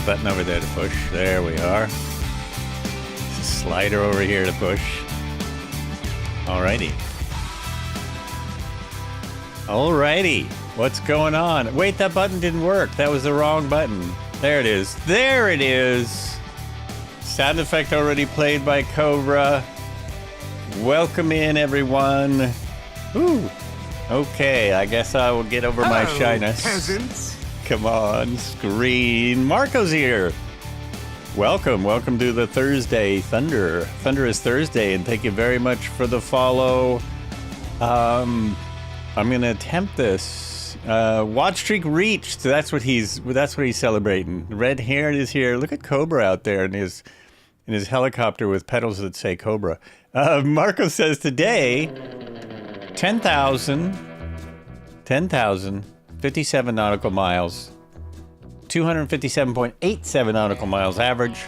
the button over there to push. There we are. There's a slider over here to push. Alrighty. Alrighty. What's going on? Wait, that button didn't work. That was the wrong button. There it is. There it is. Sound effect already played by Cobra. Welcome in, everyone. Ooh. Okay, I guess I will get over my shyness. Peasants. Come on, screen. Marco's here. Welcome to the Thursday Thunder. Thunderous Thursday, and thank you very much for the follow. I'm gonna attempt this. Watch streak reached. That's what he's celebrating. Red hair is here. Look at Cobra out there in his helicopter with pedals that say Cobra. Marco says today 10,057 nautical miles, 257.87 nautical miles average.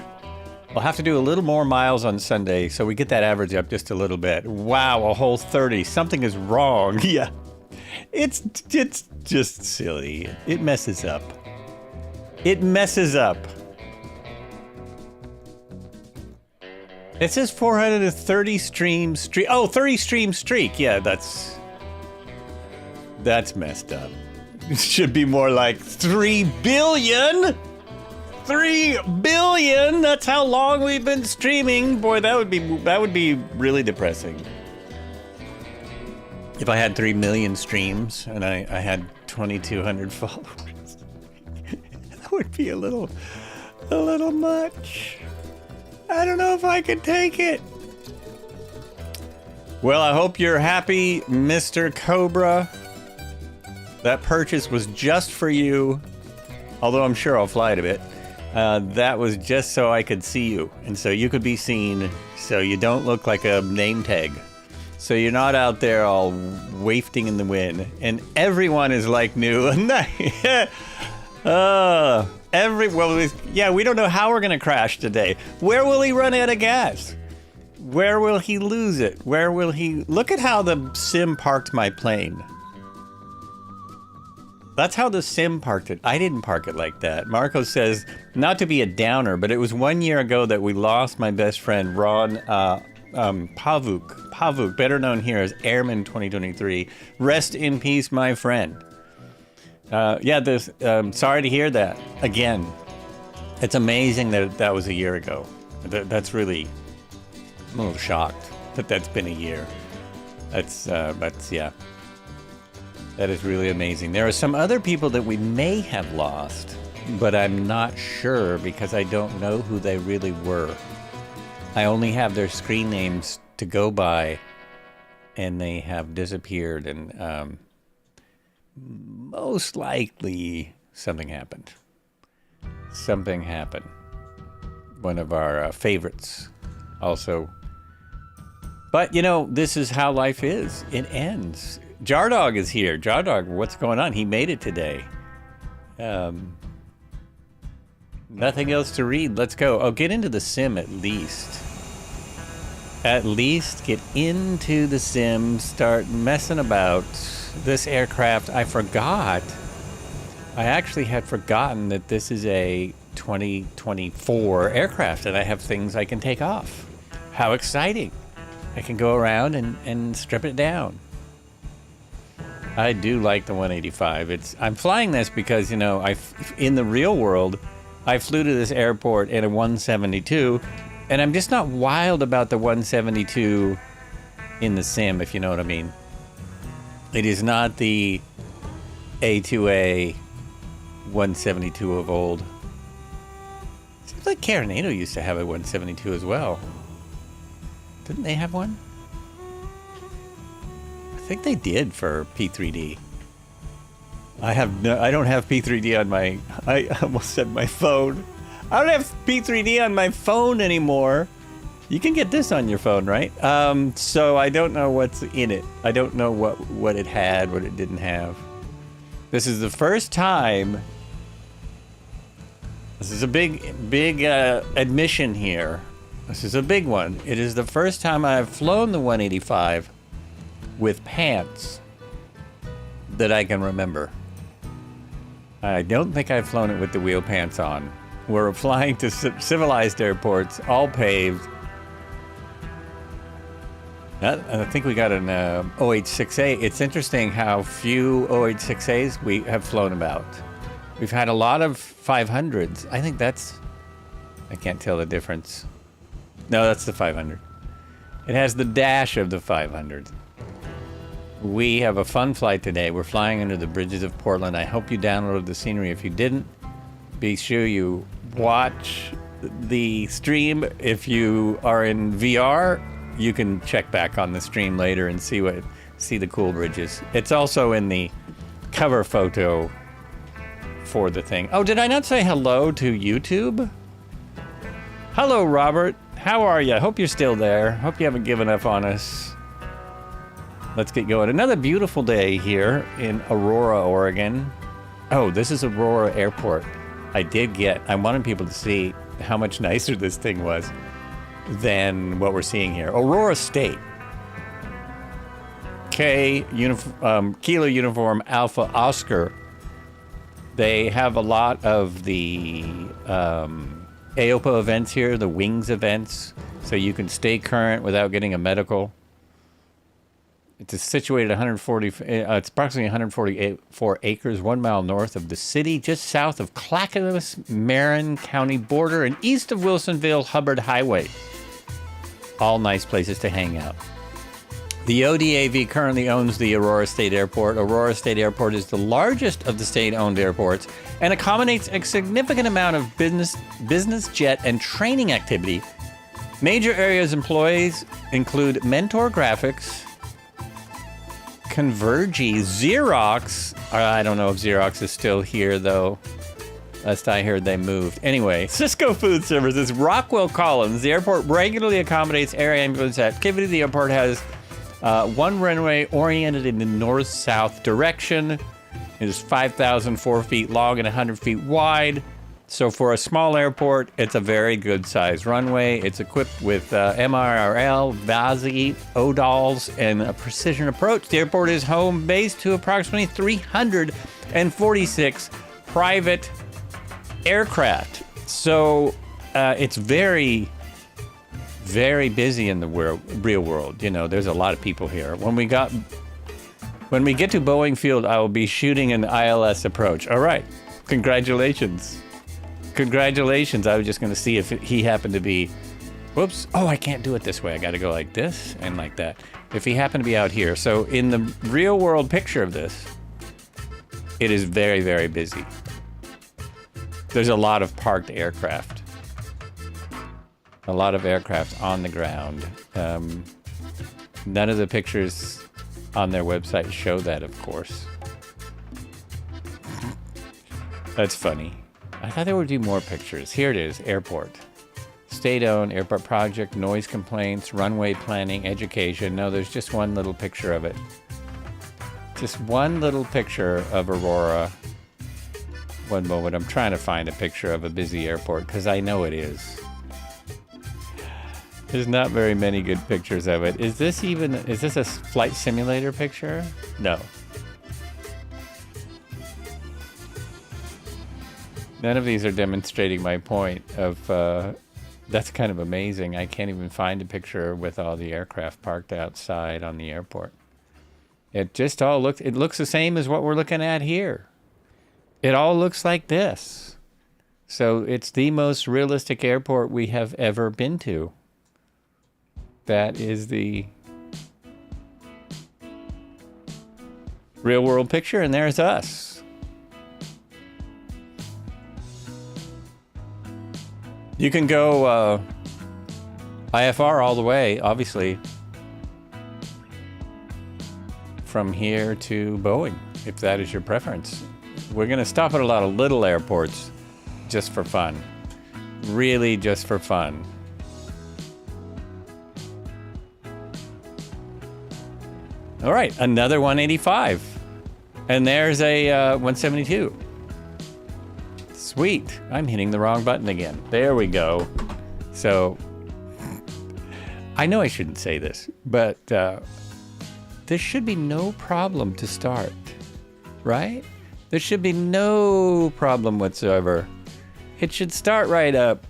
We'll have to do a little more miles on Sunday, so we get that average up just a little bit. Wow, a whole 30. Something is wrong. Yeah, it's just silly. It messes up. It says 430 stream streak. Oh, 30 stream streak. Yeah, that's messed up. It should be more like 3 billion. 3 billion. That's how long we've been streaming. Boy, that would be really depressing. If I had 3 million streams and I had 2,200 followers, that would be a little much. I don't know if I could take it. Well, I hope you're happy, Mr. Cobra. That purchase was just for you, although I'm sure I'll fly it a bit. That was just so I could see you, and so you could be seen, so you don't look like a name tag. So you're not out there all wafting in the wind, and everyone is like new. We don't know how we're gonna crash today. Where will he run out of gas? Where will he lose it? Where will he... Look at how the sim parked my plane. That's how the sim parked it. I didn't park it like that. Marco says, not to be a downer, but it was 1 year ago that we lost my best friend, Ron Pavuk, better known here as Airman 2023. Rest in peace, my friend. Sorry to hear that. Again, it's amazing that was a year ago. That's really... I'm a little shocked that that's been a year. Yeah. That is really amazing. There are some other people that we may have lost, but I'm not sure because I don't know who they really were. I only have their screen names to go by, and they have disappeared, and most likely something happened. One of our favorites also. But, this is how life is. It ends. Jardog is here. Jardog, what's going on? He made it today. Nothing else to read. Let's go. Oh, get into the sim at least. At least get into the sim. Start messing about. This aircraft, I forgot. I actually had forgotten that this is a 2024 aircraft and I have things I can take off. How exciting. I can go around and strip it down. I do like the 185. I'm flying this because, in the real world, I flew to this airport in a 172, and I'm just not wild about the 172 in the sim, if you know what I mean. It is not the A2A 172 of old. Seems like Carenado used to have a 172 as well. Didn't they have one? I think they did for P3D. I don't have P3D on my... I almost said my phone. I don't have P3D on my phone anymore. You can get this on your phone, right? So I don't know what's in it. I don't know what it had, what it didn't have. This is the first time... This is a big admission here. This is a big one. It is the first time I've flown the 185 with pants that I can remember. I don't think I've flown it with the wheel pants on. We're flying to civilized airports, all paved. I think we got an OH-6A. It's interesting how few OH-6As we have flown about. We've had a lot of 500s. I think that's... I can't tell the difference. No, that's the 500. It has the dash of the 500. We have a fun flight today. We're flying under the bridges of Portland. I hope you downloaded the scenery. If you didn't, be sure you watch the stream. If you are in VR, you can check back on the stream later and see the cool bridges. It's also in the cover photo for the thing. Oh, did I not say hello to YouTube? Hello, Robert. How are you? I hope you're still there. Hope you haven't given up on us. Let's get going. Another beautiful day here in Aurora, Oregon. Oh, this is Aurora Airport. I wanted people to see how much nicer this thing was than what we're seeing here. Aurora State. Kilo Uniform Alpha Oscar. They have a lot of the AOPA events here, the wings events, so you can stay current without getting a medical. It's situated it's approximately 144 acres, 1 mile north of the city, just south of Clackamas, Marin County border, and east of Wilsonville Hubbard Highway. All nice places to hang out. The ODAV currently owns the Aurora State Airport. Aurora State Airport is the largest of the state-owned airports and accommodates a significant amount of business jet and training activity. Major areas employees include Mentor Graphics, Convergy, Xerox. I don't know if Xerox is still here, though. Last I heard, they moved. Anyway, Cisco Food Services, Rockwell Collins. The airport regularly accommodates air ambulance activity. The airport has one runway oriented in the north-south direction. It is 5,004 feet long and 100 feet wide. So for a small airport, it's a very good size runway. It's equipped with MRRL, VASI, ODALs, and a precision approach. The airport is home base to approximately 346 private aircraft. So it's very, very busy in the real world. You know, there's a lot of people here. When we get to Boeing Field, I will be shooting an ILS approach. All right. Congratulations. Congratulations. I was just going to see if he happened to be... Whoops. Oh, I can't do it this way. I got to go like this and like that. If he happened to be out here. So in the real world picture of this, it is very, very busy. There's a lot of parked aircraft. A lot of aircraft on the ground. None of the pictures on their website show that, of course. That's funny. I thought there would be more pictures. Here it is, airport. State-owned, airport project, noise complaints, runway planning, education. No, there's just one little picture of it. Just one little picture of Aurora. One moment, I'm trying to find a picture of a busy airport, because I know it is. There's not very many good pictures of it. Is this a flight simulator picture? No. None of these are demonstrating my point of, that's kind of amazing. I can't even find a picture with all the aircraft parked outside on the airport. It just all looks the same as what we're looking at here. It all looks like this. So it's the most realistic airport we have ever been to. That is the real world picture, and there's us. You can go IFR all the way, obviously, from here to Boeing, if that is your preference. We're going to stop at a lot of little airports just for fun. Really just for fun. All right, another 185. And there's a 172. Sweet. I'm hitting the wrong button again. There we go. So, I know I shouldn't say this, but there should be no problem to start, right? There should be no problem whatsoever. It should start right up.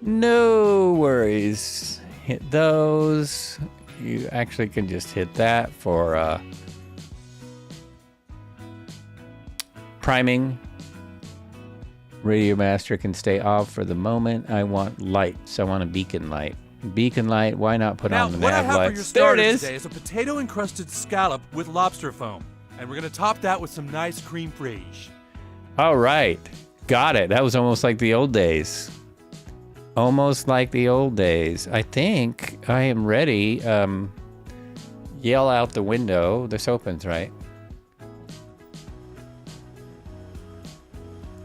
No worries. Hit those. You actually can just hit that for priming. Radio master can stay off for the moment. I want lights. I want a beacon light. Beacon light, why not put on the nav lights? Now, what I have for your starters today is a potato-encrusted scallop with lobster foam. And we're going to top that with some nice cream fraiche. All right. Got it. That was almost like the old days. Almost like the old days. I think I am ready. Yell out the window. This opens, right?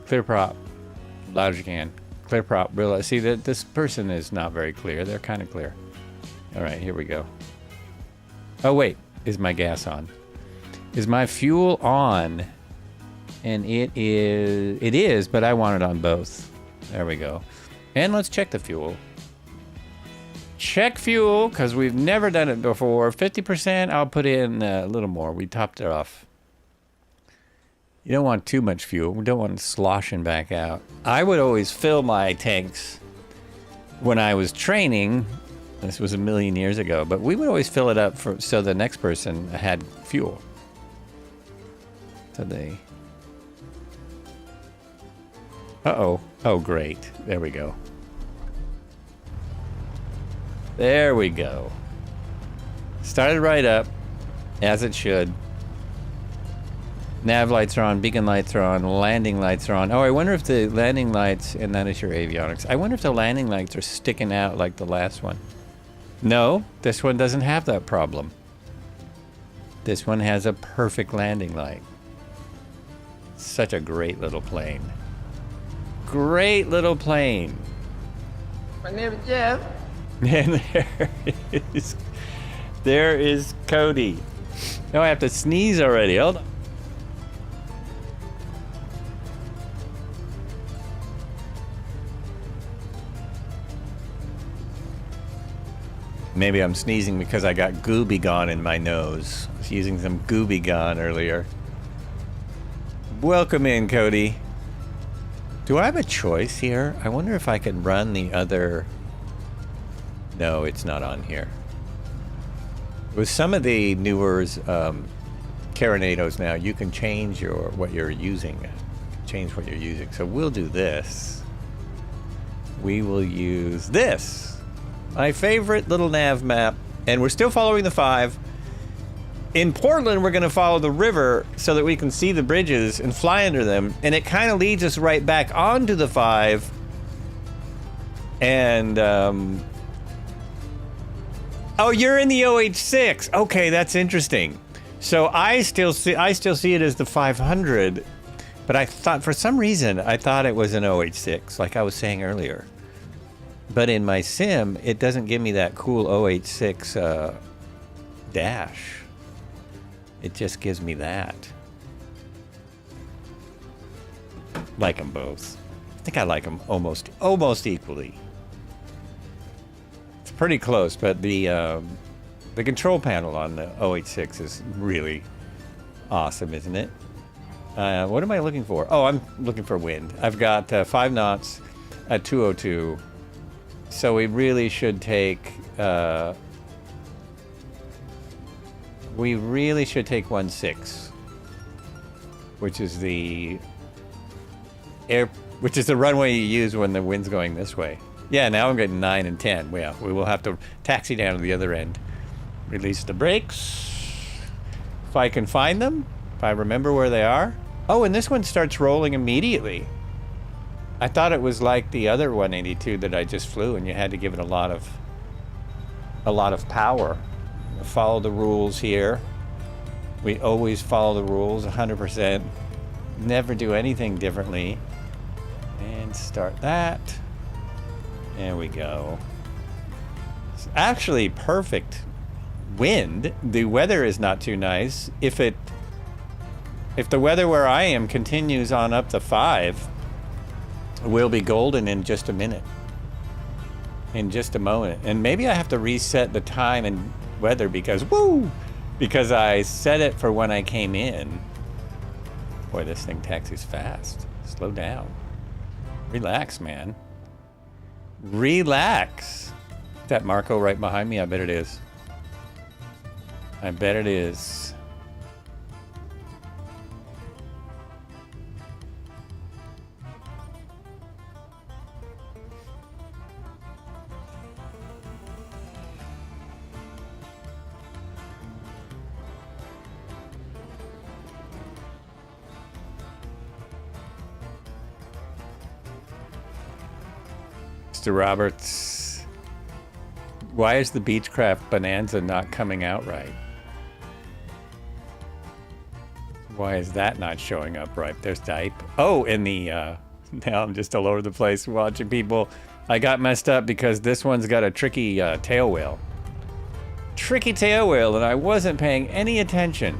Clear prop. Loud as you can. Clear prop. Realize, see that this person is not very clear. They're kind of clear. All right, here we go. Oh wait, is my gas on? Is my fuel on? And it is, but I want it on both. There we go. And let's check the fuel. Check fuel, because we've never done it before. 50%, I'll put in a little more. We topped it off. You don't want too much fuel. We don't want it sloshing back out. I would always fill my tanks when I was training. This was a million years ago, but we would always fill it up so the next person had fuel. So they... Uh-oh. Oh, great. There we go. There we go. Started right up, as it should. Nav lights are on, beacon lights are on, landing lights are on. Oh, I wonder if the landing lights, and that is your avionics. I wonder if the landing lights are sticking out like the last one. No, this one doesn't have that problem. This one has a perfect landing light. Such a great little plane. Great little plane. My name is Jeff. And there is Cody. No, I have to sneeze already. Hold on. Maybe I'm sneezing because I got Gooby Gone in my nose. I was using some Gooby Gone earlier. Welcome in, Cody. Do I have a choice here? I wonder if I can run the other... No, it's not on here. With some of the newer Carenados now, you can change what you're using. Change what you're using. So we'll do this. We will use this. My favorite little nav map. And we're still following the 5. In Portland, we're going to follow the river so that we can see the bridges and fly under them. And it kind of leads us right back onto the 5. And, oh, you're in the OH6. Okay, that's interesting. So I still see it as the 500. But I thought, for some reason, I thought it was an OH6, like I was saying earlier. But in my sim, it doesn't give me that cool OH6 dash. It just gives me that. Like them both. I think I like them almost equally. It's pretty close, but the control panel on the OH6 is really awesome, isn't it? What am I looking for? Oh, I'm looking for wind. I've got 5 knots at 202. So we really should take 1.6, which is the runway you use when the wind's going this way. Yeah, now I'm getting 9 and 10. Well, we will have to taxi down to the other end. Release the brakes. If I can find them, if I remember where they are. Oh, and this one starts rolling immediately. I thought it was like the other 182 that I just flew, and you had to give it a lot of power. Follow the rules here. We always follow the rules 100%. Never do anything differently. And start that. There we go. It's actually perfect wind. The weather is not too nice. If the weather where I am continues on up to 5, we'll be golden in just a minute. In just a moment. And maybe I have to reset the time and weather because I set it for when I came in. Boy, this thing taxis fast. Slow down. Relax, man. Relax. Is that Marco right behind me? I bet it is. I bet it is. Mr. Roberts, why is the Beechcraft Bonanza not coming out right? Why is that not showing up right? There's Dipe. Oh, in the, now I'm just all over the place watching people. I got messed up because this one's got a tricky tail wheel. Tricky tail wheel, and I wasn't paying any attention.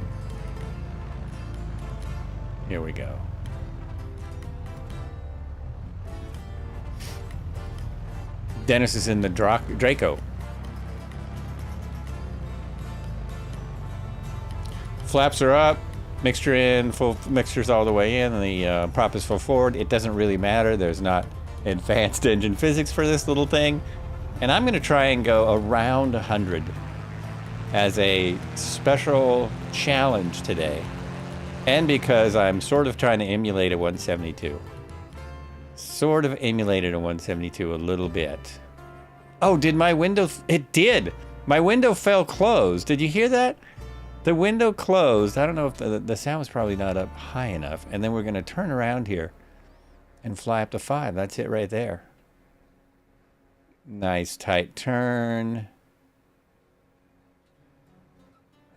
Here we go. Dennis is in the Draco. Flaps are up. Mixture in. Full mixture's all the way in. The prop is full forward. It doesn't really matter. There's not advanced engine physics for this little thing. And I'm going to try and go around 100 as a special challenge today. And because I'm sort of trying to emulate a 172. Sort of emulated a 172 a little bit. Oh, did my window... It did! My window fell closed. Did you hear that? The window closed. I don't know if the sound was probably not up high enough. And then we're going to turn around here and fly up to 5. That's it right there. Nice tight turn.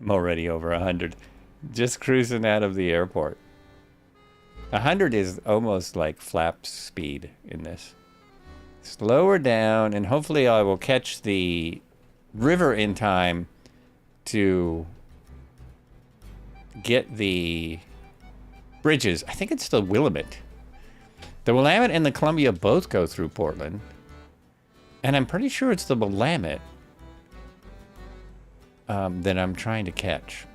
I'm already over 100. Just cruising out of the airport. 100 is almost like flap speed in this. Slow her down, and hopefully I will catch the river in time to get the bridges. I think it's the Willamette. The Willamette and the Columbia both go through Portland. And I'm pretty sure it's the Willamette that I'm trying to catch.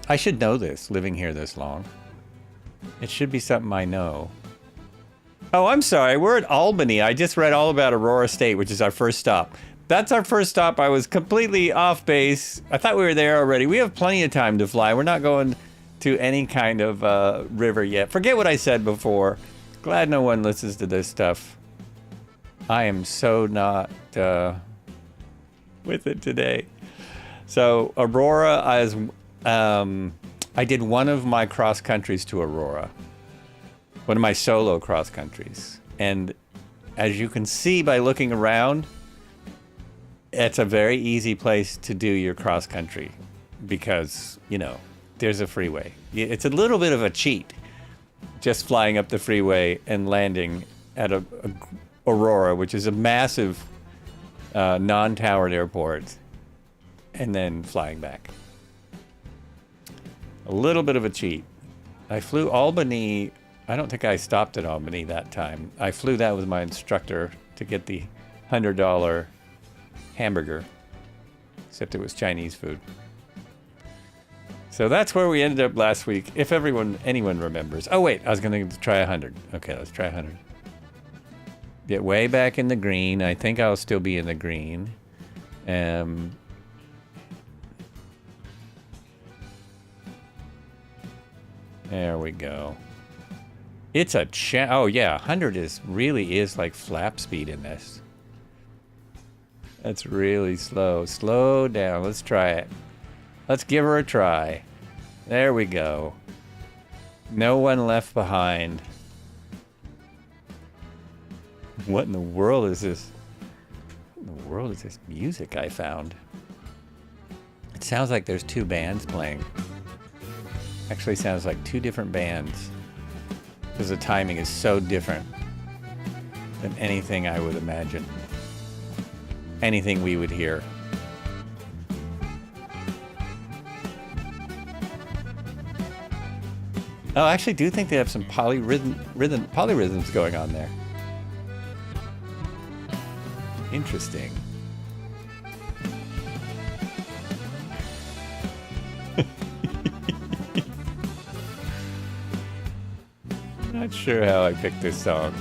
I should know this, living here this long. It should be something I know. Oh, I'm sorry. We're at Albany. I just read all about Aurora State, which is our first stop. That's our first stop. I was completely off base. I thought we were there already. We have plenty of time to fly. We're not going to any kind of river yet. Forget what I said before. Glad no one listens to this stuff. I am so not with it today. So Aurora, I did one of my cross countries to Aurora. One of my solo cross countries. And as you can see by looking around, it's a very easy place to do your cross country because, you know, there's a freeway. It's a little bit of a cheat, just flying up the freeway and landing at Aurora, which is a massive non-towered airport, and then flying back. A little bit of a cheat. I flew Albany. I don't think I stopped at Albany that time. I flew that with my instructor to get the $100 hamburger, except it was Chinese food. So that's where we ended up last week, if anyone remembers. Oh wait, I was going to try 100. Okay, let's try 100. Get way back in the green. I think I'll still be in the green. There we go. It's a oh yeah, 100 really is like flap speed in this. That's really slow. Slow down. Let's try it. Let's give her a try. There we go. No one left behind. What in the world is this? What in the world is this music I found? It sounds like there's two bands playing. Actually sounds like two different bands. Because the timing is so different than anything I would imagine. Anything we would hear. Oh, I actually do think they have some polyrhythms going on there. Interesting. Not sure how I picked this song.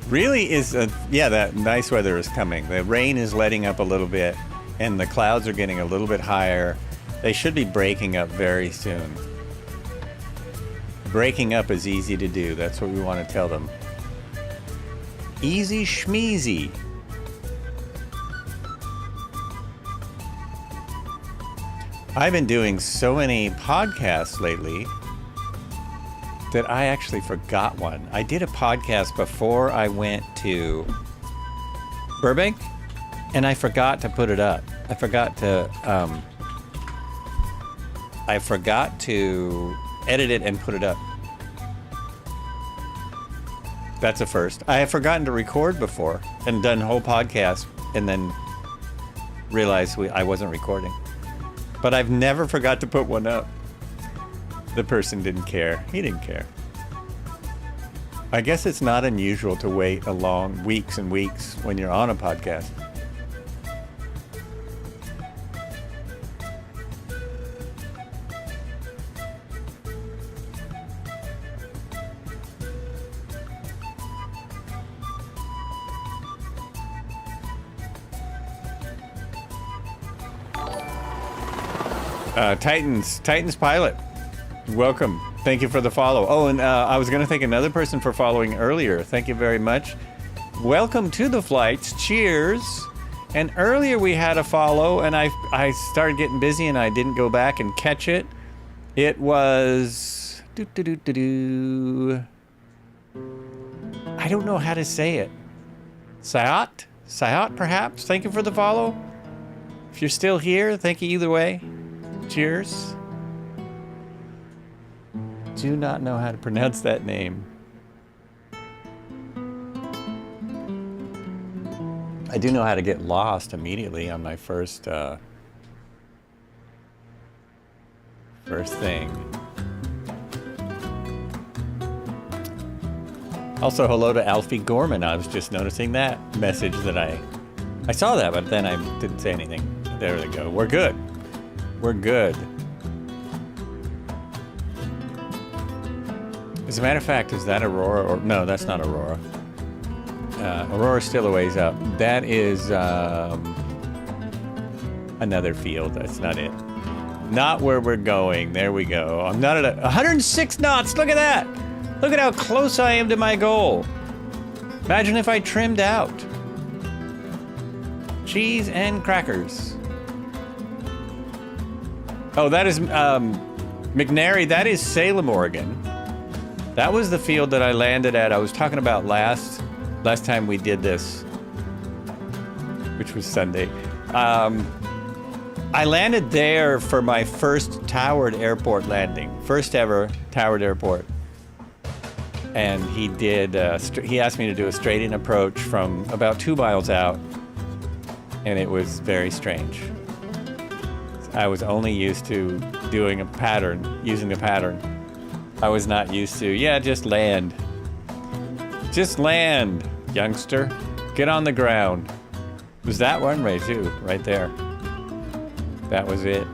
Really is, yeah, that nice weather is coming. The rain is letting up a little bit, and the clouds are getting a little bit higher. They should be breaking up very soon. Breaking up is easy to do. That's what we want to tell them. Easy schmeezy. I've been doing so many podcasts lately that I actually forgot one. I did a podcast before I went to Burbank, and I forgot to put it up. I forgot to edit it and put it up. That's a first. I have forgotten to record before and done whole podcasts and then realized I wasn't recording. But I've never forgot to put one up. The person didn't care. He didn't care. I guess it's not unusual to wait a long weeks and weeks when you're on a podcast. Titans Pilot. Welcome. Thank you for the follow. Oh, and I was going to thank another person for following earlier. Thank you very much. Welcome to the flights. Cheers. And earlier we had a follow, and I started getting busy, and I didn't go back and catch it. It was... I don't know how to say it. Sayat? Sayat, perhaps? Thank you for the follow. If you're still here, thank you either way. Cheers. Do not know how to pronounce that name. I do know how to get lost immediately on my first thing. Also, hello to Alfie Gorman. I was just noticing that message that I saw that, but then I didn't say anything. There we go. We're good. We're good. As a matter of fact, is that Aurora? Or no, that's not Aurora. Aurora's still a ways out. That is another field. That's not it. Not where we're going. There we go. I'm not at 106 knots. Look at that. Look at how close I am to my goal. Imagine if I trimmed out. Cheese and crackers. Oh, that is McNary. That is Salem, Oregon. That was the field that I landed at. I was talking about last time we did this, which was Sunday. I landed there for my first towered airport landing, first ever towered airport. And he did. He asked me to do a straight-in approach from about 2 miles out, and it was very strange. I was only used to doing a pattern, using a pattern. I was not used to, yeah, just land. Just land, youngster. Get on the ground. It was that runway too, right there. That was it.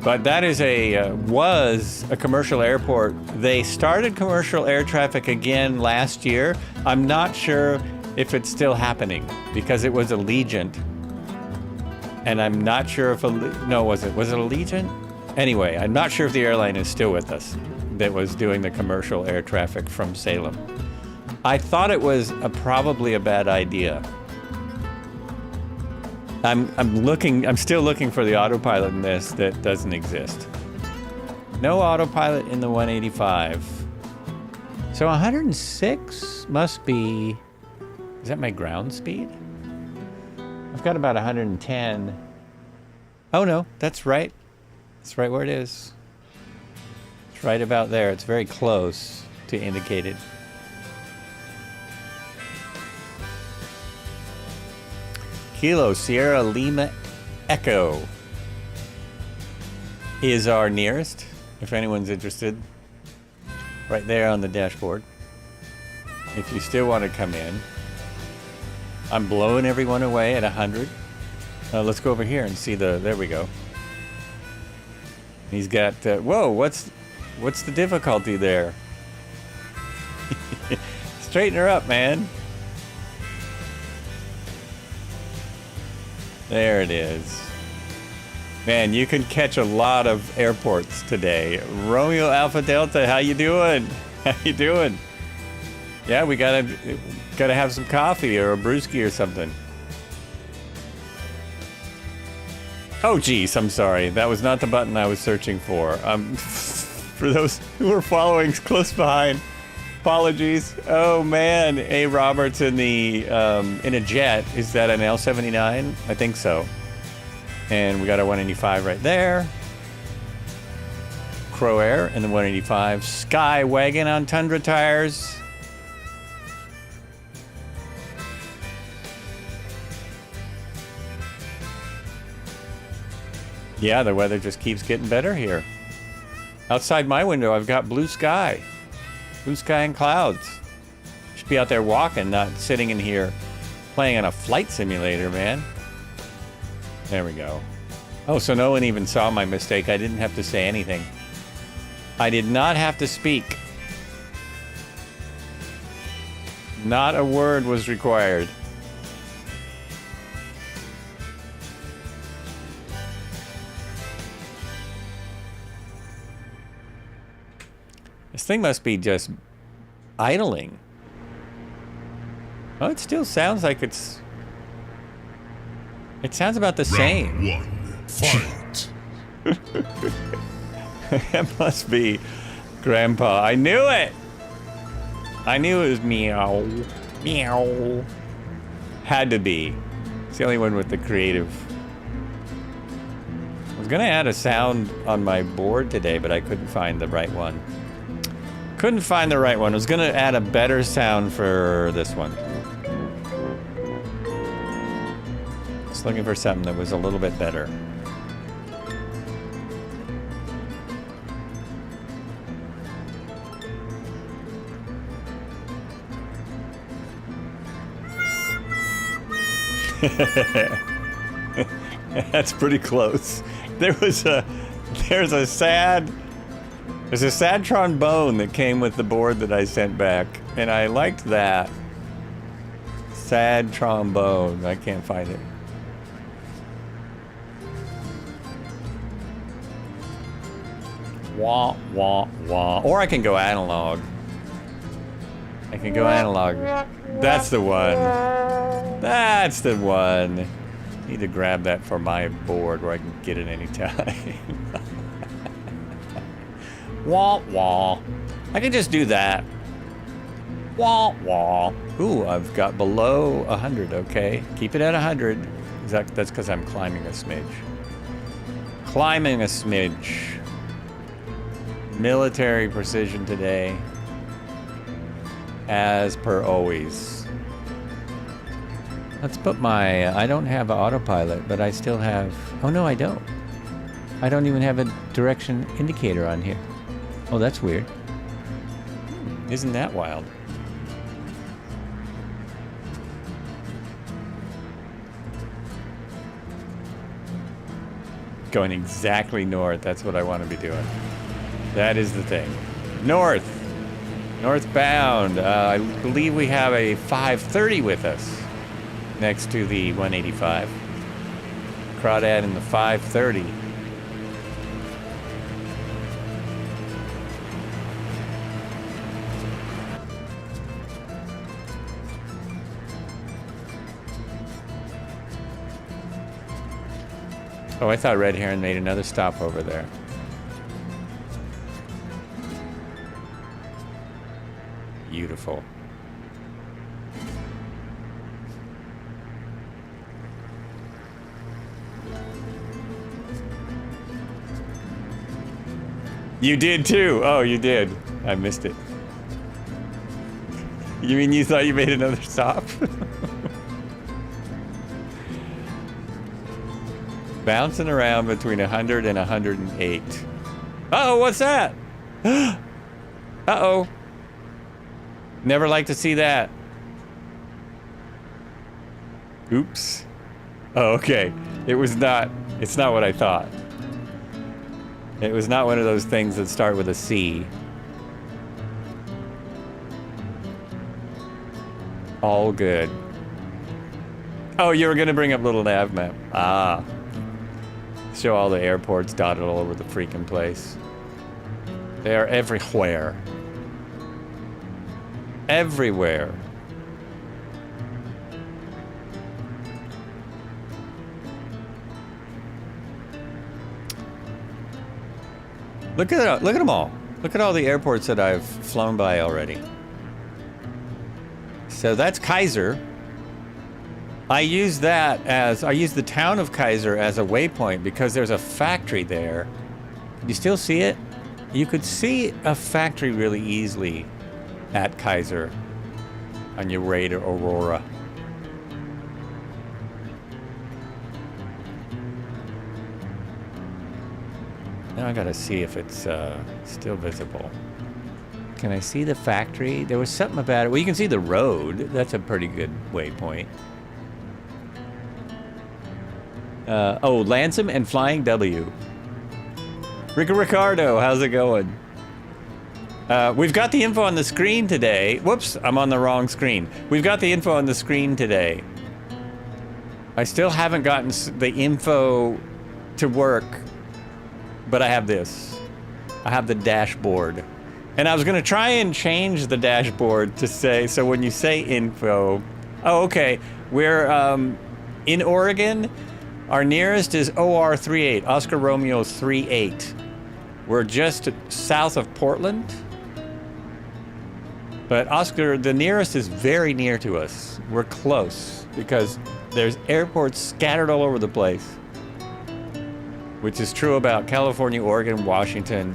But that is was a commercial airport. They started commercial air traffic again last year. I'm not sure if it's still happening because it was Allegiant. And I'm not sure if, was it Allegiant? Anyway, I'm not sure if the airline is still with us that was doing the commercial air traffic from Salem. I thought it was probably a bad idea. I'm still looking for the autopilot in this that doesn't exist. No autopilot in the 185. So 106 must be, is that my ground speed? I've got about 110. Oh no, that's right. That's right where it is. It's right about there. It's very close to indicated. Kilo Sierra Lima Echo is our nearest, if anyone's interested. Right there on the dashboard. If you still want to come in. I'm blowing everyone away at 100. Let's go over here and see the, there we go. He's got, whoa, what's the difficulty there? Straighten her up, man. There it is. Man, you can catch a lot of airports today. Romeo Alpha Delta, how you doing? How you doing? Yeah, we gotta have some coffee or a brewski or something. Oh, geez, I'm sorry. That was not the button I was searching for. For those who are following close behind, apologies. Oh man, A. Roberts in the in a jet. Is that an L79? I think so. And we got a 185 right there. Crow Air and the 185. Sky Wagon on Tundra tires. Yeah, the weather just keeps getting better here. Outside my window, I've got blue sky. Blue sky and clouds. Should be out there walking, not sitting in here playing on a flight simulator, man. There we go. Oh, so no one even saw my mistake. I didn't have to say anything. I did not have to speak. Not a word was required. This thing must be just idling. Oh, it still sounds like it's... It sounds about the same. Round one, fight. That must be Grandpa. I knew it! I knew it was meow. Meow. Had to be. It's the only one with the creative. I was gonna add a sound on my board today, but I couldn't find the right one. Couldn't find the right one. I was gonna add a better sound for this one. Just looking for something that was a little bit better. That's pretty close. There's a sad trombone that came with the board that I sent back, and I liked that. Sad trombone. I can't find it. Wah, wah, wah. Or I can go analog. I can go analog. That's the one. That's the one. Need to grab that for my board where I can get it anytime. Wah, wah. I can just do that. Wah, wah. Ooh, I've got below 100, okay. Keep it at 100. That's because I'm climbing a smidge. Climbing a smidge. Military precision today. As per always. Let's put my... I don't have autopilot, but I still have... Oh, no, I don't. I don't even have a direction indicator on here. Oh, that's weird. Isn't that wild? Going exactly north. That's what I want to be doing. That is the thing. North. Northbound. I believe we have a 530 with us next to the 185. Crawdad in the 530. Oh, I thought Red Heron made another stop over there. Beautiful. You did too. Oh, you did. I missed it. You mean you thought you made another stop? Bouncing around between 100 and 108. Uh-oh, what's that? Uh-oh. Never like to see that. Oops. Oh, okay. It's not what I thought. It was not one of those things that start with a C. All good. Oh, you were gonna bring up little nav map. Ah. Show all the airports dotted all over the freaking place. They are everywhere. Everywhere. Look at them all. Look at all the airports that I've flown by already. So that's Kaiser. I use the town of Kaiser as a waypoint because there's a factory there. Can you still see it? You could see a factory really easily at Kaiser on your way to Aurora. Now I gotta see if it's still visible. Can I see the factory? There was something about it. Well, you can see the road. That's a pretty good waypoint. Oh, Lansom and Flying W. Ricardo, how's it going? We've got the info on the screen today. Whoops, I'm on the wrong screen. We've got the info on the screen today. I still haven't gotten the info to work, but I have this. I have the dashboard. And I was gonna try and change the dashboard to say, so when you say info, oh, okay, we're in Oregon. Our nearest is OR38, Oscar Romeo 38. We're just south of Portland. But Oscar, the nearest is very near to us. We're close because there's airports scattered all over the place. Which is true about California, Oregon, Washington,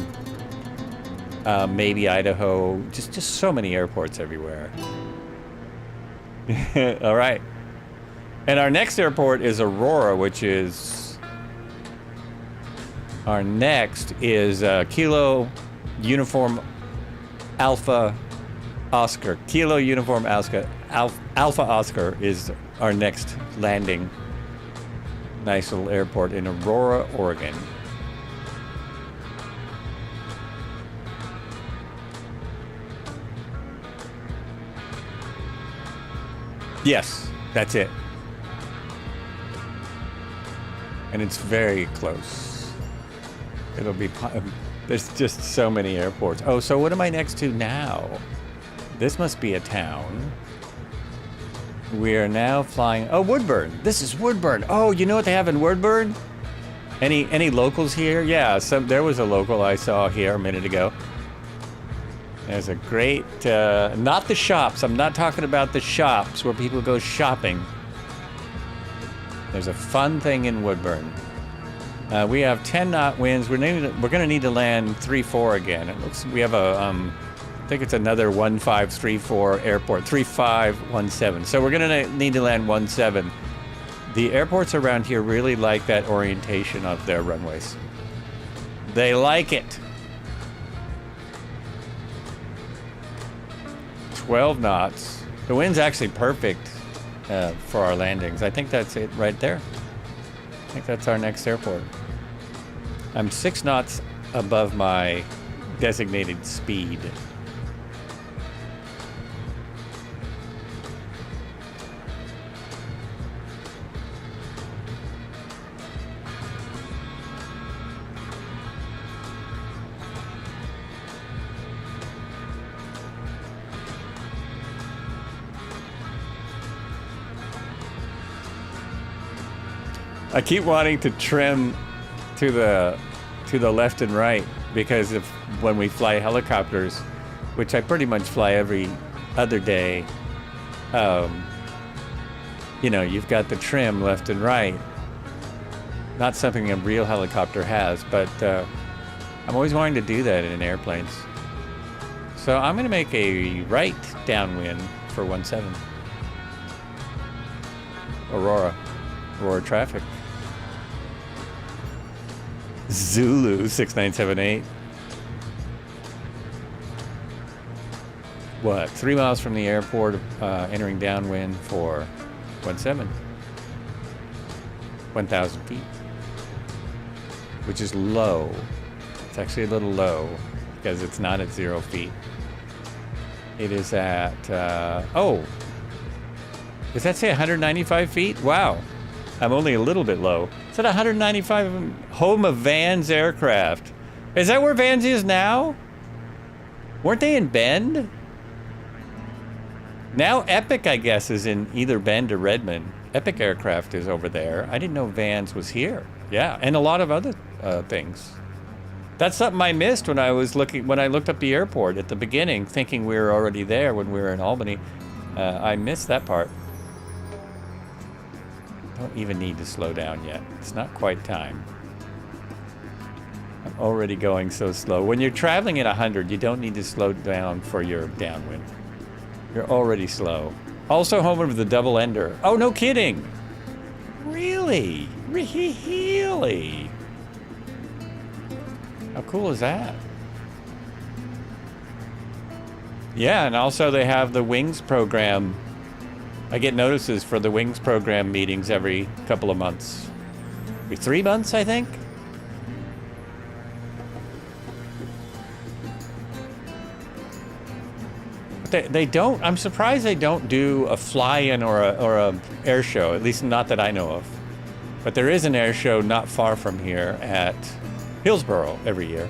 maybe Idaho. Just so many airports everywhere. All right. And our next airport is Aurora, which is... Our next is Kilo Uniform Alpha Oscar. Kilo Uniform Alpha Oscar is our next landing. Nice little airport in Aurora, Oregon. Yes, that's it. And it's very close. It'll be... There's just so many airports. Oh, so what am I next to now? This must be a town. We are now flying... Oh, Woodburn. This is Woodburn. Oh, you know what they have in Woodburn? Any locals here? Yeah, there was a local I saw here a minute ago. There's a great... not the shops. I'm not talking about the shops where people go shopping. There's a fun thing in Woodburn. We have 10 knot winds. We're going to need to land 3-4 again. It looks we have a I think it's another 1534 airport, 3517. So we're going to need to land 17. The airports around here really like that orientation of their runways. They like it. 12 knots. The wind's actually perfect for our landings. I think that's it right there. I think that's our next airport. I'm 6 knots above my designated speed. I keep wanting to trim to the left and right because if when we fly helicopters, which I pretty much fly every other day, you know, you've got the trim left and right. Not something a real helicopter has, but I'm always wanting to do that in airplanes. So I'm going to make a right downwind for 17. Aurora traffic. Zulu 6978. What? 3 miles from the airport, entering downwind for 1,000 feet, which is low. It's actually a little low because it's not at 0 feet. It is at, oh, does that say 195 feet? Wow, I'm only a little bit low. It's at 195, home of Vans Aircraft. Is that where Vans is now? Weren't they in Bend? Now Epic, I guess, is in either Bend or Redmond. Epic Aircraft is over there. I didn't know Vans was here. Yeah, and a lot of other things. That's something I missed when I looked up the airport at the beginning, thinking we were already there when we were in Albany. I missed that part. Don't even need to slow down yet. It's not quite time. I'm already going so slow. When you're traveling at 100, you don't need to slow down for your downwind. You're already slow. Also home of the double ender. Oh, no kidding. Really? Really? How cool is that? Yeah, and also they have the Wings program. I get notices for the Wings program meetings every couple of months. Every 3 months, I think. They don't. I'm surprised they don't do a fly-in or a air show. At least not that I know of. But there is an air show not far from here at Hillsboro every year,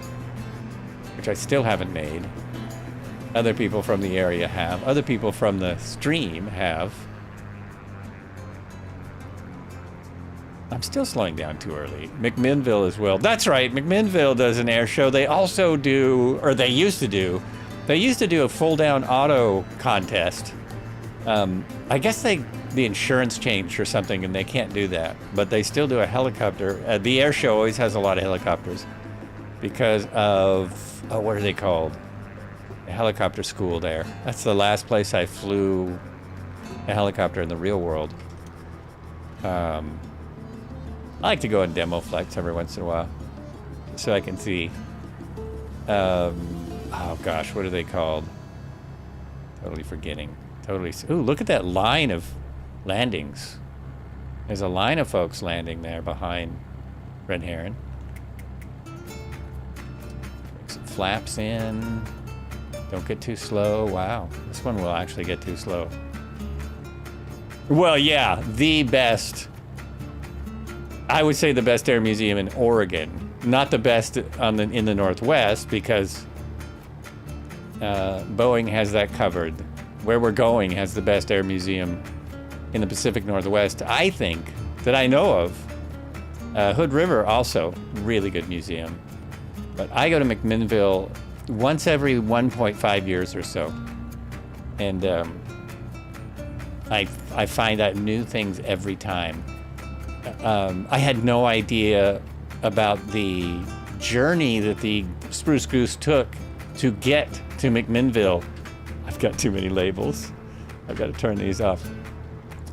which I still haven't made. Other people from the area have. Other people from the stream have. I'm still slowing down too early. McMinnville as well. That's right. McMinnville does an air show. They also do, or they used to do a full-down auto contest. I guess the insurance changed or something and they can't do that. But they still do a helicopter. The air show always has a lot of helicopters because of, what are they called? A helicopter school there. That's the last place I flew a helicopter in the real world. I like to go and demo flights every once in a while so I can see. Oh gosh, what are they called? Totally forgetting. Totally. Ooh, look at that line of landings. There's a line of folks landing there behind Red Heron. Bring some flaps in. Don't get too slow. Wow, this one will actually get too slow. Well, yeah, the best. I would say the best air museum in Oregon. Not the best in the Northwest because Boeing has that covered. Where we're going has the best air museum in the Pacific Northwest, I think, that I know of. Hood River also, really good museum. But I go to McMinnville once every 1.5 years or so. And I find out new things every time. I had no idea about the journey that the Spruce Goose took to get to McMinnville. I've got too many labels. I've got to turn these off.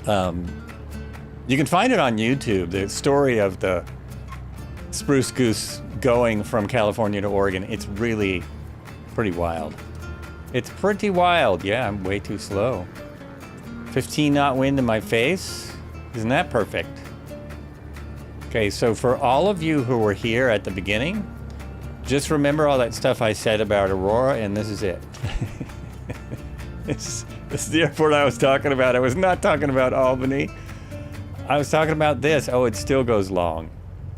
You can find it on YouTube, the story of the Spruce Goose going from California to Oregon. It's really pretty wild. It's pretty wild. Yeah, I'm way too slow. 15 knot wind in my face. Isn't that perfect? Okay, so for all of you who were here at the beginning, just remember all that stuff I said about Aurora, and this is it. This is the airport I was talking about. I was not talking about Albany. I was talking about this. Oh, it still goes long.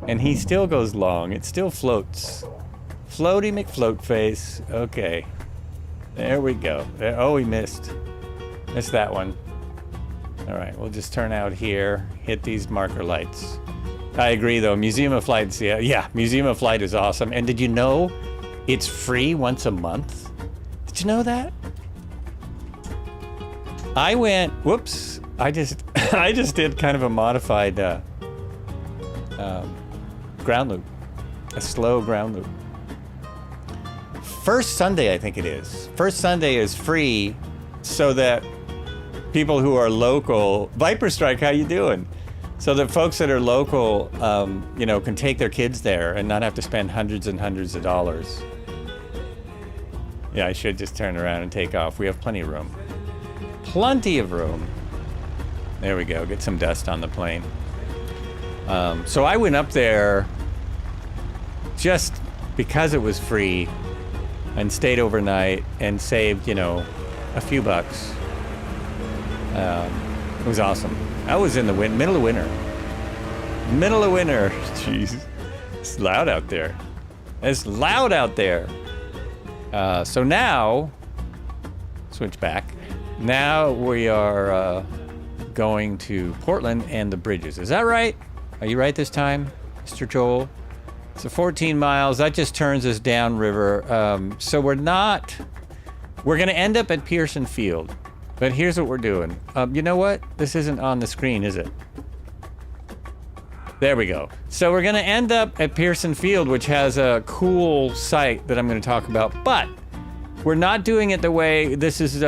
And he still goes long. It still floats. Floaty McFloat face. Okay. There we go. Oh, we missed. Missed that one. All right, we'll just turn out here, hit these marker lights. I agree, though. Museum of Flight's, yeah, Museum of Flight is awesome. And did you know it's free once a month? Did you know that? I went, whoops, I just did kind of a modified ground loop, a slow ground loop. First Sunday, I think it is. First Sunday is free so that people who are local, Viper Strike, how you doing? So that folks that are local, you know, can take their kids there and not have to spend hundreds and hundreds of dollars. Yeah, I should just turn around and take off. We have plenty of room. Plenty of room. There we go. Get some dust on the plane. So I went up there just because it was free and stayed overnight and saved, you know, a few bucks. It was awesome. I was in the middle of winter. Middle of winter. Jeez. It's loud out there. It's loud out there. So now, switch back. Now we are going to Portland and the bridges. Is that right? Are you right this time, Mr. Joel? So 14 miles, that just turns us downriver. So we're going to end up at Pearson Field. But here's what we're doing. You know what? This isn't on the screen, is it? There we go. So we're going to end up at Pearson Field, which has a cool site that I'm going to talk about. But we're not doing it the way this is,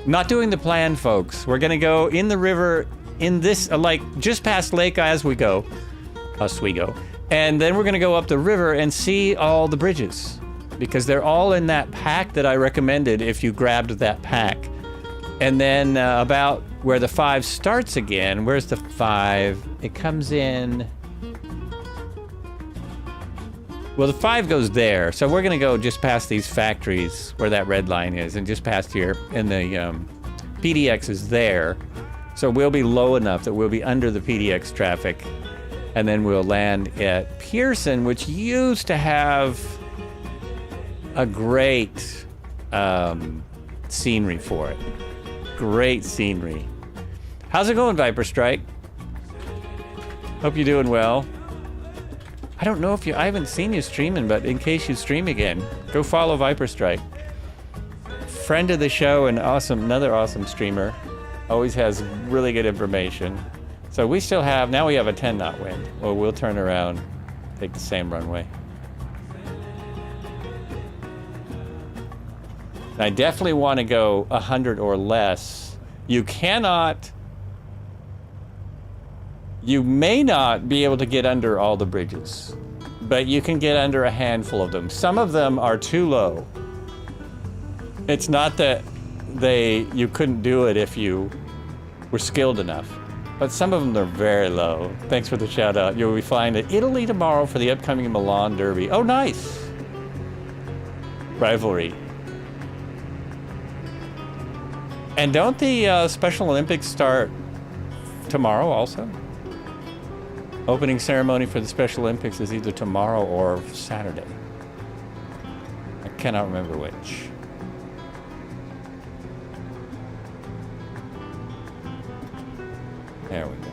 not doing the plan, folks. We're going to go in the river in this, like just past Lake Oswego. And then we're going to go up the river and see all the bridges, because they're all in that pack that I recommended if you grabbed that pack. And then about where the 5 starts again, where's the 5? It comes in, well, the 5 goes there. So we're going to go just past these factories where that red line is, and just past here, and the PDX is there. So we'll be low enough that we'll be under the PDX traffic. And then we'll land at Pearson, which used to have a great scenery for it. Great scenery. How's it going, Viper Strike? Hope you're doing well. I don't know if I haven't seen you streaming, but in case you stream again, go follow Viper Strike. Friend of the show and another awesome streamer. Always has really good information. So we still have, now we have a 10 knot wind. Well, we'll turn around, take the same runway. I definitely want to go 100 or less. You may not be able to get under all the bridges, but you can get under a handful of them. Some of them are too low. It's not that you couldn't do it if you were skilled enough. But some of them are very low. Thanks for the shout out. You'll be flying to Italy tomorrow for the upcoming Milan Derby. Oh, nice. Rivalry. And don't the Special Olympics start tomorrow also? Opening ceremony for the Special Olympics is either tomorrow or Saturday. I cannot remember which. There we go.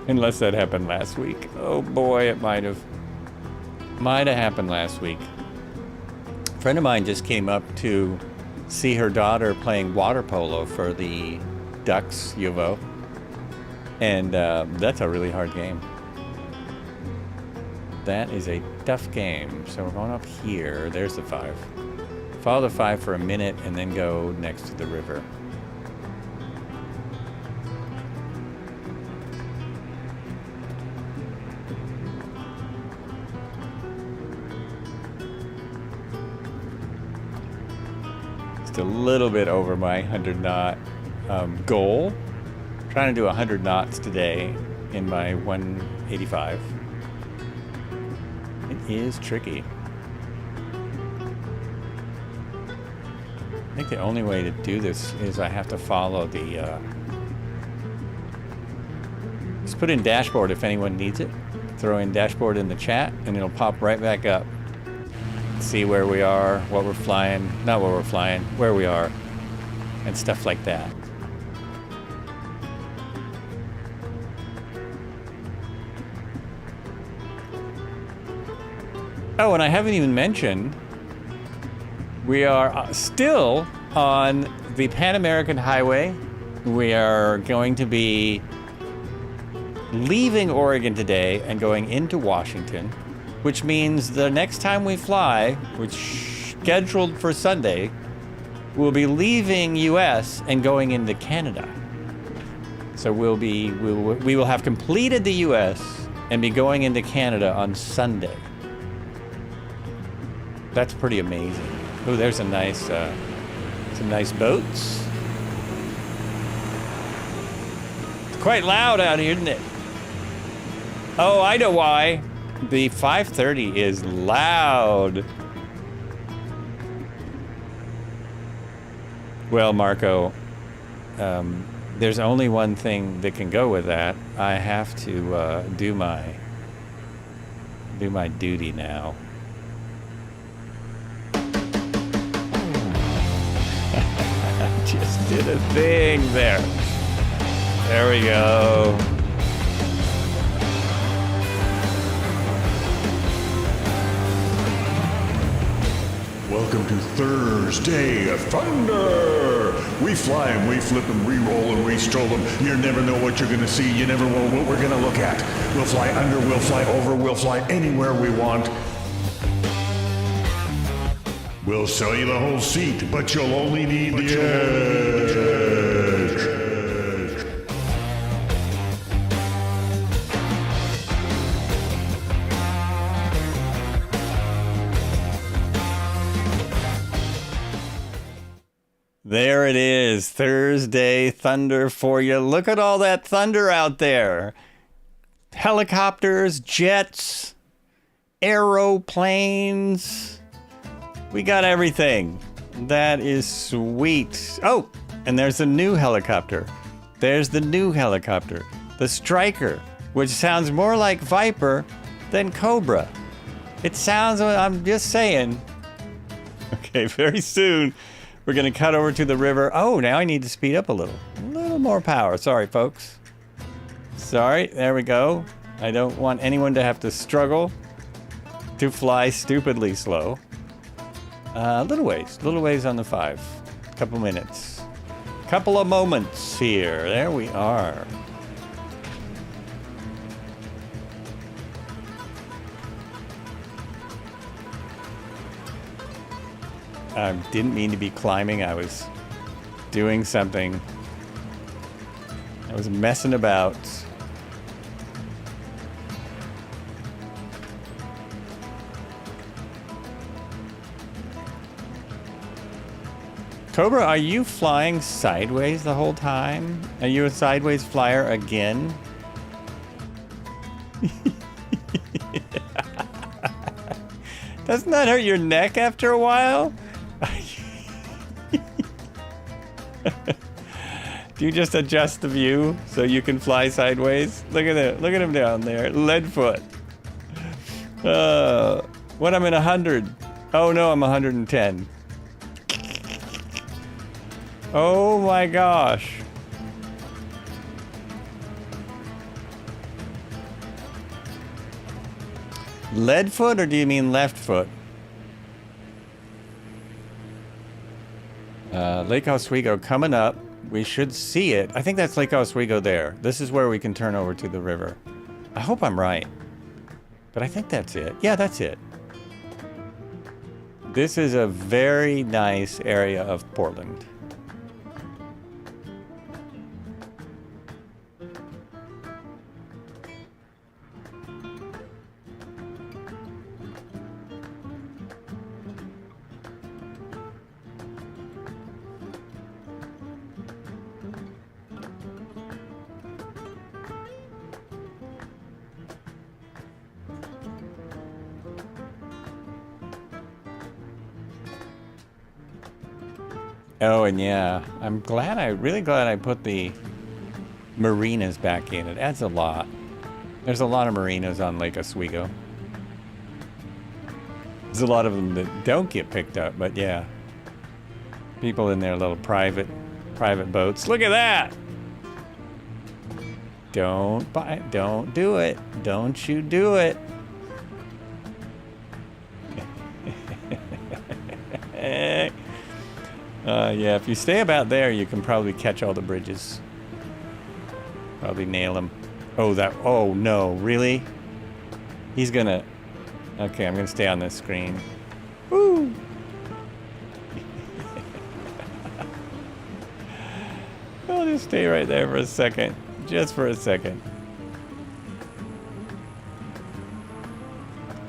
Unless that happened last week. Oh boy, it might have happened last week. A friend of mine just came up to see her daughter playing water polo for the Ducks U of O. And that's a really hard game. That is a tough game. So we're going up here. There's the 5. Follow the 5 for a minute and then go next to the river. Just a little bit over my 100 knot goal. Trying to do 100 knots today in my 185. Is tricky. I think the only way to do this is I have to follow the just put in dashboard if anyone needs it. Throw in dashboard in the chat and it'll pop right back up. See where we are, what we're flying, not what we're flying, where we are, and stuff like that. Oh, and I haven't even mentioned, we are still on the Pan American Highway. We are going to be leaving Oregon today and going into Washington. which means the next time we fly, which scheduled for Sunday, we'll be leaving US and going into Canada. So we will have completed the US and be going into Canada on Sunday. That's pretty amazing. Oh, there's some nice boats. It's quite loud out here, isn't it? Oh, I know why. The 530 is loud. Well, Marco, there's only one thing that can go with that. I have to do my duty now. I just did a thing there. There we go. Welcome to Thursday of Thunder. We fly and we flip and we roll and we stroll them. You never know what you're going to see. You never know what we're going to look at. We'll fly under, we'll fly over, we'll fly anywhere we want. We'll sell you the whole seat, but you'll only need the edge. There it is, Thursday Thunder for you. Look at all that thunder out there. Helicopters, jets, aeroplanes. We got everything. That is sweet. Oh, and there's a new helicopter. There's the new helicopter, the Striker, which sounds more like Viper than Cobra. It sounds, I'm just saying. Okay, very soon. We're going to cut over to the river. Oh, now I need to speed up a little. A little more power. Sorry, folks. Sorry. There we go. I don't want anyone to have to struggle to fly stupidly slow. Little ways on the 5. Couple minutes. Couple of moments here. There we are. I didn't mean to be climbing. I was doing something. I was messing about. Cobra, are you flying sideways the whole time? Are you a sideways flyer again? Doesn't that hurt your neck after a while? Do you just adjust the view so you can fly sideways? Look at it. Look at him down there. Leadfoot. What, I'm in 100. Oh no, I'm 110. Oh my gosh. Leadfoot, or do you mean left foot? Lake Oswego coming up. We should see it. I think that's Lake Oswego there. This is where we can turn over to the river. I hope I'm right. But I think that's it. Yeah, that's it. This is a very nice area of Portland. Oh, and yeah, I'm really glad I put the marinas back in. It adds a lot. There's a lot of marinas on Lake Oswego. There's a lot of them that don't get picked up, but yeah. People in their little private boats. Look at that! Don't do it. Don't you do it. Yeah, if you stay about there, you can probably catch all the bridges. Probably nail them. Oh, oh no, really? He's gonna Okay, I'm gonna stay on this screen. Woo! I'll just stay right there for a second. Just for a second.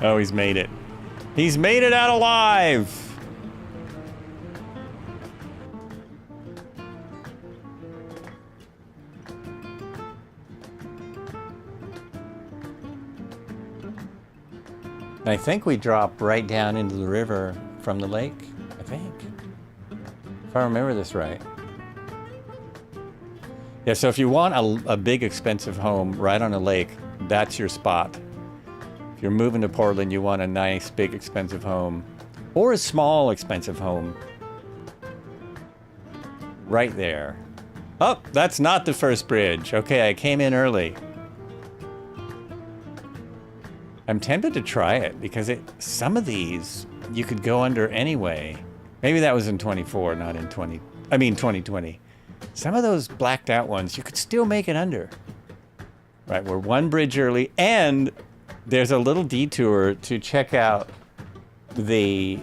Oh, he's made it. He's made it out alive! I think we drop right down into the river from the lake, I think. If I remember this right. Yeah, so if you want a big expensive home right on a lake, that's your spot. If you're moving to Portland, you want a nice big expensive home. Or a small expensive home. Right there. Oh, that's not the first bridge. Okay, I came in early. I'm tempted to try it because some of these you could go under anyway. Maybe that was in 24, not in 2020. Some of those blacked out ones, you could still make it under. Right, we're one bridge early, and there's a little detour to check out the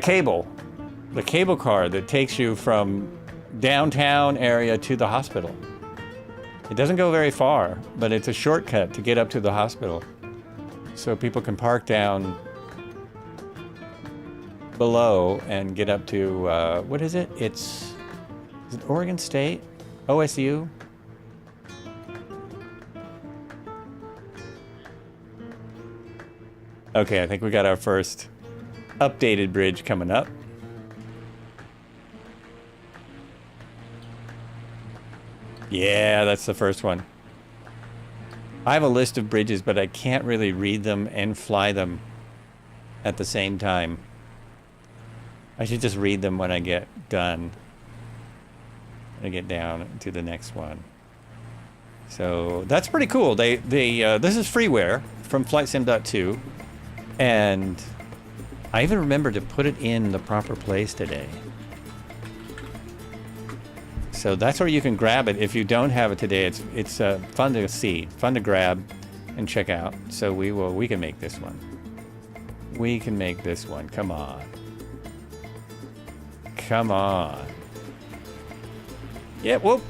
cable car that takes you from downtown area to the hospital. It doesn't go very far, but it's a shortcut to get up to the hospital. So people can park down below and get up to, what is it? Is it Oregon State? OSU? Okay, I think we got our first updated bridge coming up. Yeah, that's the first one. I have a list of bridges, but I can't really read them and fly them at the same time. I should just read them when I get done. I get down to the next one. So that's pretty cool. This is freeware from FlightSim.2, and I even remember to put it in the proper place today. So that's where you can grab it. If you don't have it today, it's fun to see, fun to grab and check out. So we can make this one. We can make this one. Come on. Come on. Yeah, whoop.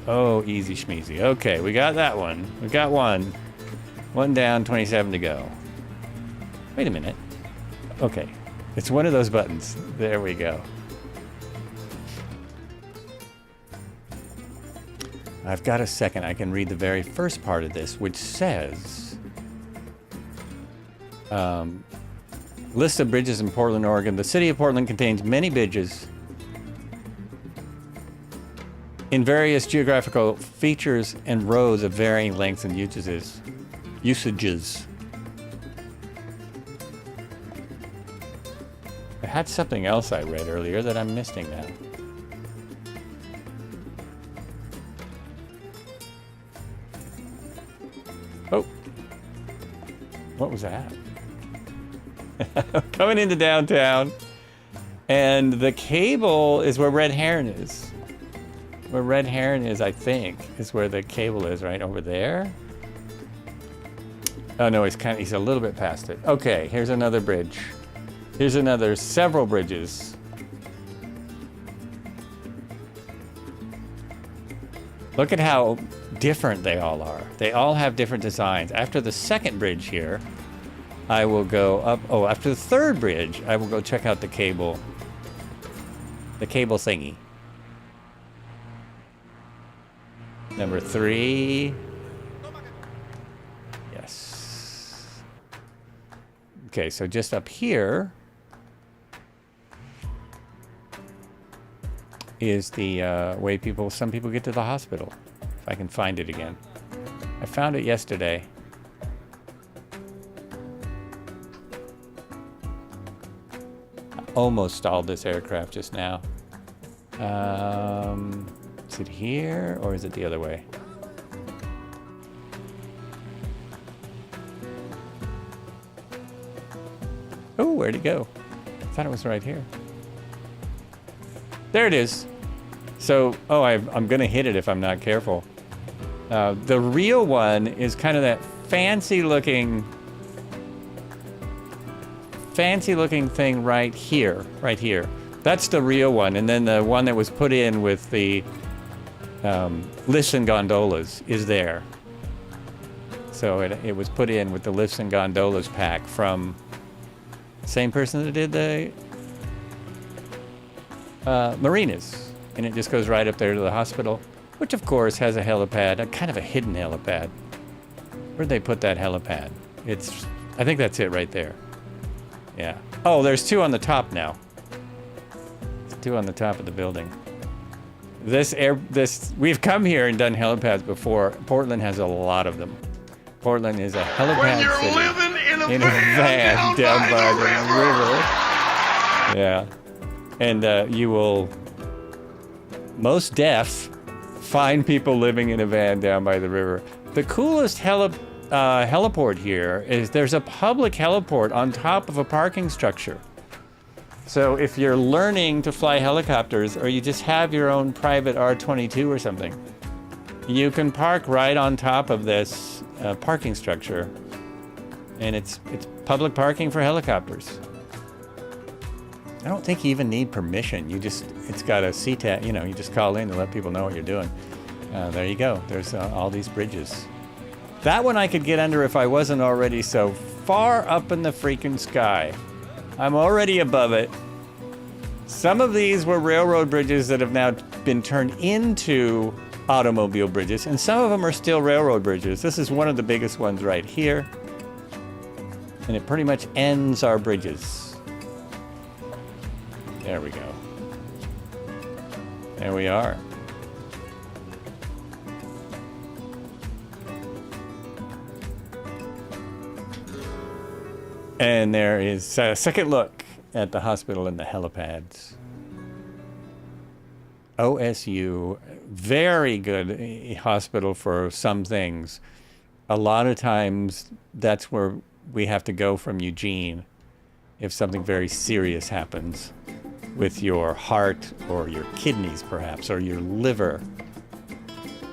Oh, easy schmeezy. Okay, we got that one. We got one. One down, 27 to go. Wait a minute. Okay. It's one of those buttons. There we go. I've got a second. I can read the very first part of this, which says, list of bridges in Portland, Oregon. The city of Portland contains many bridges in various geographical features and roads of varying lengths and usages. I had something else I read earlier that I'm missing now. Oh, what was that? Coming into downtown, and the cable is where Red Heron is. Where Red Heron is, I think, is where the cable is, right over there. Oh no, he's a little bit past it. Okay, here's another bridge. Here's several bridges. Look at how different they all are. They all have different designs. After the second bridge here, I will go up. Oh, after the third bridge, I will go check out the cable thingy. Number 3. Yes. Okay, so just up here is the way some people get to the hospital. If I can find it again. I found it yesterday. I almost stalled this aircraft just now. Is it here or is it the other way? Oh, where'd it go? I thought it was right here. There it is. So, I'm gonna hit it if I'm not careful. The real one is kind of that fancy looking fancy looking thing right here. That's the real one. And then the one that was put in with the lifts and gondolas is there. So it was put in with the lifts and gondolas pack from the same person that did the marinas. And it just goes right up there to the hospital, which of course has a helipad, a kind of a hidden helipad. Where'd they put that helipad? I think that's it right there. Yeah. Oh, there's two on the top now. There's two on the top of the building. We've come here and done helipads before. Portland has a lot of them. Portland is a helipad city. Living in a van down by the river. Yeah. And you will most def find people living in a van down by the river. The coolest heliport here is there's a public heliport on top of a parking structure. So if you're learning to fly helicopters or you just have your own private R-22 or something, you can park right on top of this parking structure, and it's public parking for helicopters. I don't think you even need permission. It's got a CTAC, you just call in to let people know what you're doing. There you go. There's all these bridges. That one I could get under if I wasn't already so far up in the freaking sky. I'm already above it. Some of these were railroad bridges that have now been turned into automobile bridges, and some of them are still railroad bridges. This is one of the biggest ones right here. And it pretty much ends our bridges. There we go. There we are. And there is a second look at the hospital and the helipads. OSU, very good hospital for some things. A lot of times that's where we have to go from Eugene if something very serious happens with your heart or your kidneys perhaps, or your liver.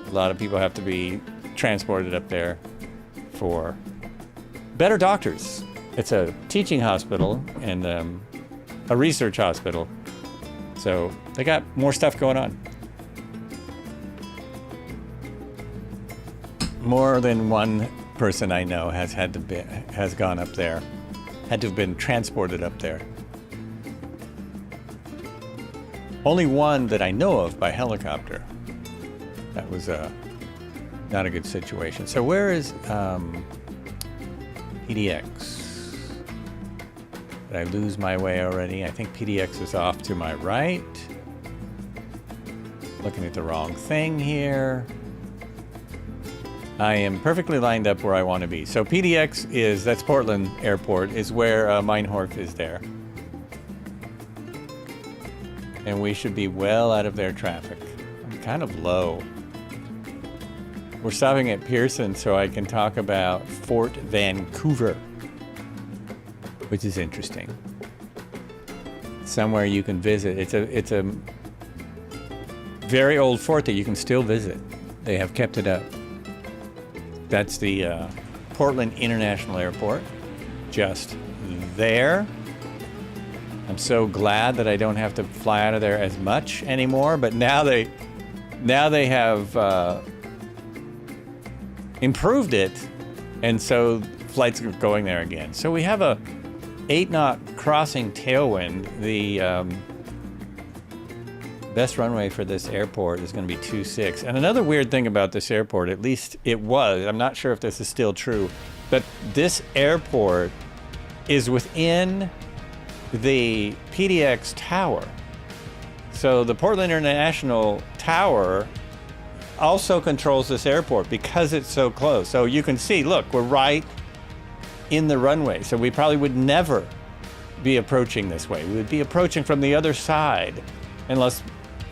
A lot of people have to be transported up there for better doctors. It's a teaching hospital and a research hospital. So they got more stuff going on. More than one person I know has gone up there, had to have been transported up there. Only one that I know of by helicopter. That was not a good situation. So where is PDX? Did I lose my way already? I think PDX is off to my right. Looking at the wrong thing here. I am perfectly lined up where I want to be. So PDX that's Portland Airport, is where Meinhof is there. And we should be well out of their traffic. I'm kind of low. We're stopping at Pearson so I can talk about Fort Vancouver, which is interesting. Somewhere you can visit. It's a very old fort that you can still visit. They have kept it up. That's the Portland International Airport, just there. I'm so glad that I don't have to fly out of there as much anymore. But now they have improved it, and so flights are going there again. So we have a 8-knot crossing tailwind. The best runway for this airport is going to be 26. And another weird thing about this airport, at least it was, I'm not sure if this is still true, but this airport is within the PDX tower. So the Portland International Tower also controls this airport because it's so close. So you can see, look, we're right in the runway. So we probably would never be approaching this way. We would be approaching from the other side unless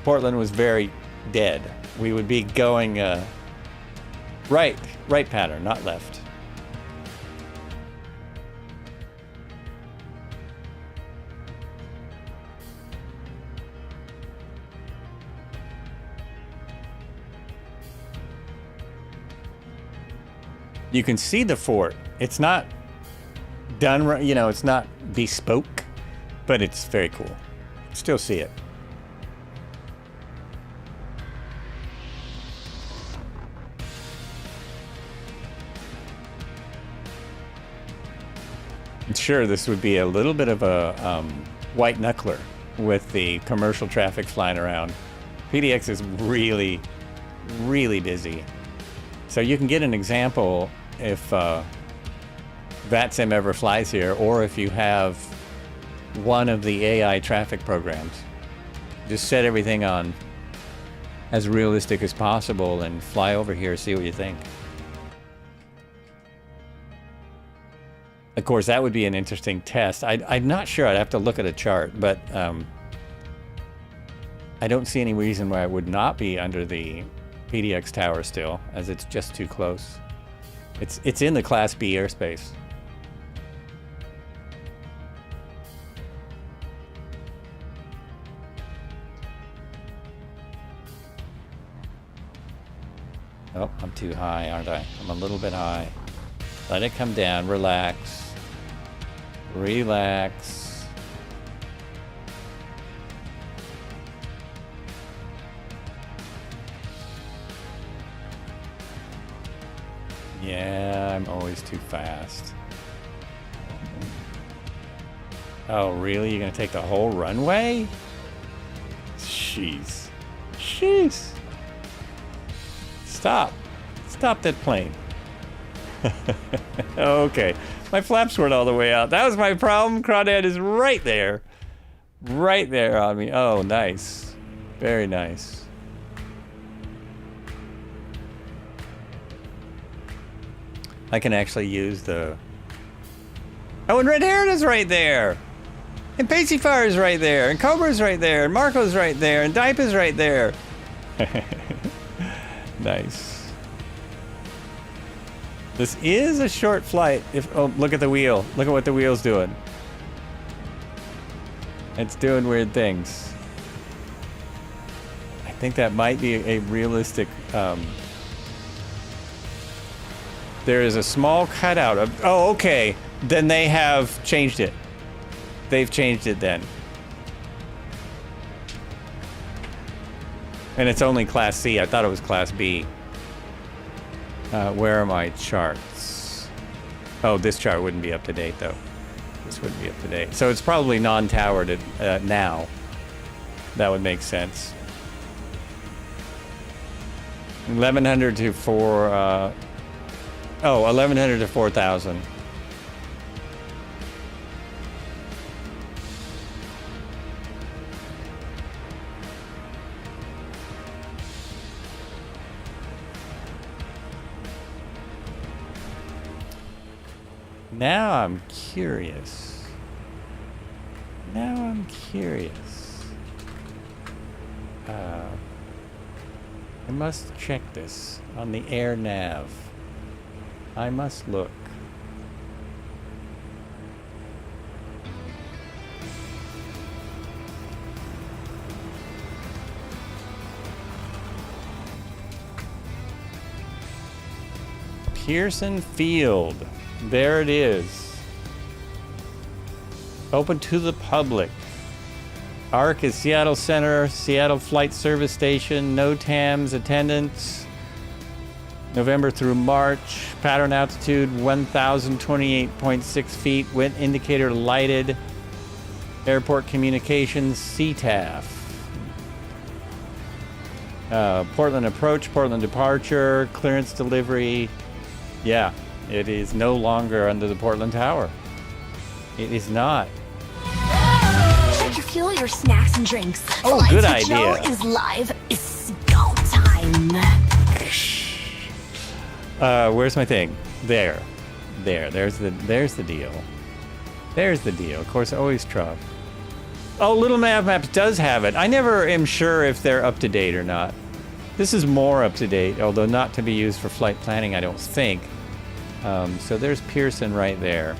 Portland was very dead. We would be going right pattern, not left. You can see the fort. It's not done, you know, it's not bespoke, but it's very cool. Still see it. Sure, this would be a little bit of a white knuckler with the commercial traffic flying around. PDX is really, really busy. So you can get an example if VATSIM ever flies here, or if you have one of the AI traffic programs. Just set everything on as realistic as possible and fly over here, see what you think. Of course, that would be an interesting test. I'm not sure. I'd have to look at a chart, but I don't see any reason why it would not be under the PDX tower still, as it's just too close. It's in the Class B airspace. Oh, I'm too high, aren't I? I'm a little bit high. Let it come down. Relax. Relax. Yeah, I'm always too fast. Oh, really? You're gonna take the whole runway? Jeez. Jeez. Stop. Stop that plane. Okay. My flaps weren't all the way out. That was my problem. Crawdad is right there. Right there on me. Oh, nice. Very nice. I can actually use the... Oh, and Red Heron is right there. And Pacifire is right there. And Cobra's right there. And Marco's right there. And Dipe is right there. Nice. This is a short flight. Oh, look at the wheel. Look at what the wheel's doing. It's doing weird things. I think that might be a realistic... there is a small cutout of... Oh, okay. Then they have changed it. They've changed it then. And it's only Class C. I thought it was Class B. Where are my charts? Oh, this chart wouldn't be up to date, though. This wouldn't be up to date. So it's probably non-towered now. That would make sense. 1100 to 1100 to 4000. Now I'm curious. Now I'm curious. I must check this on the air nav. I must look. Pearson Field. There it is. Open to the public. ARC is Seattle Center, Seattle Flight Service Station, no TAMS attendance. November through March. Pattern altitude 1,028.6 feet. Wind indicator lighted. Airport communications CTAF. Portland approach, Portland departure, clearance delivery. Yeah. It is no longer under the Portland Tower. It is not. Check your fuel, your snacks and drinks. Oh, Flight good to idea. Joe is live. It's go time. Where's my thing? There. There's the deal. There's the deal. Of course, always Trump. Oh, Little Nav Maps does have it. I never am sure if they're up to date or not. This is more up to date, although not to be used for flight planning, I don't think. So there's Pearson right there.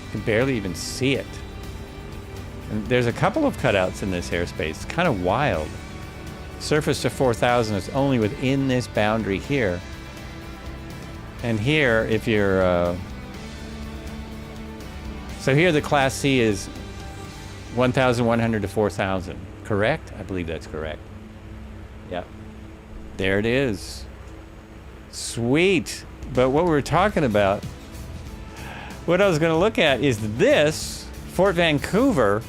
You can barely even see it. And there's a couple of cutouts in this airspace. It's kind of wild. Surface to 4,000 is only within this boundary here. And here, if you're So here the Class C is 1,100 to 4,000. Correct? I believe that's correct. Yep. There it is. Sweet. But what we were talking about, what I was going to look at is this Fort Vancouver.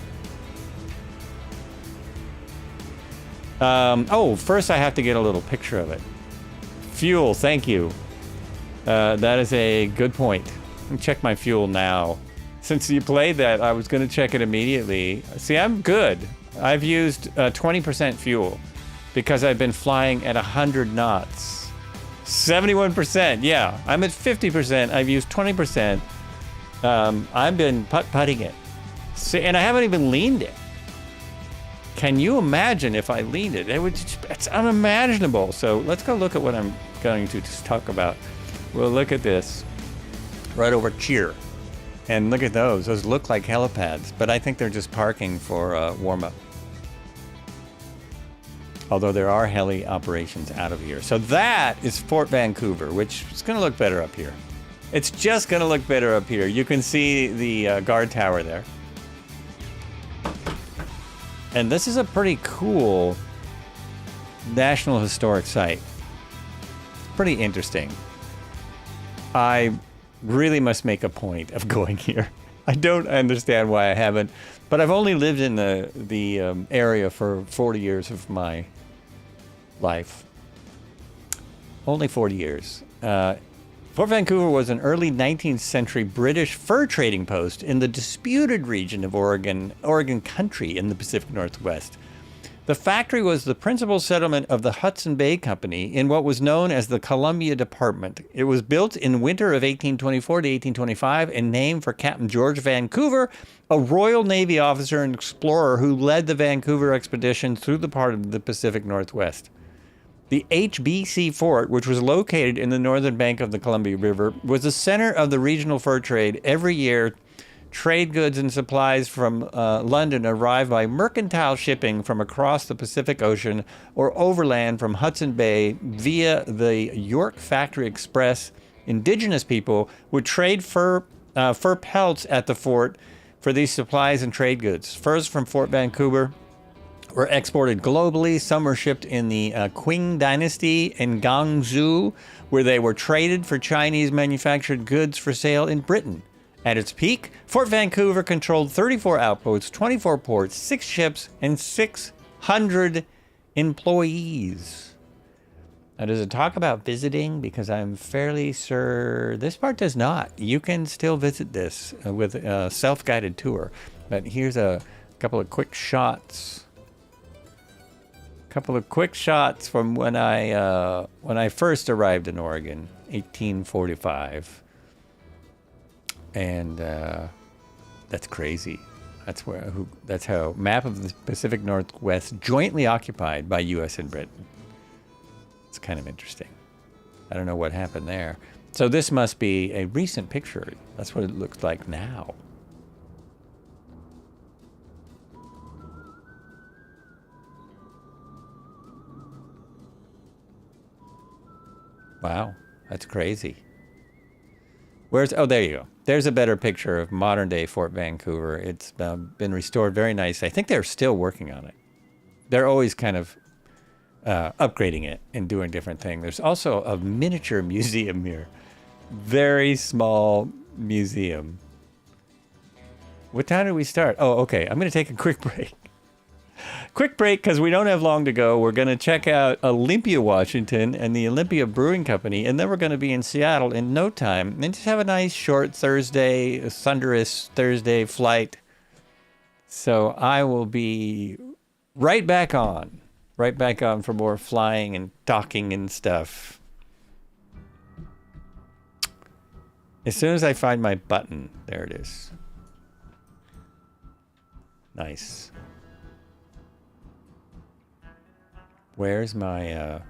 First I have to get a little picture of it. Fuel, thank you. That is a good point. Let me check my fuel now. Since you played that, I was going to check it immediately. See, I'm good. I've used 20% fuel because I've been flying at 100 knots. 71%, yeah. I'm at 50%. I've used 20%. I've been putt-putting it. See, and I haven't even leaned it. Can you imagine if I leaned it? It's unimaginable. So let's go look at what I'm going to just talk about. We'll look at this right over here. And look at those. Those look like helipads, but I think they're just parking for warm-up. Although there are heli operations out of here. So that is Fort Vancouver, which is going to look better up here. It's just going to look better up here. You can see the guard tower there. And this is a pretty cool National Historic Site. Pretty interesting. I really must make a point of going here. I don't understand why I haven't, but I've only lived in the area for 40 years of my life. Only 40 years. Fort Vancouver was an early 19th century British fur trading post in the disputed region of Oregon Country in the Pacific Northwest. The factory was the principal settlement of the Hudson Bay Company in what was known as the Columbia Department. It was built in winter of 1824 to 1825 and named for Captain George Vancouver, a Royal Navy officer and explorer who led the Vancouver expedition through the part of the Pacific Northwest. The HBC Fort, which was located in the northern bank of the Columbia River, was the center of the regional fur trade. Every year, trade goods and supplies from London arrived by mercantile shipping from across the Pacific Ocean or overland from Hudson Bay via the York Factory Express. Indigenous people would trade fur pelts at the fort for these supplies and trade goods. Furs from Fort Vancouver were exported globally. Some were shipped in the Qing Dynasty in Guangzhou, where they were traded for Chinese manufactured goods for sale in Britain. At its peak, Fort Vancouver controlled 34 outposts, 24 ports, 6 ships, and 600 employees. Now, does it talk about visiting? Because I'm fairly sure this part does not. You can still visit this with a self-guided tour. But here's a couple of quick shots. Couple of quick shots from when I first arrived in Oregon, 1845. And that's crazy. That's how map of the Pacific Northwest jointly occupied by U.S. and Britain. It's kind of interesting. I don't know what happened there. So this must be a recent picture. That's what it looks like now. Wow, that's crazy. Oh, there you go. There's a better picture of modern day Fort Vancouver. It's been restored very nice. I think they're still working on it. They're always kind of upgrading it and doing different things. There's also a miniature museum here. Very small museum. What time did we start? Oh, okay. I'm going to take a quick break. Quick break because we don't have long to go. We're going to check out Olympia, Washington and the Olympia Brewing Company, and then we're going to be in Seattle in no time and just have a nice short Thursday, a thunderous Thursday flight. So I will be right back on for more flying and talking and stuff. As soon as I find my button, there it is. Nice. Where's my,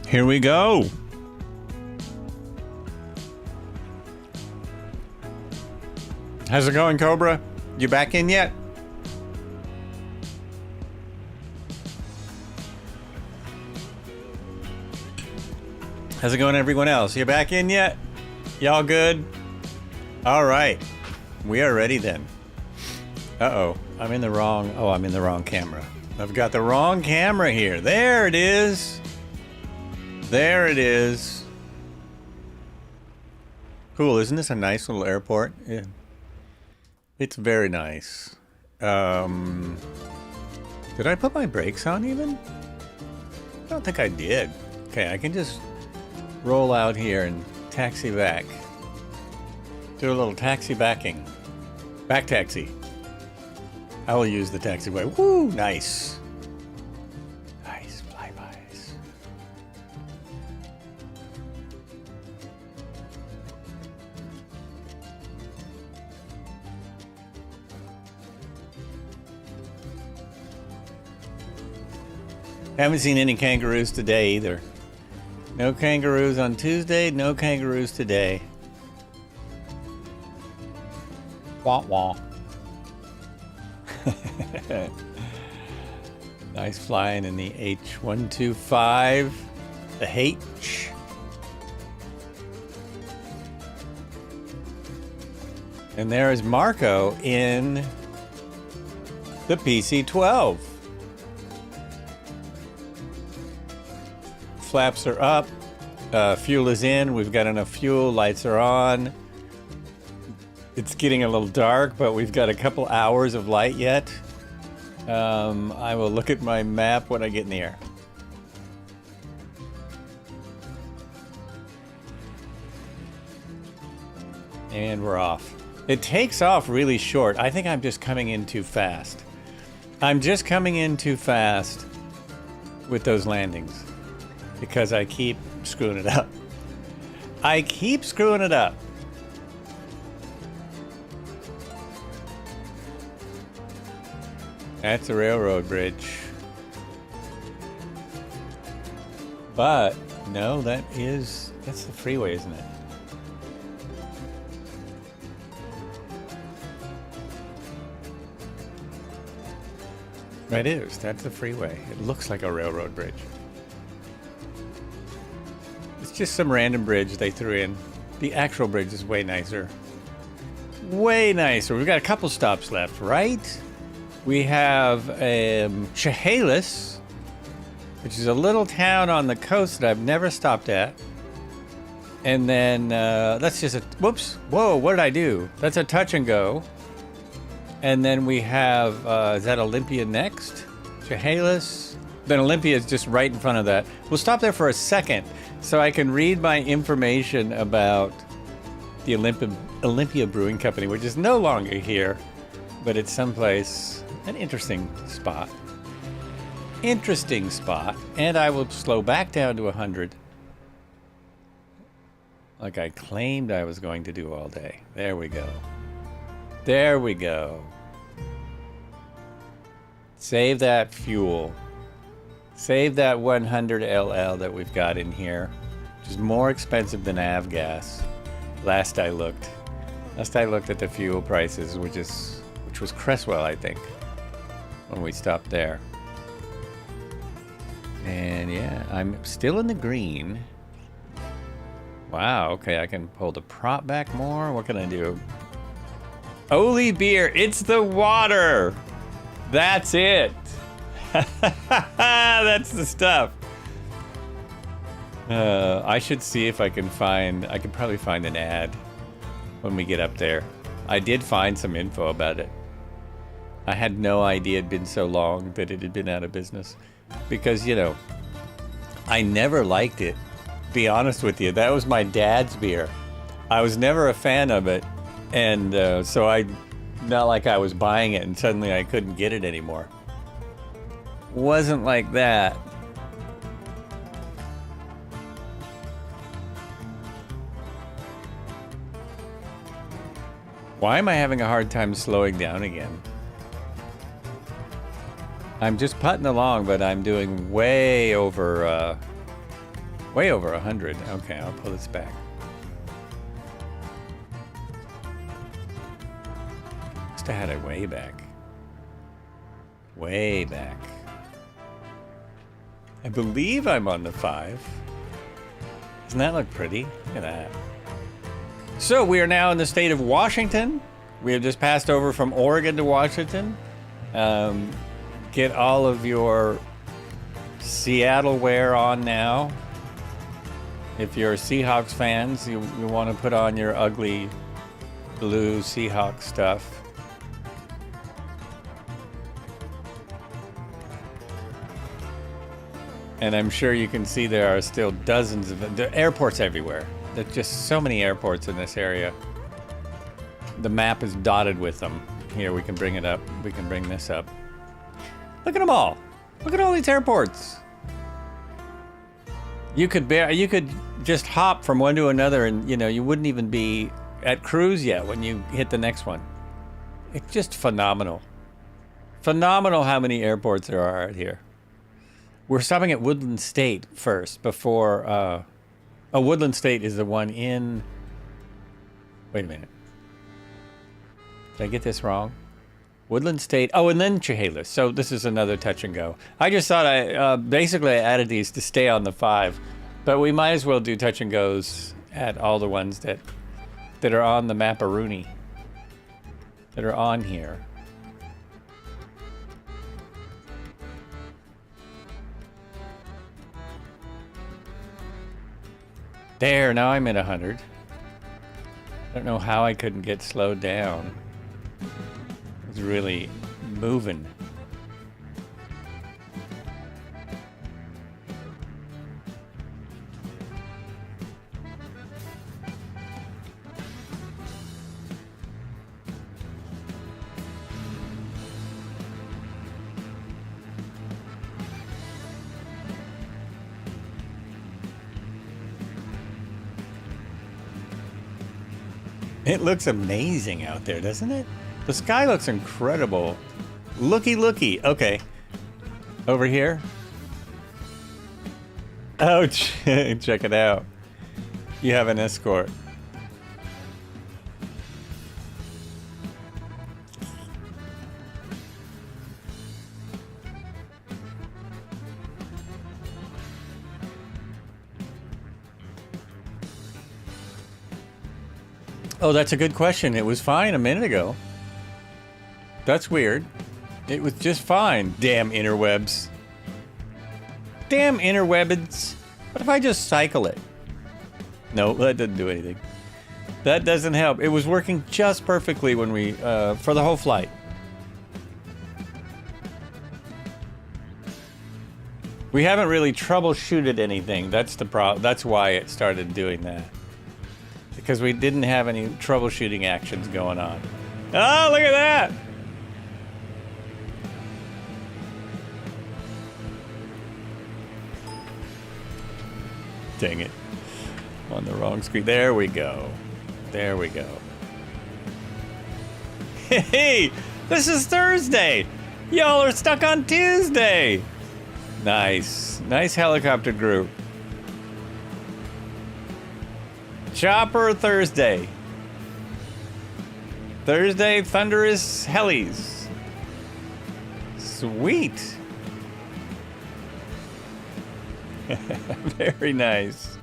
Here we go. How's it going, Cobra? You back in yet? How's it going, everyone else? You back in yet? Y'all good? All right. We are ready then. Uh-oh. I'm in the wrong camera. I've got the wrong camera here. There it is. There it is. Cool. Isn't this a nice little airport? Yeah. It's very nice. Did I put my brakes on even? I don't think I did. Okay, I can just roll out here and taxi back. Do a little taxi backing. Back taxi. I will use the taxiway. Woo! Nice. Nice flybys. Haven't seen any kangaroos today either. No kangaroos on Tuesday, no kangaroos today. Wah wah. Nice flying in the H125, the H. And there is Marco in the PC-12. Flaps are up, fuel is in, we've got enough fuel, lights are on. It's getting a little dark, but we've got a couple hours of light yet. I will look at my map when I get in the air. And we're off. It takes off really short. I think I'm just coming in too fast. I'm just coming in too fast with those landings because I keep screwing it up. I keep screwing it up. That's a railroad bridge. But, no, that's the freeway, isn't it? It is. That's the freeway. It looks like a railroad bridge. It's just some random bridge they threw in. The actual bridge is way nicer. Way nicer. We've got a couple stops left, right? We have Chehalis, which is a little town on the coast that I've never stopped at. And then that's just a... Whoops. Whoa, what did I do? That's a touch and go. And then we have... is that Olympia next? Chehalis. Then Olympia is just right in front of that. We'll stop there for a second so I can read my information about the Olympia Brewing Company, which is no longer here, but it's someplace... An interesting spot. Interesting spot. And I will slow back down to 100. Like I claimed I was going to do all day. There we go. There we go. Save that fuel. Save that 100 LL that we've got in here, which is more expensive than avgas. Last I looked at the fuel prices, which was Cresswell, I think, when we stopped there. And yeah, I'm still in the green. Wow, okay, I can pull the prop back more. What can I do? Holy beer, it's the water! That's it! That's the stuff. I should see if I can probably find an ad when we get up there. I did find some info about it. I had no idea it'd been so long that it had been out of business. Because, you know, I never liked it. Be honest with you, that was my dad's beer. I was never a fan of it. And so not like I was buying it and suddenly I couldn't get it anymore. Wasn't like that. Why am I having a hard time slowing down again? I'm just putting along, but I'm doing way over Way over 100. Okay, I'll pull this back. Must have had it way back. Way back. I believe I'm on the 5. Doesn't that look pretty? Look at that. So we are now in the state of Washington. We have just passed over from Oregon to Washington. Get all of your Seattle wear on now. If you're Seahawks fans, you want to put on your ugly blue Seahawks stuff. And I'm sure you can see there are still dozens of the airports everywhere. There's just so many airports in this area. The map is dotted with them. Here, we can bring it up. We can bring this up. Look at them all. Look at all these airports. You could just hop from one to another, and you wouldn't even be at cruise yet when you hit the next one. It's just phenomenal. Phenomenal how many airports there are out here. We're stopping at Woodland State first before. Woodland State is the one in. Wait a minute. Did I get this wrong? Woodland State. Oh, and then Chehalis. So this is another touch and go. I just thought I added these to stay on the 5, but we might as well do touch and goes at all the ones that are on the Map-a-Rooney, that are on here. There, now I'm at 100. I don't know how I couldn't get slowed down. It's really moving. It looks amazing out there, doesn't it? The sky looks incredible. Looky. Okay. Over here. Oh, check it out. You have an escort. Oh, that's a good question. It was fine a minute ago. That's weird. It was just fine. Damn interwebs. Damn interwebs. What if I just cycle it? No, that doesn't do anything. That doesn't help. It was working just perfectly when we, for the whole flight. We haven't really troubleshooted anything. That's the problem. That's why it started doing that. Because we didn't have any troubleshooting actions going on. Oh, look at that! Dang it. On the wrong screen. There we go. There we go. Hey! This is Thursday! Y'all are stuck on Tuesday! Nice. Nice helicopter group. Chopper Thursday. Thursday thunderous helis. Sweet. Very nice.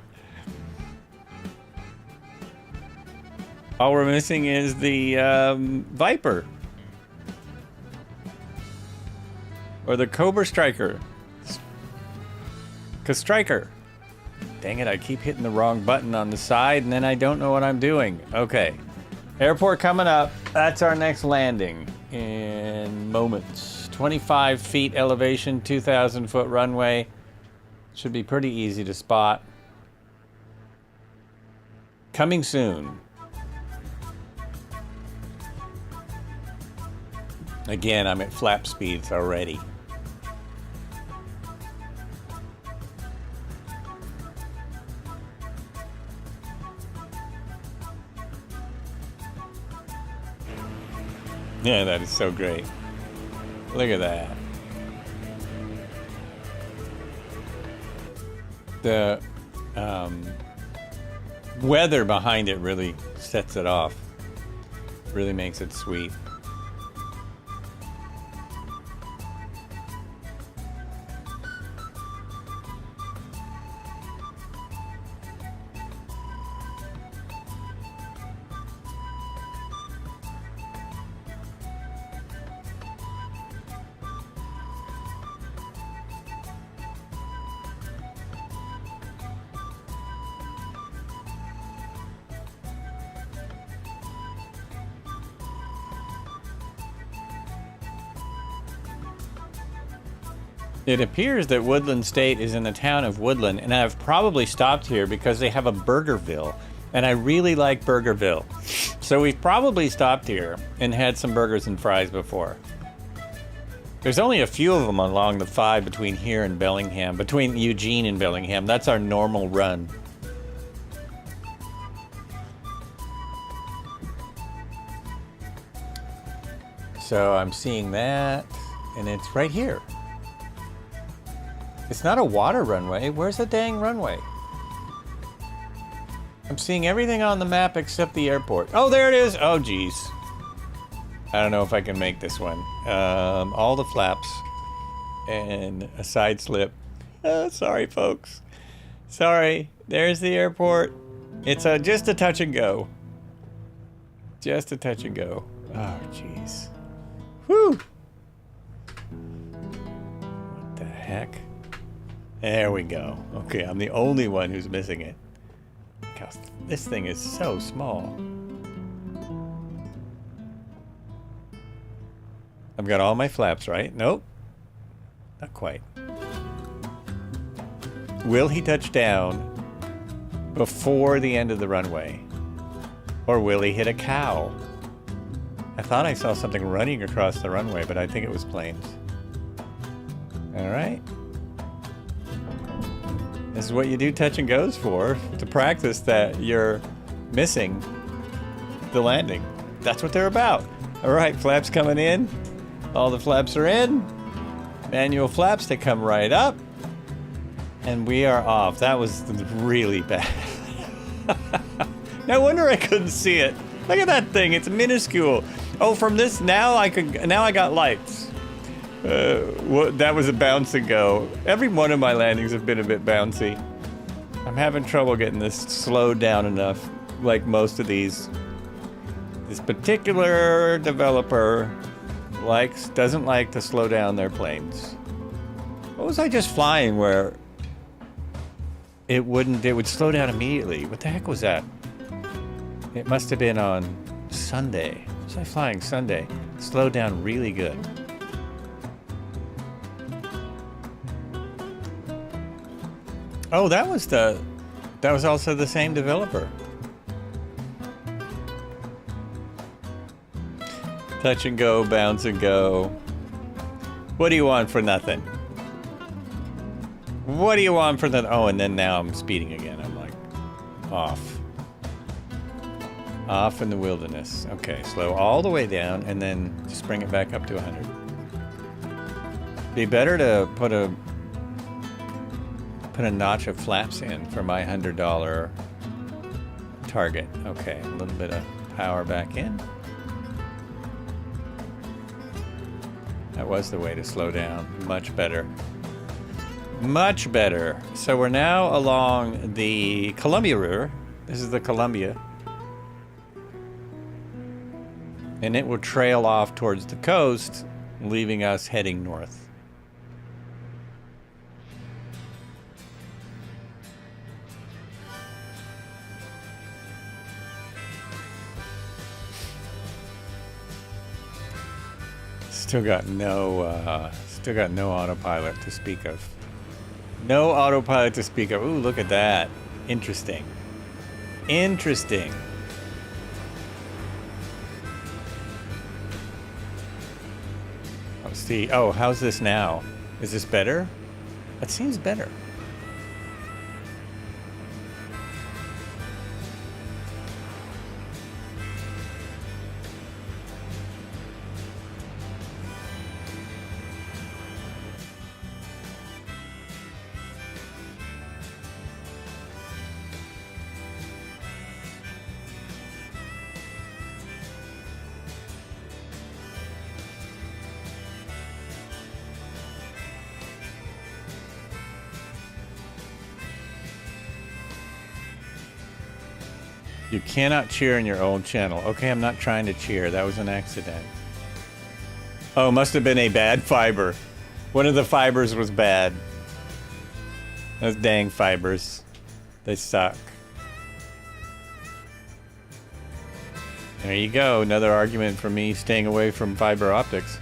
All we're missing is the Viper. Or the Cobra Striker. Striker. Dang it, I keep hitting the wrong button on the side and then I don't know what I'm doing. Okay. Airport coming up. That's our next landing in moments. 25 feet elevation, 2,000 foot runway. Should be pretty easy to spot. Coming soon. Again, I'm at flap speeds already. Yeah, that is so great. Look at that. weather behind it really sets it off. Really makes it sweet. It appears that Woodland State is in the town of Woodland, and I've probably stopped here because they have a Burgerville, and I really like Burgerville. So we've probably stopped here and had some burgers and fries before. There's only a few of them along the 5 between here and Bellingham, between Eugene and Bellingham. That's our normal run. So I'm seeing that, and it's right here. It's not a water runway. Where's the dang runway? I'm seeing everything on the map except the airport. Oh, there it is. Oh, geez. I don't know if I can make this one. All the flaps and a side slip. Sorry, folks. Sorry. There's the airport. It's just a touch and go. Just a touch and go. Oh, jeez. Whew. What the heck? There we go. Okay, I'm the only one who's missing it. Because this thing is so small. I've got all my flaps, right? Nope. Not quite. Will he touch down before the end of the runway? Or will he hit a cow? I thought I saw something running across the runway, but I think it was planes. All right. This is what you do touch and goes for, to practice that you're missing the landing. That's what they're about. All right, flaps coming in. All the flaps are in. Manual flaps, they come right up. And we are off. That was really bad. No wonder I couldn't see it. Look at that thing, it's minuscule. Oh, from this, now I got lights. That was a bounce and go. Every one of my landings have been a bit bouncy. I'm having trouble getting this slowed down enough, like most of these. This particular developer doesn't like to slow down their planes. What was I just flying where it would slow down immediately? What the heck was that? It must have been on Sunday. Was I flying Sunday? Slowed down really good. Oh, that was also the same developer. Touch and go, bounce and go. What do you want for nothing? What do you want for nothing? Oh, and then now I'm speeding again. I'm like off. Off in the wilderness. Okay, slow all the way down and then just bring it back up to 100. Be better to put a notch of flaps in for my $100 target. Okay, a little bit of power back in. That was the way to slow down. Much better. Much better. So we're now along the Columbia River. This is the Columbia. And it will trail off towards the coast, leaving us heading north. Still got no autopilot to speak of. No autopilot to speak of. Ooh, look at that. Interesting. Interesting. Let's see. Oh, how's this now? Is this better? That seems better. You cannot cheer in your own channel. Okay, I'm not trying to cheer. That was an accident. Oh, must have been a bad fiber. One of the fibers was bad. Those dang fibers. They suck. There you go. Another argument for me staying away from fiber optics.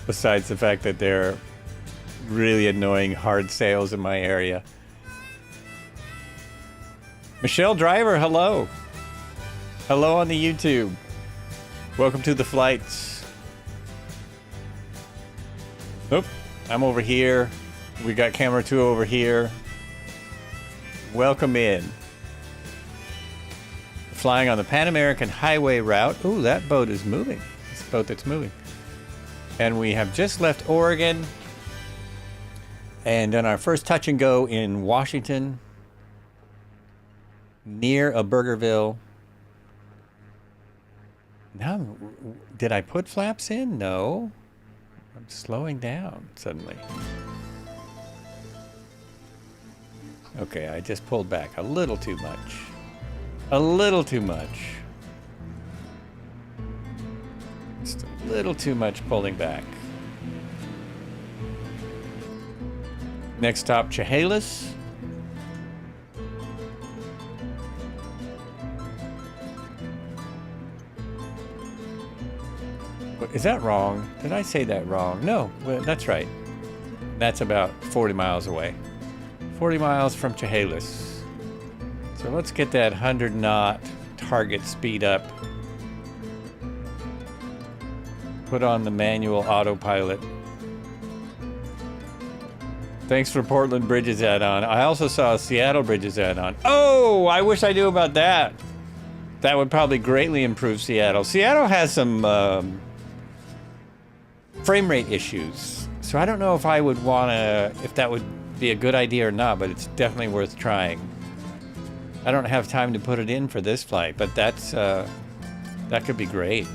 Besides the fact that they're really annoying hard sales in my area. Michelle Driver, hello. Hello on the YouTube. Welcome to the flights. Oop, I'm over here. We got camera 2 over here. Welcome in. Flying on the Pan American Highway route. Ooh, that boat is moving. It's a boat that's moving. And we have just left Oregon and done our first touch and go in Washington, near a Burgerville. Now, did I put flaps in? No. I'm slowing down suddenly. Okay, I just pulled back a little too much. A little too much. Just a little too much pulling back. Next stop, Chehalis. Is that wrong? Did I say that wrong? No, well, that's right. That's about 40 miles away. 40 miles from Chehalis. So let's get that 100 knot target speed up. Put on the manual autopilot. Thanks for Portland Bridges add-on. I also saw a Seattle Bridges add-on. Oh, I wish I knew about that. That would probably greatly improve Seattle. Seattle has some frame rate issues. So I don't know if I would if that would be a good idea or not, but it's definitely worth trying. I don't have time to put it in for this flight, but that could be great.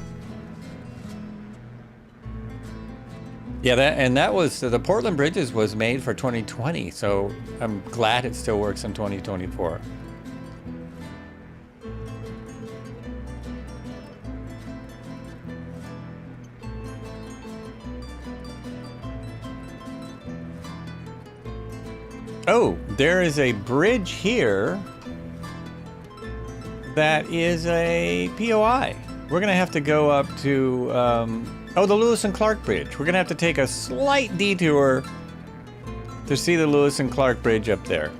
Yeah, that was the Portland Bridges was made for 2020, so I'm glad it still works in 2024. Oh, there is a bridge here that is a POI. We're gonna have to go up to, the Lewis and Clark Bridge. We're gonna have to take a slight detour to see the Lewis and Clark Bridge up there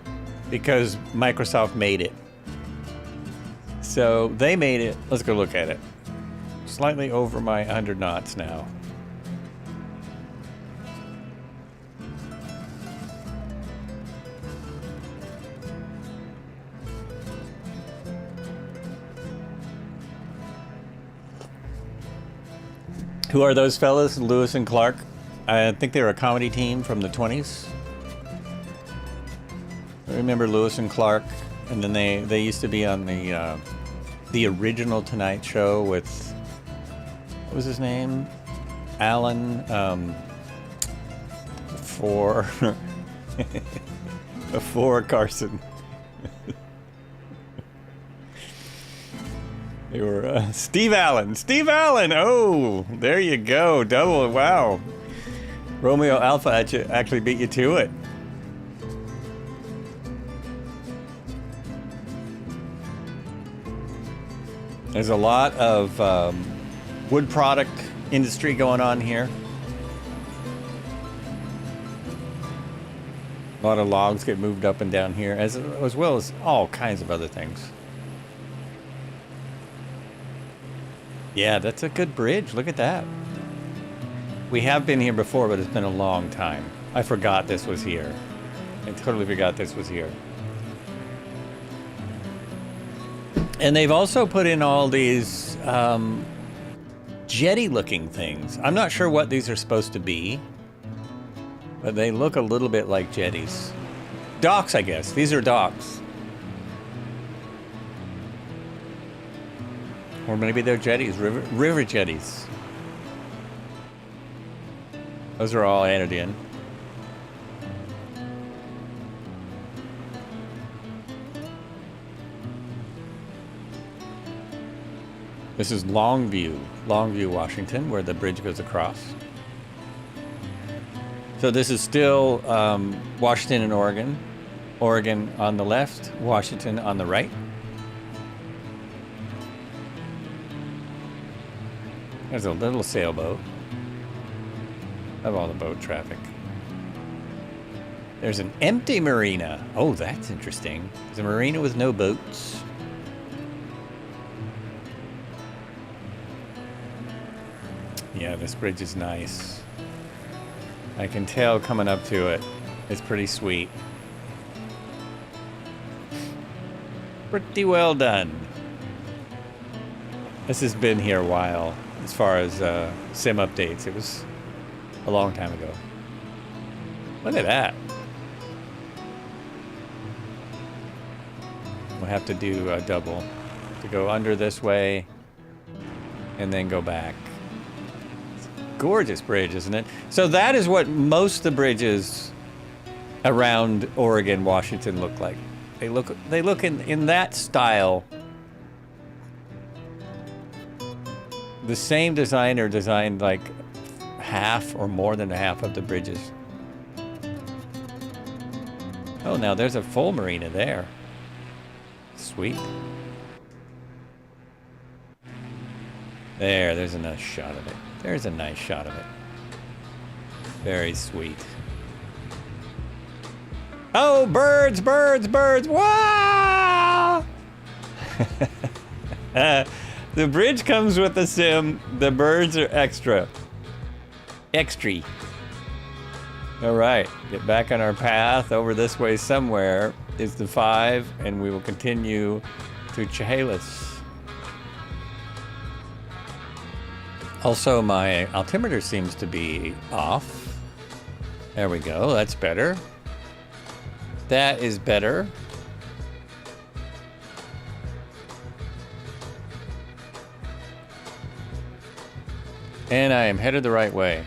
because Microsoft made it. So they made it. Let's go look at it. Slightly over my 100 knots now. Who are those fellas, Lewis and Clark? I think they're a comedy team from the 20s. I remember Lewis and Clark, and then they used to be on the original Tonight Show with, what was his name? Alan, before Carson. They were Steve Allen. Steve Allen. Oh, there you go. Double. Wow. Romeo Alpha actually beat you to it. There's a lot of wood product industry going on here. A lot of logs get moved up and down here, as well as all kinds of other things. Yeah, that's a good bridge. Look at that. We have been here before, but it's been a long time. I forgot this was here. I totally forgot this was here. And they've also put in all these jetty-looking things. I'm not sure what these are supposed to be, but they look a little bit like jetties. Docks, I guess. These are docks. Or maybe they're jetties, river jetties. Those are all added in. This is Longview, Washington, where the bridge goes across. So this is still Washington and Oregon. Oregon on the left, Washington on the right. There's a little sailboat. Of all the boat traffic. There's an empty marina. Oh, that's interesting. There's a marina with no boats. Yeah, this bridge is nice. I can tell coming up to it. It's pretty sweet. Pretty well done. This has been here a while as far as sim updates. It was a long time ago. Look at that. We'll have to do a double to go under this way and then go back. It's a gorgeous bridge, isn't it? So that is what most of the bridges around Oregon, Washington look like. They look in that style. The same designer designed like half or more than half of the bridges. Oh, now there's a full marina there. Sweet. There's a nice shot of it. There's a nice shot of it. Very sweet. Oh, birds, birds, birds. Wow! The bridge comes with the sim. The birds are extra. Extra. All right, get back on our path. Over this way somewhere is the 5, and we will continue to Chehalis. Also, my altimeter seems to be off. There we go, that's better. That is better. And I am headed the right way.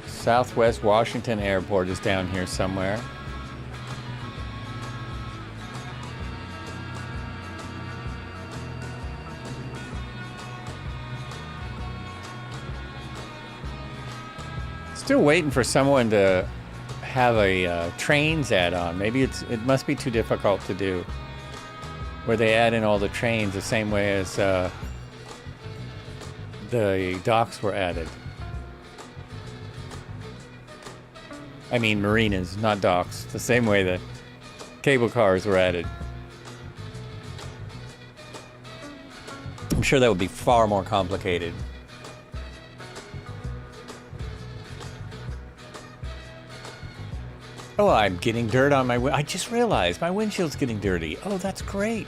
Southwest Washington Airport is down here somewhere. Still waiting for someone to have a trains add-on. Maybe it must be too difficult to do. Where they add in all the trains the same way as the docks were added. I mean marinas, not docks. The same way the cable cars were added. I'm sure that would be far more complicated. Oh, I'm getting dirt on my I just realized my windshield's getting dirty. Oh, that's great.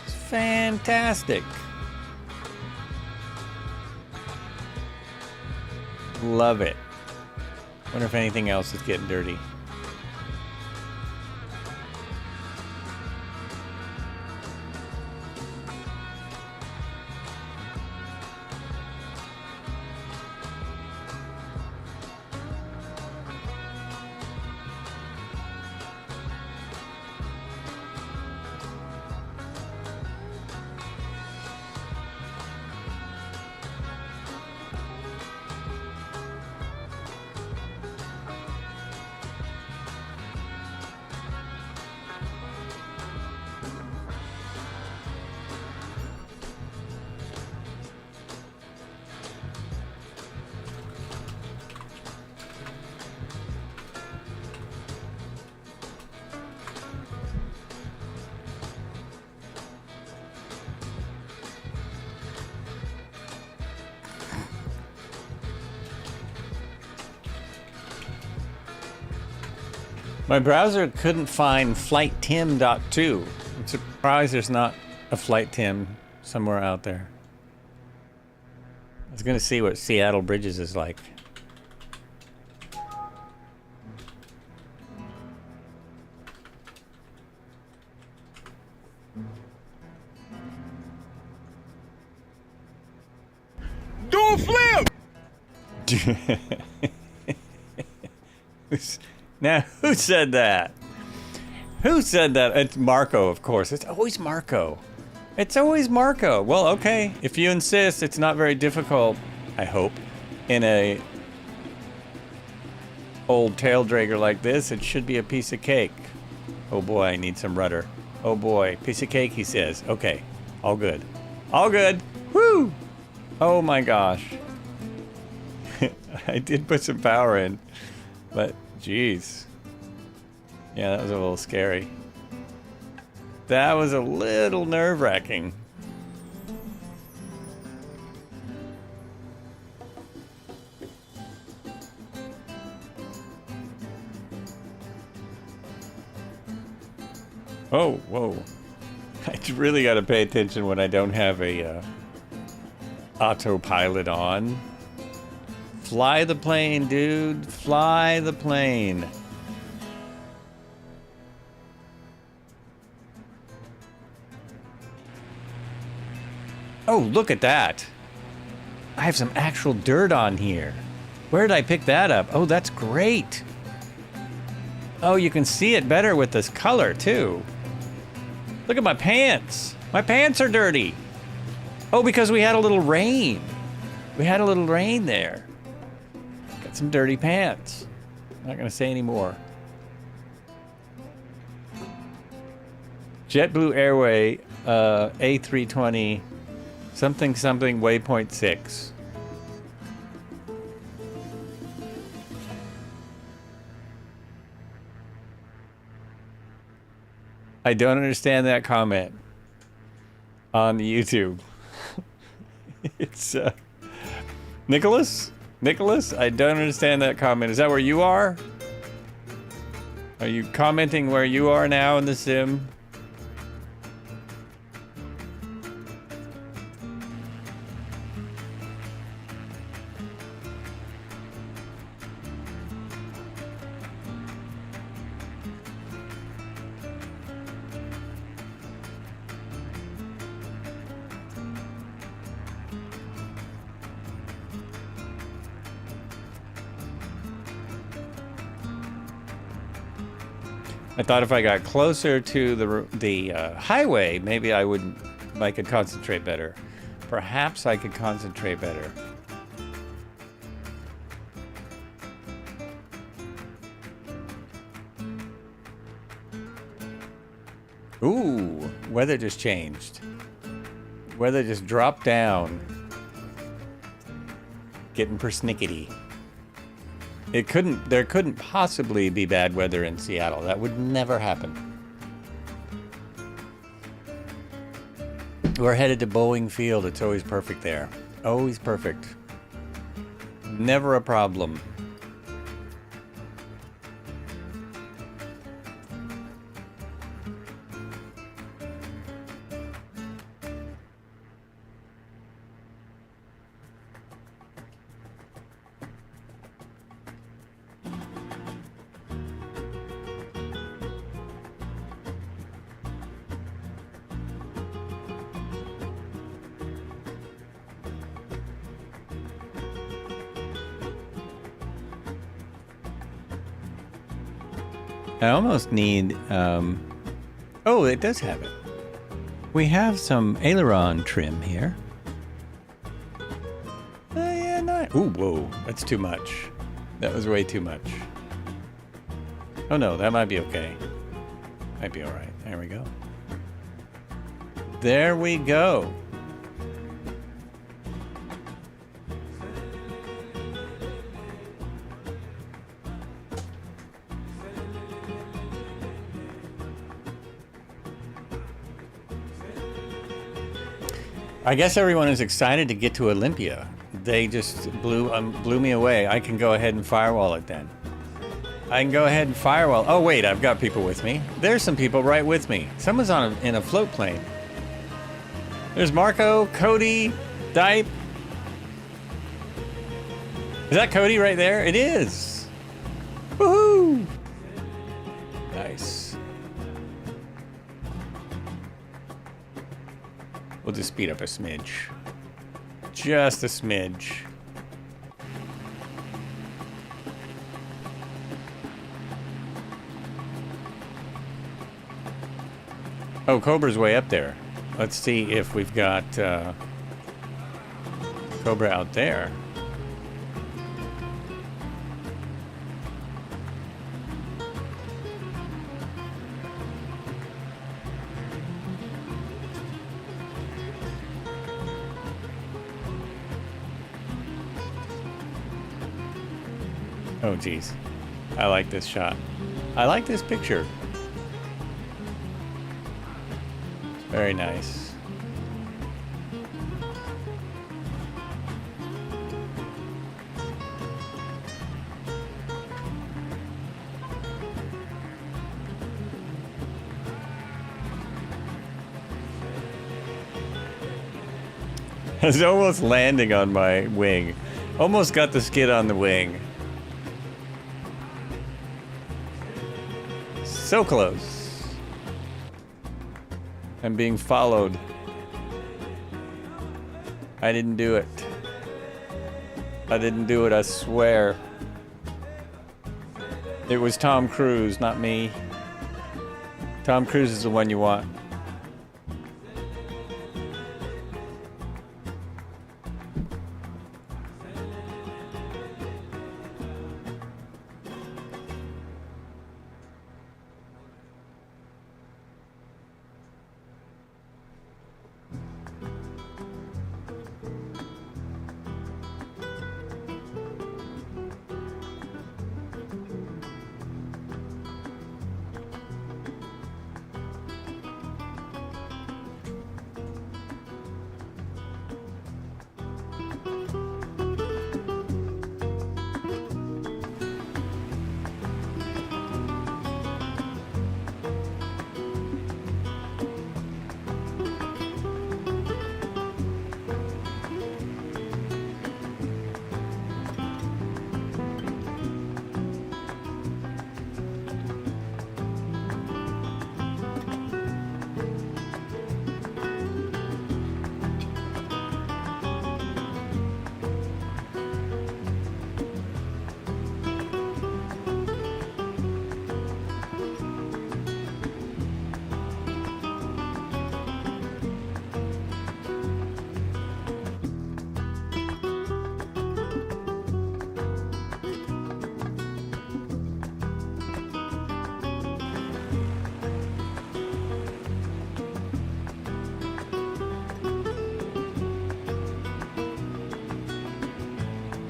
It's fantastic. Love it. Wonder if anything else is getting dirty. My browser couldn't find flighttim.2. I'm surprised there's not a flighttim somewhere out there. I was going to see what Seattle Bridges is like. Do a flip! Now, who said that? Who said that? It's Marco, of course. It's always Marco. It's always Marco. Well, okay. If you insist, it's not very difficult, I hope. In a old tail dragger like this, it should be a piece of cake. Oh boy, I need some rudder. Oh boy, piece of cake, he says. Okay, all good. All good. Woo! Oh my gosh. I did put some power in, but geez. Yeah, that was a little scary. That was a little nerve-wracking. Oh, whoa. I really got to pay attention when I don't have a autopilot on. Fly the plane, dude. Fly the plane. Oh, look at that. I have some actual dirt on here. Where did I pick that up? Oh, that's great. Oh, you can see it better with this color, too. Look at my pants. My pants are dirty. Oh, because we had a little rain. We had a little rain there. Got some dirty pants. Not going to say any more. JetBlue Airway A320 something something waypoint 6. I don't understand that comment on YouTube. It's Nicholas? Nicholas? I don't understand that comment. Is that where you are? Are you commenting where you are now in the sim? I thought if I got closer to the highway, maybe I could concentrate better. Perhaps I could concentrate better. Ooh, weather just changed. Weather just dropped down. Getting persnickety. There couldn't possibly be bad weather in Seattle. That would never happen. We're headed to Boeing Field. It's always perfect there. Always perfect. Never a problem. I almost need, oh, it does have it. We have some aileron trim here. Yeah, nice. Ooh, whoa, that's too much. That was way too much. Oh no, that might be okay. Might be all right. There we go. There we go. I guess everyone is excited to get to Olympia. They just blew me away. I can go ahead and firewall it then. I can go ahead and firewall. Oh wait, I've got people with me. There's some people right with me. Someone's in a float plane. There's Marco, Cody, Dipe. Is that Cody right there? It is. Woohoo! Nice. We'll just speed up a smidge. Just a smidge. Oh, Cobra's way up there. Let's see if we've got Cobra out there. Oh, geez. I like this shot. I like this picture. Very nice. I was almost landing on my wing. Almost got the skid on the wing. So close. I'm being followed. I didn't do it. I didn't do it, I swear. It was Tom Cruise, not me. Tom Cruise is the one you want.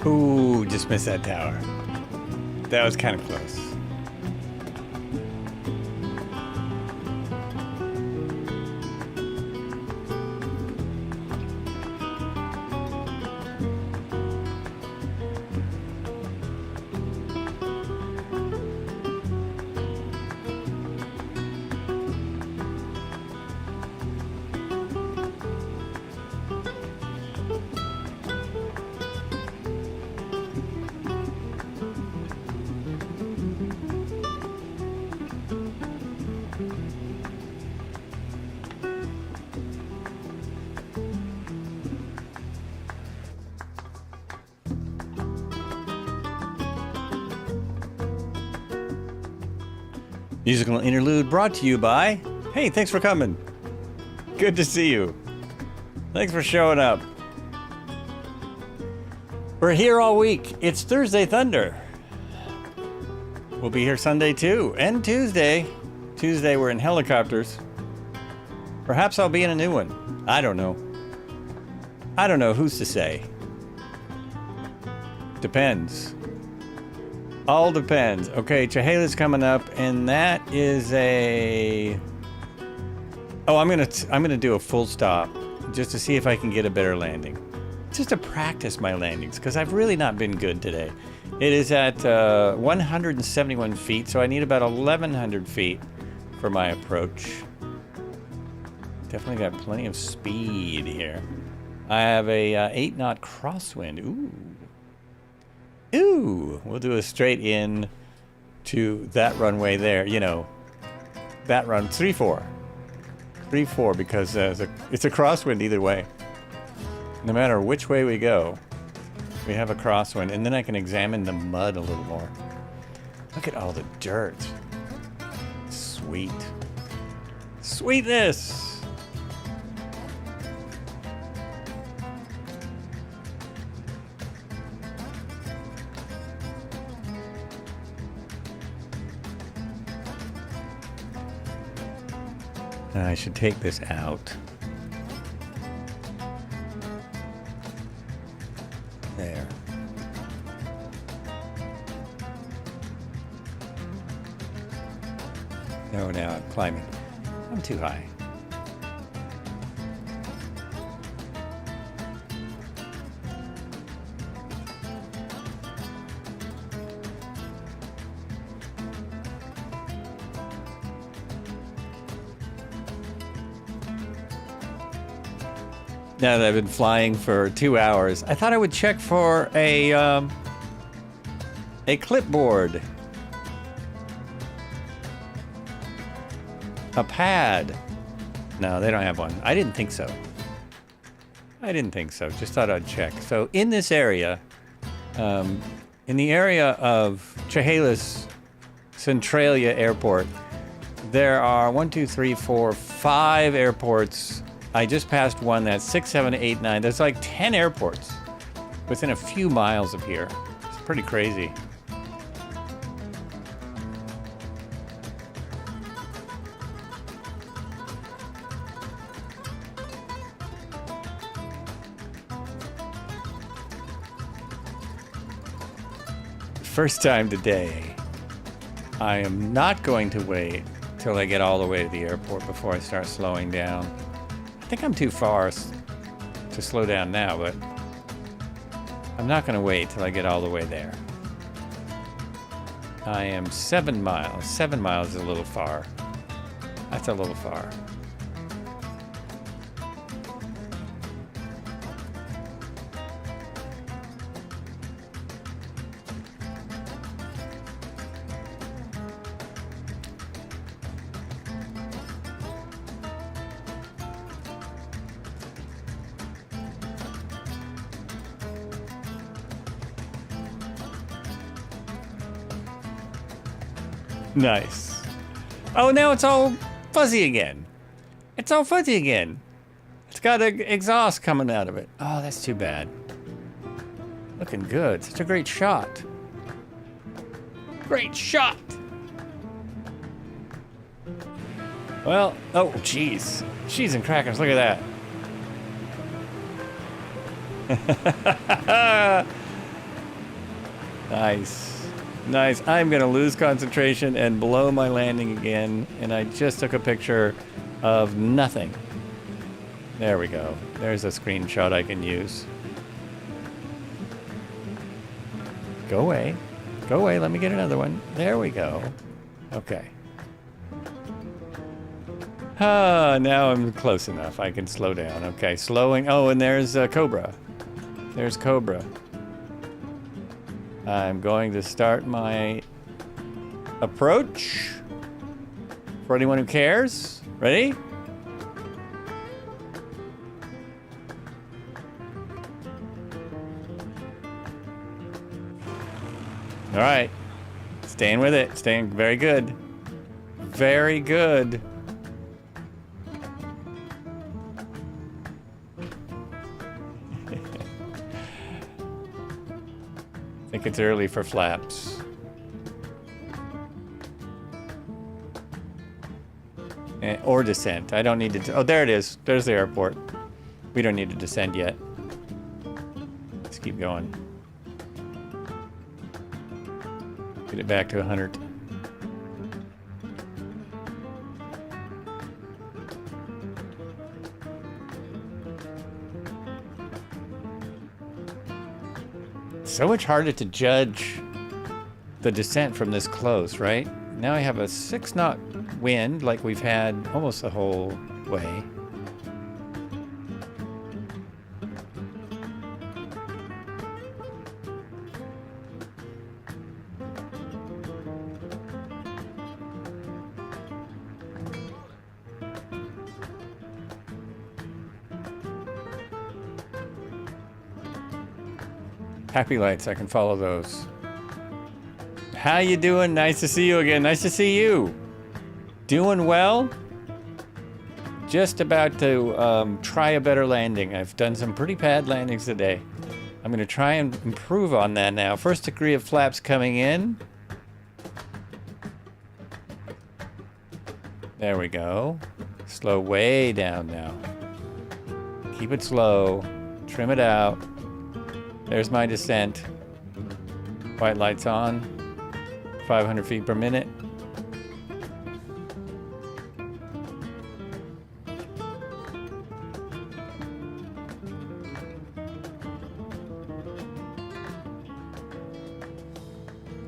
Ooh, just missed that tower. That was kind of close. Musical interlude brought to you by... Hey, thanks for coming. Good to see you. Thanks for showing up. We're here all week. It's Thursday Thunder. We'll be here Sunday too, and Tuesday. Tuesday we're in helicopters. Perhaps I'll be in a new one. I don't know. I don't know. Who's to say? Depends. All depends. Okay, Chihela's coming up, and that is a... Oh, I'm gonna do a full stop just to see if I can get a better landing. Just to practice my landings, because I've really not been good today. It is at 171 feet, so I need about 1,100 feet for my approach. Definitely got plenty of speed here. I have a 8-knot crosswind. Ooh. Ooh, we'll do a straight in to that runway there. You know, that run 3-4, 3-4, because it's a crosswind either way. No matter which way we go, we have a crosswind, and then I can examine the mud a little more. Look at all the dirt. Sweet, Sweetness! I should take this out. There. No, now I'm climbing. I'm too high. Now that I've been flying for 2 hours, I thought I would check for a clipboard. A pad. No, they don't have one. I didn't think so. Just thought I'd check. So in this area, in the area of Chehalis Centralia Airport, there are 5 airports. I just passed one that's 6, 7, 8, 9. There's like 10 airports within a few miles of here. It's pretty crazy. First time today, I am not going to wait till I get all the way to the airport before I start slowing down. I think I'm too far to slow down now, but I'm not going to wait till I get all the way there. I am 7 miles. 7 miles is a little far. That's a little far. Nice. Oh, now it's all fuzzy again. It's all fuzzy again. It's got an exhaust coming out of it. Oh, that's too bad. Looking good. Such a great shot. Great shot. Well, oh, jeez. Cheese and crackers, look at that. Nice. Nice. I'm going to lose concentration and blow my landing again. And I just took a picture of nothing. There we go. There's a screenshot I can use. Go away. Go away. Let me get another one. There we go. Okay. Now I'm close enough. I can slow down. Okay, slowing. Oh, and there's Cobra. There's Cobra. I'm going to start my approach. For anyone who cares. Ready? All right. Staying with it. Staying very good. Very good. I think it's early for flaps. Or descent. I don't need to. Oh, there it is. There's the airport. We don't need to descend yet. Let's keep going. Get it back to 100. So much harder to judge the descent from this close, right? Now I have a 6-knot wind like we've had almost the whole way. Happy lights, I can follow those. How you doing? Nice to see you again. Nice to see you. Doing well? Just about to try a better landing. I've done some pretty bad landings today. I'm going to try and improve on that now. First degree of flaps coming in. There we go. Slow way down now. Keep it slow. Trim it out. There's my descent. White lights on. 500 feet per minute.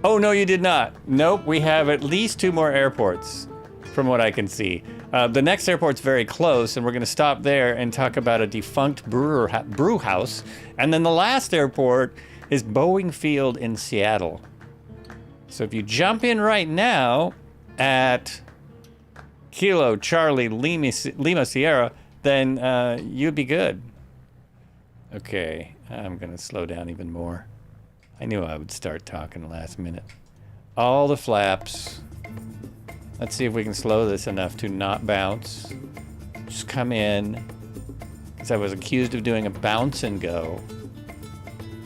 Oh, no, you did not. Nope, we have at least 2 more airports, from what I can see. The next airport's very close, and we're going to stop there and talk about a defunct brew house. And then the last airport is Boeing Field in Seattle. So if you jump in right now at Kilo Charlie Lima Sierra, then you'd be good. Okay, I'm going to slow down even more. I knew I would start talking last minute. All the flaps. Let's see if we can slow this enough to not bounce. Just come in. Because I was accused of doing a bounce and go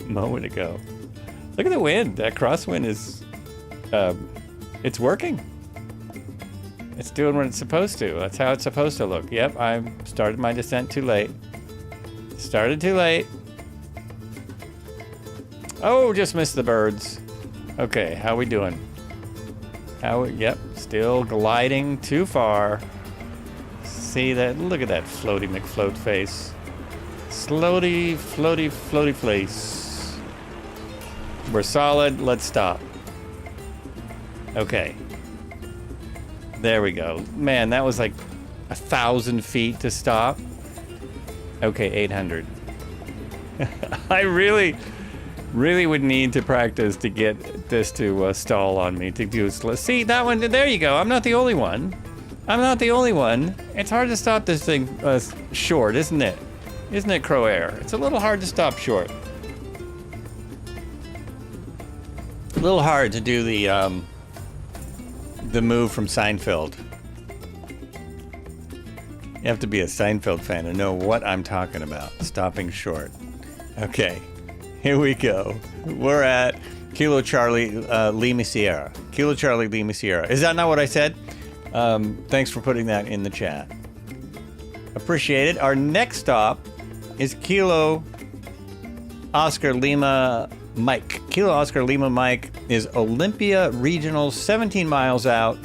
a moment ago. Look at the wind. That crosswind is... it's working. It's doing what it's supposed to. That's how it's supposed to look. Yep, I started my descent too late. Started too late. Oh, just missed the birds. Okay, how we doing? Yep, still gliding too far. See that? Look at that floaty McFloat face. Floaty, floaty, floaty face. We're solid, let's stop. Okay. There we go. Man, that was like 1,000 feet to stop. Okay, 800. I really would need to practice to get this to stall on me, to do see that one. There you go. I'm not the only one. I'm not the only one. It's hard to stop this thing short, isn't it? Isn't it, Crow Air? It's a little hard to stop short. A little hard to do the move from Seinfeld. You have to be a Seinfeld fan to know what I'm talking about. Stopping short. Okay. Here we go. We're at Kilo Charlie Lima Sierra. Kilo Charlie Lima Sierra. Is that not what I said? Thanks for putting that in the chat. Appreciate it. Our next stop is Kilo Oscar Lima Mike. Kilo Oscar Lima Mike is Olympia Regional, 17 miles out.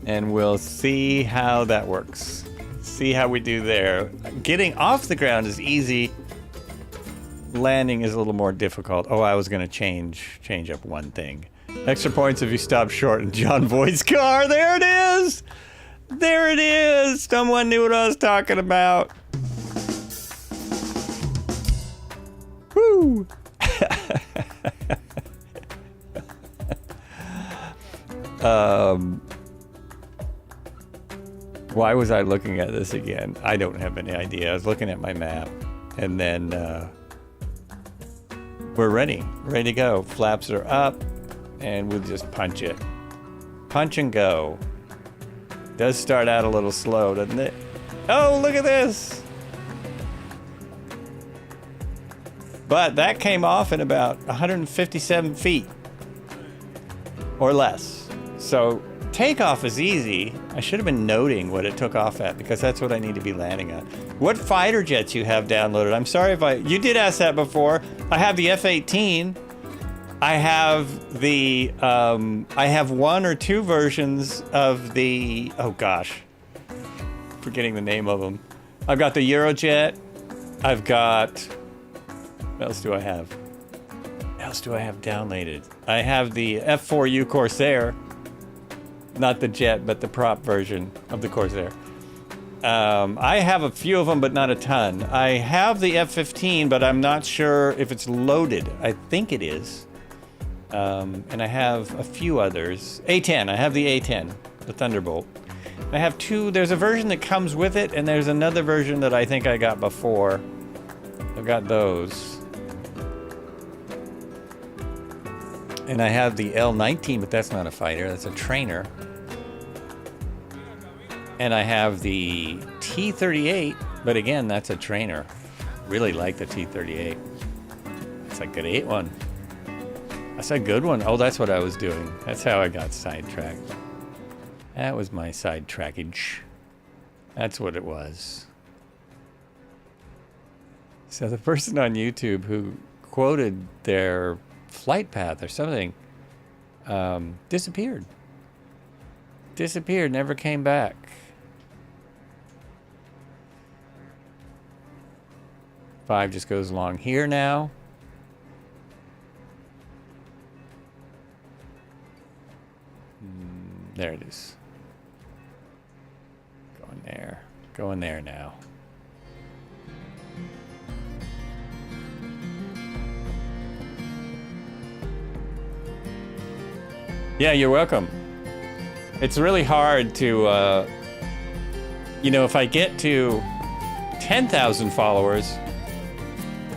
And we'll see how that works. See how we do there. Getting off the ground is easy. Landing is a little more difficult. Oh, I was going to change up one thing. Extra points if you stop short in John Voight's car. There it is! There it is! Someone knew what I was talking about. Woo! Why was I looking at this again? I don't have any idea. I was looking at my map. And then... we're ready to go. Flaps are up, and we'll just punch it. Punch and go. Does start out a little slow, doesn't it? Oh, look at this! But that came off in about 157 feet. Or less. So takeoff is easy. I should have been noting what it took off at, because that's what I need to be landing at. What fighter jets you have downloaded? I'm sorry if you did ask that before. I have the F-18. I have the, I have 1 or 2 versions of the, oh gosh, forgetting the name of them. I've got the Eurojet. I've got, what else do I have? What else do I have downloaded? I have the F-4U Corsair. Not the jet, but the prop version of the Corsair. I have a few of them, but not a ton. I have the F-15, but I'm not sure if it's loaded. I think it is. And I have a few others. A-10, I have the A-10, the Thunderbolt. I have 2, there's a version that comes with it, and there's another version that I think I got before. I've got those. And I have the L-19, but that's not a fighter, that's a trainer. And I have the T38, but again, that's a trainer. Really like the T38. It's a good one. That's a good one. Oh, that's what I was doing. That's how I got sidetracked. That was my sidetrackage. That's what it was. So the person on YouTube who quoted their flight path or something disappeared. Disappeared, never came back. Five just goes along here now. There it is. Going there. Going there now. Yeah, you're welcome. It's really hard to, you know, if I get to 10,000 followers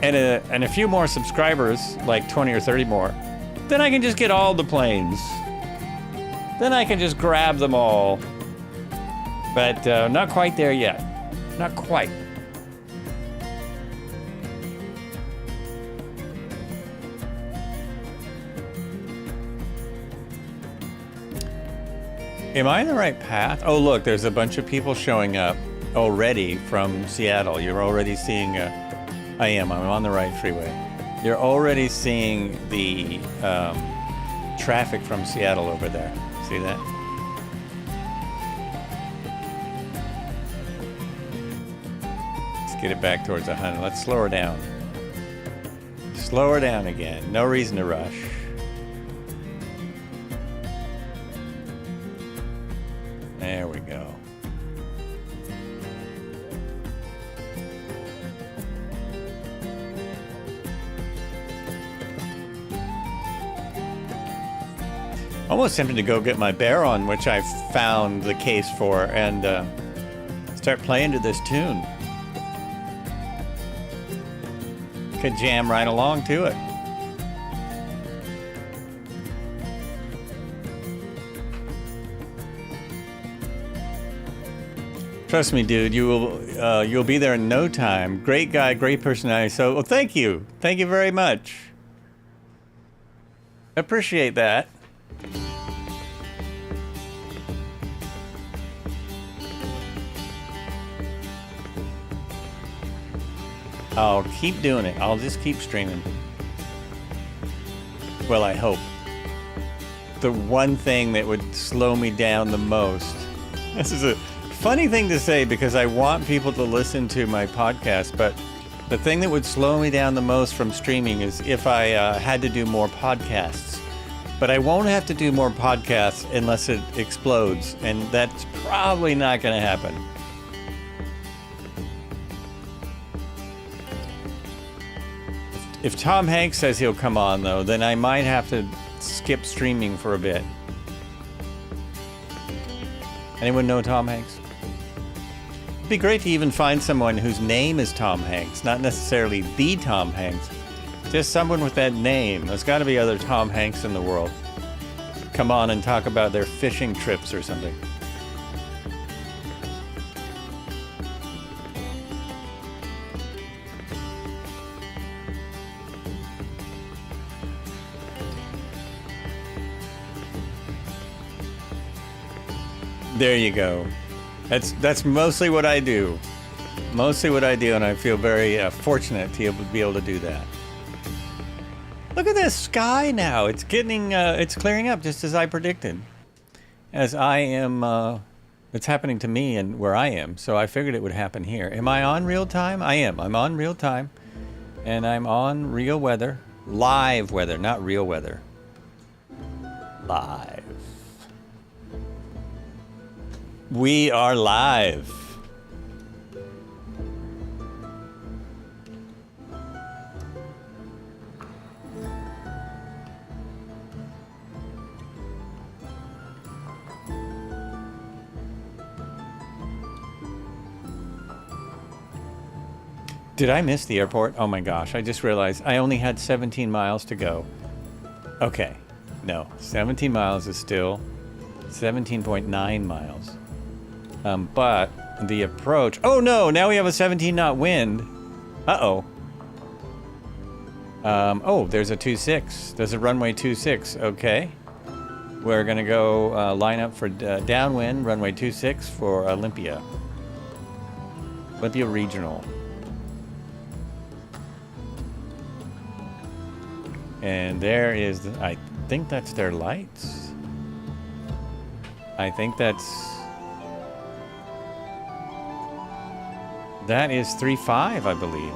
and a few more subscribers, like 20 or 30 more, then I can just get all the planes. Then I can just grab them all. But not quite there yet. Not quite. Am I on the right path? Oh, look, there's a bunch of people showing up already from Seattle. You're already seeing... I am. I'm on the right freeway. You're already seeing the traffic from Seattle over there. See that? Let's get it back towards 100. Let's slow her down. Slow her down again. No reason to rush. There we go. Almost tempted to go get my bear on, which I found the case for, and start playing to this tune. Could jam right along to it. Trust me, dude, you'll be there in no time. Great guy, great personality. So, well, thank you very much. Appreciate that. I'll keep doing it. I'll just keep streaming. Well, I hope. The one thing that would slow me down the most. This is a funny thing to say because I want people to listen to my podcast, but the thing that would slow me down the most from streaming is if I had to do more podcasts. But I won't have to do more podcasts unless it explodes, and that's probably not going to happen. If Tom Hanks says he'll come on, though, then I might have to skip streaming for a bit. Anyone know Tom Hanks? It'd be great to even find someone whose name is Tom Hanks, not necessarily the Tom Hanks, just someone with that name. There's got to be other Tom Hanks in the world. Come on and talk about their fishing trips or something. There you go. That's mostly what I do. Mostly what I do, and I feel very fortunate to be able to do that. Look at this sky now. It's getting, it's clearing up just as I predicted. As I am, it's happening to me and where I am, so I figured it would happen here. Am I on real time? I am. I'm on real time, and I'm on real weather. Live weather, not real weather. Live. We are live. Did I miss the airport? Oh my gosh, I just realized I only had 17 miles to go. Okay, no, 17 miles is still 17.9 miles. But the approach... Oh no, now we have a 17 knot wind. Uh-oh. Oh, there's a 2-6. There's a runway 2-6. Okay. We're gonna go line up for downwind, runway 2-6 for Olympia. Olympia Regional. And there is, I think that's their lights. I think that is 3-5, I believe.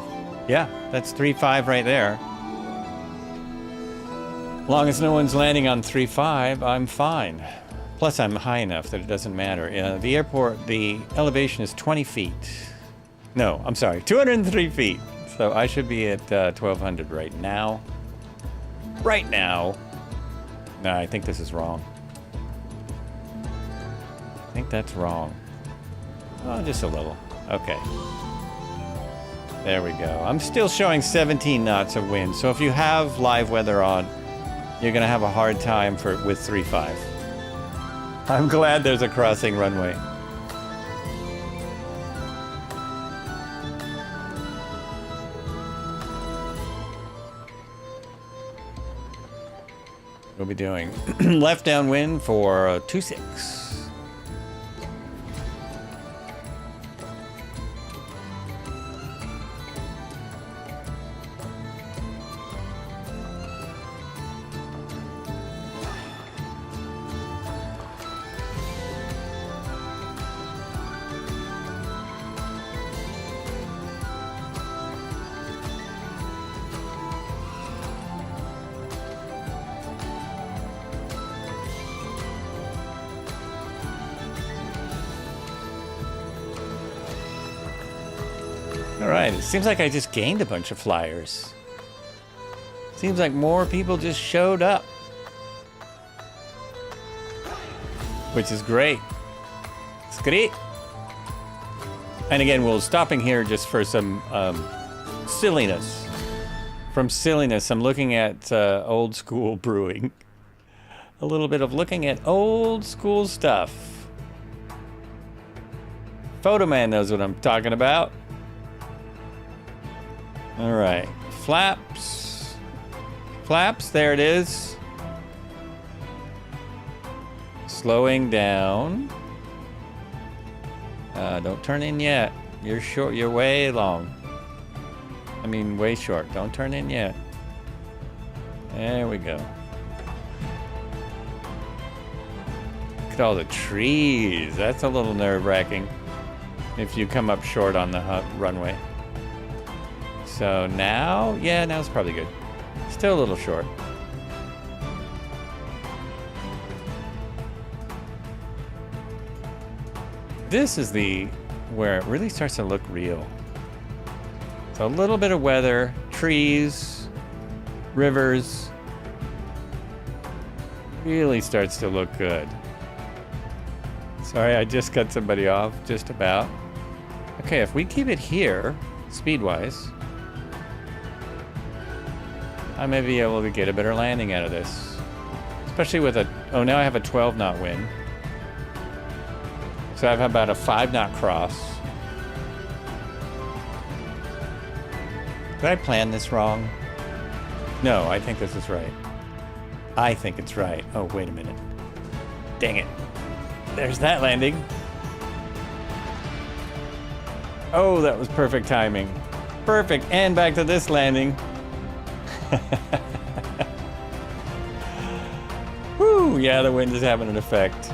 Yeah, that's 3-5 right there. As long as no one's landing on 3-5, I'm fine. Plus, I'm high enough that it doesn't matter. The airport, the elevation is 20 feet. No, I'm sorry, 203 feet. So I should be at 1,200 right now. Right now. No, I think this is wrong. I think that's wrong. Oh, just a little. Okay. There we go. I'm still showing 17 knots of wind. So if you have live weather on, you're going to have a hard time with 3-5. I'm glad there's a crossing runway. We'll be doing left downwind for 2-6. Alright, it seems like I just gained a bunch of flyers. Seems like more people just showed up. Which is great. It's great. And again, we're stopping here just for some silliness. From silliness, I'm looking at old school brewing. A little bit of looking at old school stuff. Photoman knows what I'm talking about. All right, flaps. Flaps, there it is. Slowing down. Don't turn in yet. You're short, you're way long. I mean, way short. Don't turn in yet. There we go. Look at all the trees. That's a little nerve-wracking if you come up short on the runway. So now, yeah, now it's probably good. Still a little short. This is where it really starts to look real. So a little bit of weather, trees, rivers. Really starts to look good. Sorry, I just cut somebody off, just about. Okay, if we keep it here, speed-wise, I may be able to get a better landing out of this. Especially with oh, now I have a 12 knot wind. So I have about a 5 knot cross. Did I plan this wrong? No, I think this is right. I think it's right. Oh, wait a minute. Dang it. There's that landing. Oh, that was perfect timing. Perfect, and back to this landing. Woo, yeah, the wind is having an effect.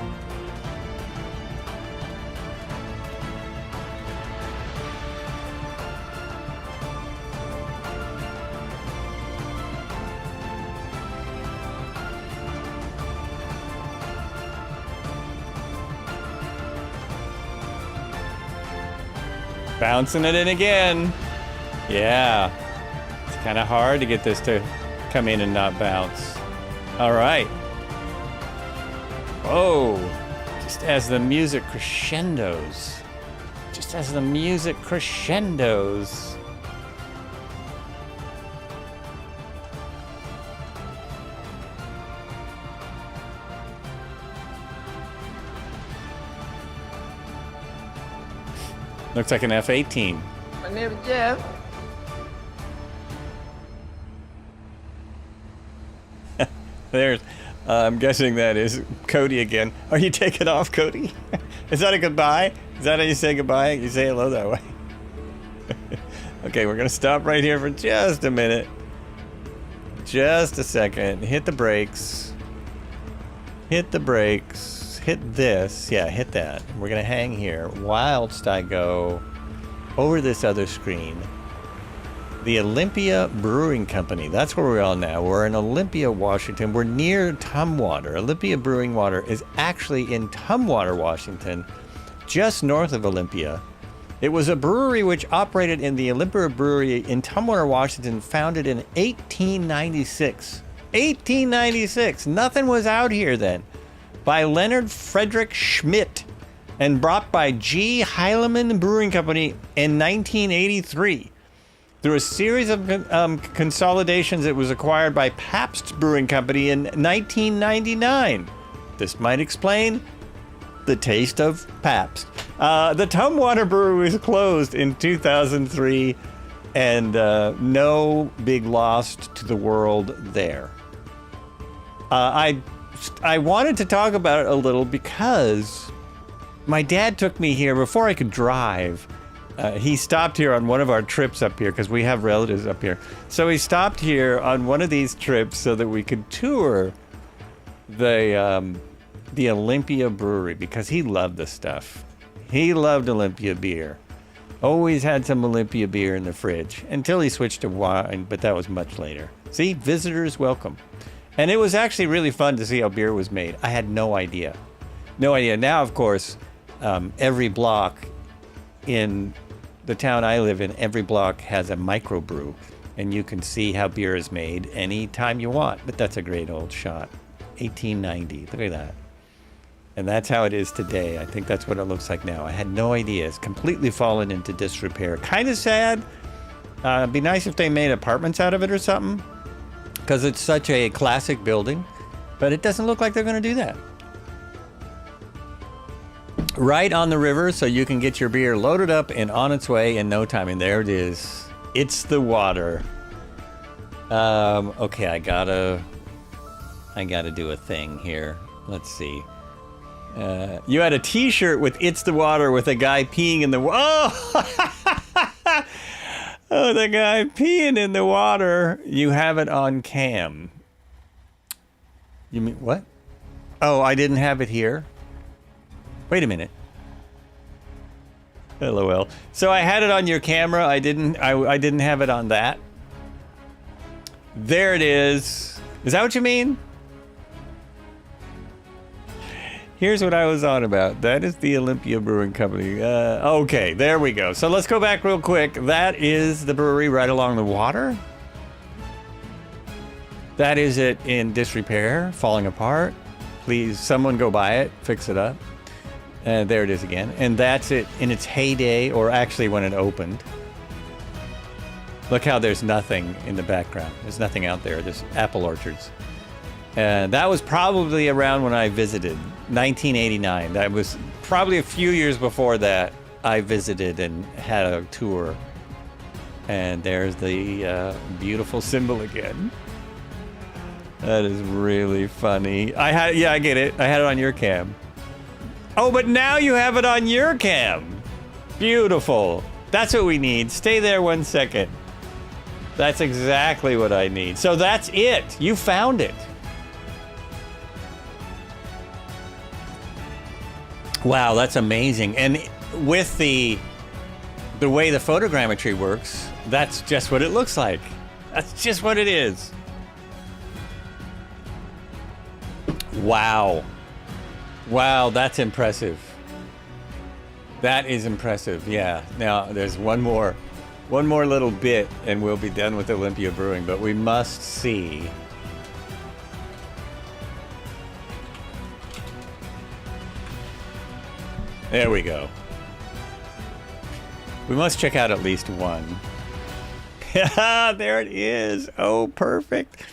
Bouncing it in again. Yeah. It's kind of hard to get this to come in and not bounce. All right. Oh, just as the music crescendos. Just as the music crescendos. Looks like an F-18. My name is Jeff. There's, I'm guessing that is Cody again. Are you taking off, Cody? Is that a goodbye? Is that how you say goodbye? You say hello that way. Okay, we're gonna stop right here for just a minute. Just a second. Hit the brakes. Hit the brakes. Hit this. Yeah, hit that. We're gonna hang here whilst I go over this other screen. The Olympia Brewing Company. That's where we're on now. We're in Olympia, Washington. We're near Tumwater. Olympia Brewing Water is actually in Tumwater, Washington, just north of Olympia. It was a brewery which operated in the Olympia Brewery in Tumwater, Washington, founded in 1896. 1896. Nothing was out here then. By Leonard Frederick Schmidt and brought by G. Heilemann Brewing Company in 1983. Through a series of consolidations, it was acquired by Pabst Brewing Company in 1999. This might explain the taste of Pabst. The Tumwater Brewery was closed in 2003, and no big loss to the world there. I wanted to talk about it a little because my dad took me here before I could drive. He stopped here on one of our trips up here because we have relatives up here. So he stopped here on one of these trips so that we could tour the Olympia Brewery because he loved the stuff. He loved Olympia beer. Always had some Olympia beer in the fridge until he switched to wine, but that was much later. See, visitors welcome. And it was actually really fun to see how beer was made. I had no idea. No idea. Now, of course, every block in the town I live in, every block has a microbrew, and you can see how beer is made anytime you want. But that's a great old shot. 1890. Look at that. And that's how it is today. I think that's what it looks like now. I had no idea. It's completely fallen into disrepair. Kind of sad. It'd be nice if they made apartments out of it or something, because it's such a classic building. But it doesn't look like they're going to do that. Right on the river, so you can get your beer loaded up and on its way in no time. And there it is. It's the water. Okay, I gotta do a thing here. Let's see. You had a T-shirt with "It's the water" with a guy peeing in the oh, the guy peeing in the water. You have it on cam. You mean what? Oh, I didn't have it here. Wait a minute. LOL. So I had it on your camera. I didn't have it on that. There it is. Is that what you mean? Here's what I was on about. That is the Olympia Brewing Company. Okay, there we go. So let's go back real quick. That is the brewery right along the water. That is it in disrepair, falling apart. Please, someone go buy it, fix it up. There it is again. And that's it in its heyday, or actually when it opened. Look how there's nothing in the background. There's nothing out there. There's apple orchards. And that was probably around when I visited, 1989. That was probably a few years before that I visited and had a tour. And there's the beautiful symbol again. That is really funny. I get it. I had it on your cam. Oh, but now you have it on your cam. Beautiful. That's what we need. Stay there 1 second. That's exactly what I need. So that's it. You found it. Wow, that's amazing. And with the way the photogrammetry works, that's just what it looks like. That's just what it is. Wow. Wow, that's impressive. That is impressive, yeah. Now, there's one more little bit, and we'll be done with Olympia Brewing, but we must see. There we go. We must check out at least one. There it is. Oh, perfect.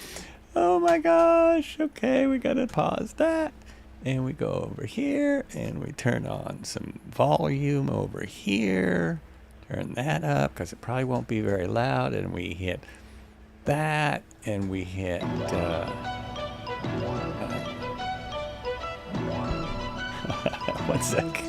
Oh my gosh. Okay, we gotta pause that. And we go over here and we turn on some volume over here. Turn that up because it probably won't be very loud. And we hit that and we hit one sec.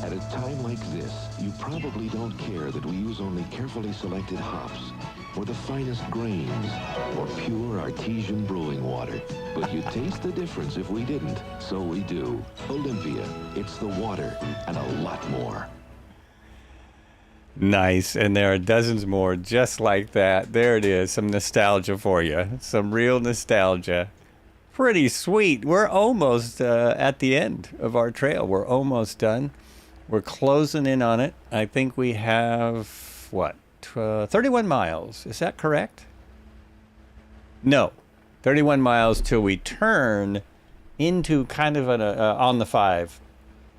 At a time like this, you probably don't care that we use only carefully selected hops, or the finest grains, or pure artesian brewing water. But you'd taste the difference if we didn't, so we do. Olympia, it's the water, and a lot more. Nice, and there are dozens more just like that. There it is, some nostalgia for you. Some real nostalgia. Pretty sweet. We're almost at the end of our trail. We're almost done. We're closing in on it. I think we have, what, 31 miles. Is that correct? No, 31 miles till we turn into kind of an, on the 5.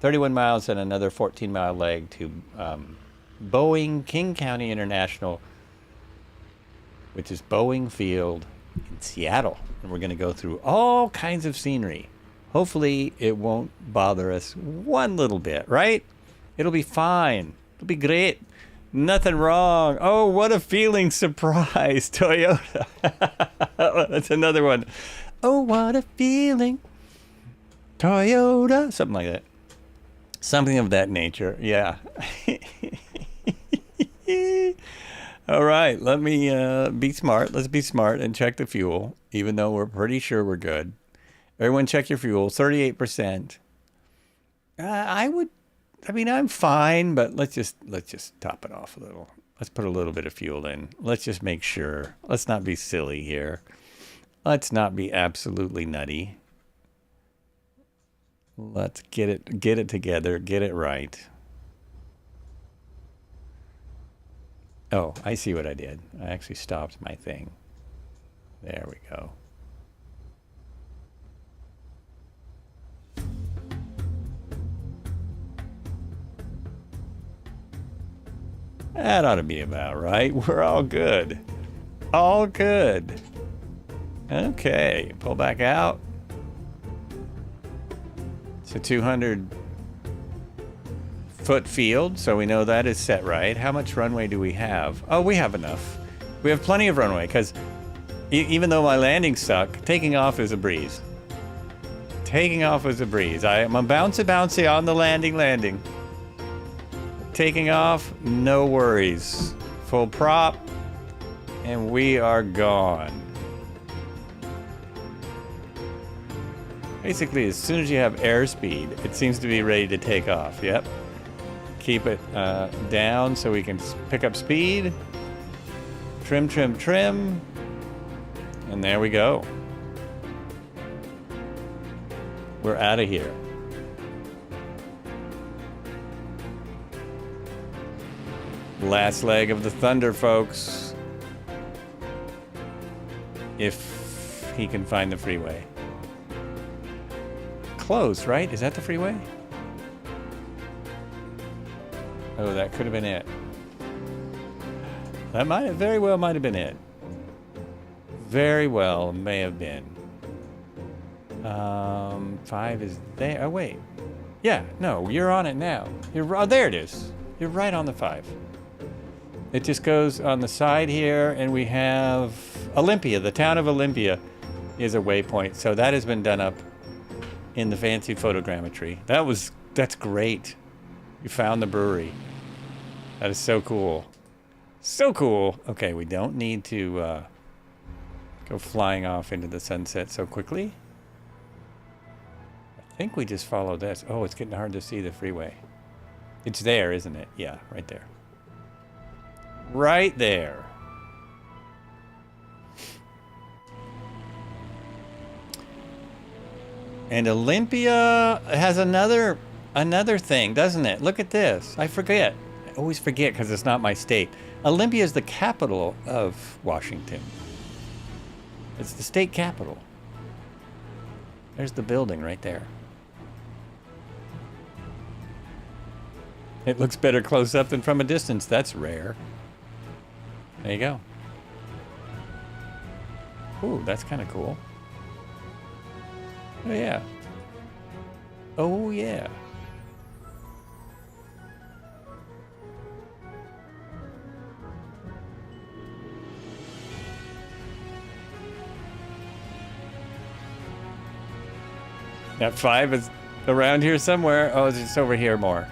31 miles and another 14-mile leg to Boeing King County International, which is Boeing Field in Seattle. And we're going to go through all kinds of scenery. Hopefully it won't bother us one little bit, right? It'll be fine. It'll be great. Nothing wrong. Oh, what a feeling. Surprise, Toyota. That's another one. Oh, what a feeling. Toyota. Something like that. Something of that nature. Yeah. All right. Let me be smart. Let's be smart and check the fuel, even though we're pretty sure we're good. Everyone check your fuel. 38%. I mean, I'm fine, but let's just top it off a little. Let's put a little bit of fuel in. Let's just make sure. Let's not be silly here. Let's not be absolutely nutty. Let's get it together, get it right. Oh, I see what I did. I actually stopped my thing. There we go. That ought to be about right. We're all good. All good. Okay, pull back out. It's a 200-foot field, so we know that is set right. How much runway do we have? Oh, we have enough. We have plenty of runway, because even though my landing sucked, taking off is a breeze. Taking off was a breeze. I'm a bouncy on the landing. Taking off, no worries. Full prop, and we are gone. Basically, as soon as you have airspeed, it seems to be ready to take off. Yep. Keep it down so we can pick up speed. Trim. And there we go. We're out of here. Last leg of the Thunder, folks. If he can find the freeway. Close, right? Is that the freeway? Oh, that could have been it. That very well might have been it. Very well may have been. 5 is there. Oh, wait. Yeah, no, you're on it now. Oh, there it is. You're right on the 5. It just goes on the side here, and we have Olympia. The town of Olympia is a waypoint. So that has been done up in the fancy photogrammetry. That's great. You found the brewery. That is so cool. So cool. Okay, we don't need to go flying off into the sunset so quickly. I think we just follow this. Oh, it's getting hard to see the freeway. It's there, isn't it? Yeah, right there. Right there. And Olympia has another thing, doesn't it? Look at this. I forget. I always forget because it's not my state. Olympia is the capital of Washington. It's the state capital. There's the building right there. It looks better close up than from a distance. That's rare. There you go. Ooh, that's kind of cool. Oh, yeah. Oh, yeah. That 5 is around here somewhere. Oh, it's over here more.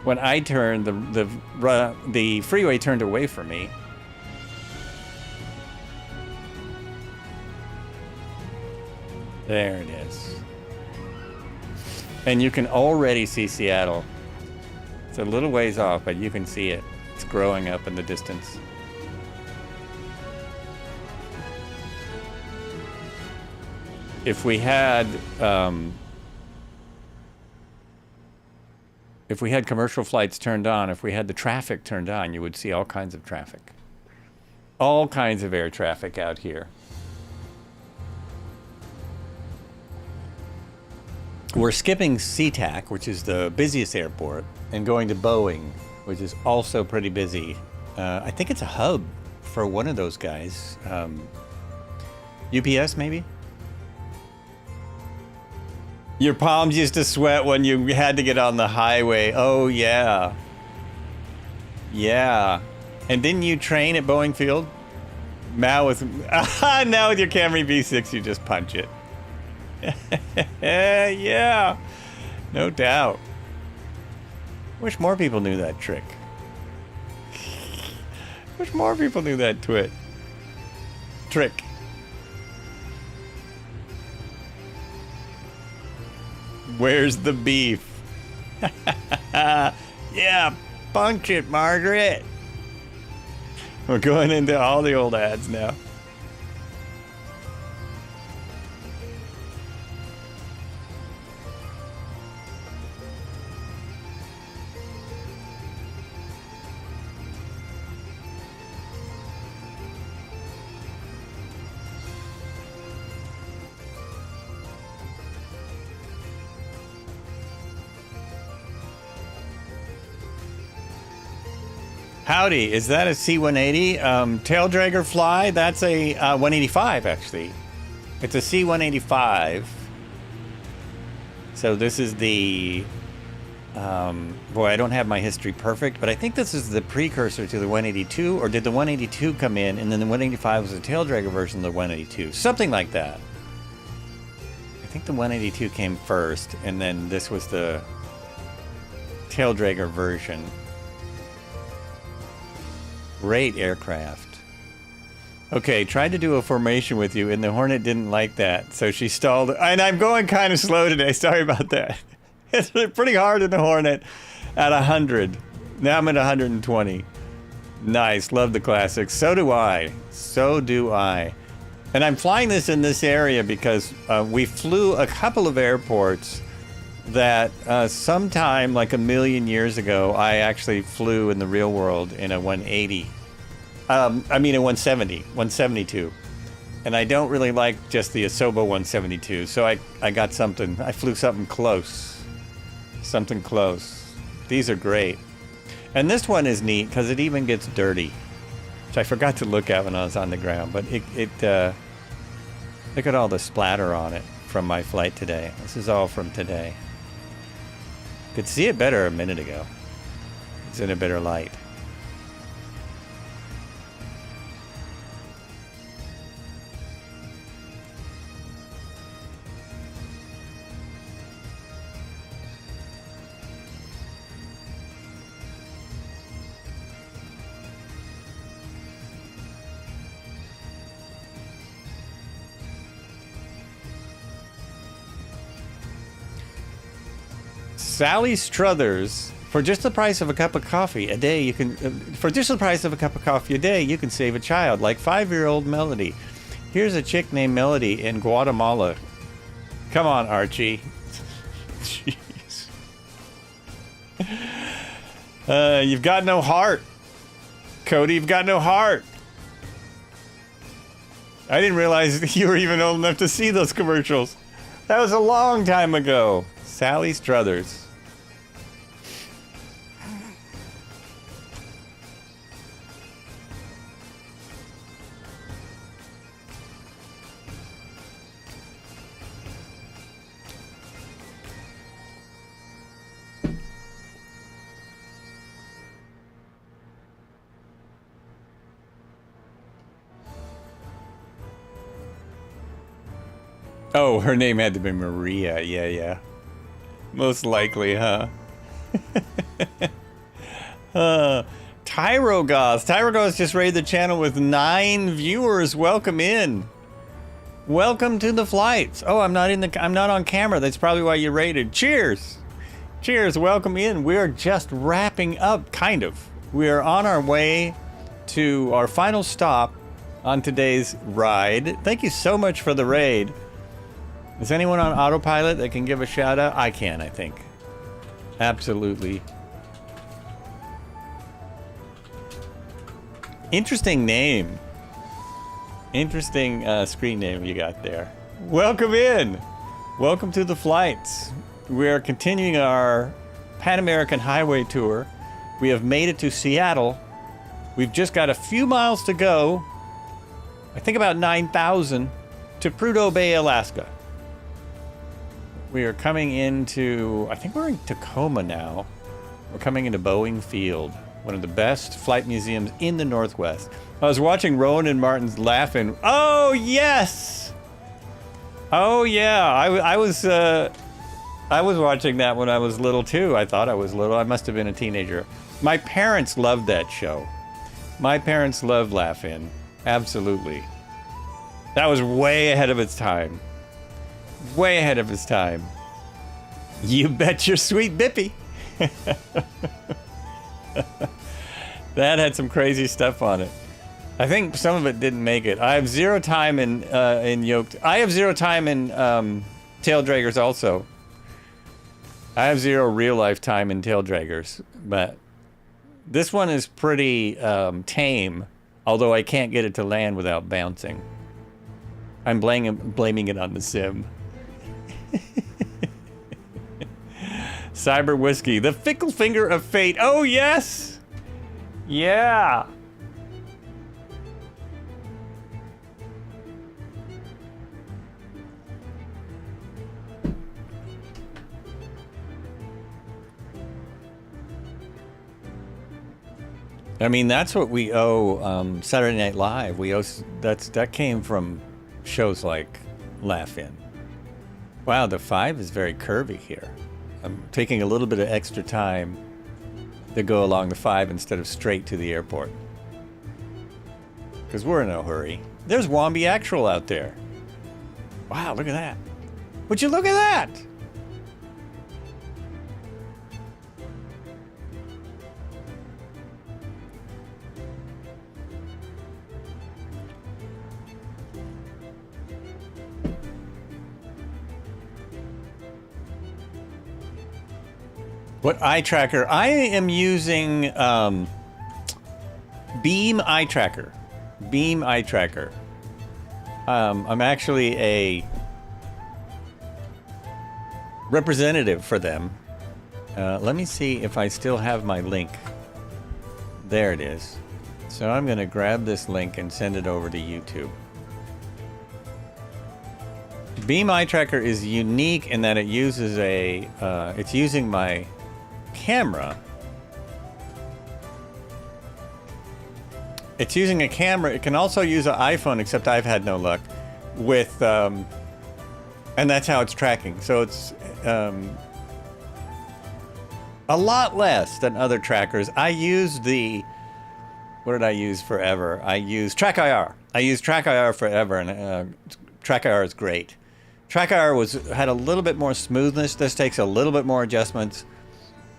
When I turned, the freeway turned away from me. There it is. And you can already see Seattle. It's a little ways off, but you can see it. It's growing up in the distance. If we had commercial flights turned on, if we had the traffic turned on, you would see all kinds of traffic. All kinds of air traffic out here. We're skipping SeaTac, which is the busiest airport, and going to Boeing, which is also pretty busy. I think it's a hub for one of those guys. UPS, maybe? Your palms used to sweat when you had to get on the highway. Oh, yeah. Yeah. And didn't you train at Boeing Field? Now with your Camry V6, you just punch it. Yeah. No doubt. Wish more people knew that trick. Wish more people knew that trick. Where's the beef? Yeah, punch it, Margaret. We're going into all the old ads now. Howdy, is that a C180? Tail dragger fly? That's a 185, actually. It's a C185. So this is the... boy, I don't have my history perfect, but I think this is the precursor to the 182, or did the 182 come in, and then the 185 was a tail dragger version of the 182? Something like that. I think the 182 came first, and then this was the tail dragger version. Great aircraft. Okay, tried to do a formation with you, and the Hornet didn't like that, so she stalled. And I'm going kind of slow today. Sorry about that. It's pretty hard in the Hornet at 100. Now I'm at 120. Nice. Love the classics. So do I. So do I. And I'm flying this in this area because we flew a couple of airports that sometime like a million years ago, I actually flew in the real world in a 180. A 172. And I don't really like just the Asobo 172, so I got something. I flew something close. Something close. These are great. And this one is neat because it even gets dirty, which I forgot to look at when I was on the ground. But look at all the splatter on it from my flight today. This is all from today. Could see it better a minute ago. It's in a better light. Sally Struthers, for just the price of a cup of coffee a day, you can save a child, like 5-year-old Melody. Here's a chick named Melody in Guatemala. Come on, Archie. Jeez. You've got no heart. Cody, you've got no heart. I didn't realize you were even old enough to see those commercials. That was a long time ago. Sally Struthers. Oh, her name had to be Maria. Yeah, yeah. Most likely, huh? Tyrogoth. Tyrogoth just raided the channel with 9 viewers. Welcome in. Welcome to the flights. Oh, I'm not on camera. That's probably why you raided. Cheers. Cheers. Welcome in. We are just wrapping up, kind of. We are on our way to our final stop on today's ride. Thank you so much for the raid. Is anyone on autopilot that can give a shout out? I can, I think. Absolutely. Interesting name. Interesting screen name you got there. Welcome in. Welcome to the flights. We are continuing our Pan American Highway tour. We have made it to Seattle. We've just got a few miles to go. I think about 9,000 to Prudhoe Bay, Alaska. We are coming into, I think we're in Tacoma now. We're coming into Boeing Field, one of the best flight museums in the Northwest. I was watching Rowan and Martin's laughing. Oh, yes! Oh, yeah. I was watching that when I was little, too. I thought I was little. I must have been a teenager. My parents loved that show. My parents loved Laugh-In. Absolutely. That was way ahead of its time. Way ahead of its time. You bet your sweet bippy. That had some crazy stuff on it. I think some of it didn't make it. I have 0 time in yoked. I have 0 time in tail draggers also. I have 0 real life time in tail draggers, but this one is pretty tame. Although I can't get it to land without bouncing. I'm blaming it on the sim. Cyber Whiskey, the fickle finger of fate. Oh, yes! Yeah! I mean, that's what we owe Saturday Night Live. We owe that came from shows like Laugh-In. Wow, the 5 is very curvy here. I'm taking a little bit of extra time to go along the 5 instead of straight to the airport. Because we're in no hurry. There's Wombi Actual out there. Wow, look at that. Would you look at that? What eye tracker? I am using Beam eye tracker. Beam eye tracker. I'm actually a representative for them. Let me see if I still have my link. There it is. So I'm going to grab this link and send it over to YouTube. Beam eye tracker is unique in that it uses it's using my camera. It's using a camera. It can also use an iPhone, except I've had no luck with, and that's how it's tracking. So it's a lot less than other trackers. I use what did I use forever? I use TrackIR. I used TrackIR forever, and TrackIR is great. TrackIR had a little bit more smoothness. This takes a little bit more adjustments.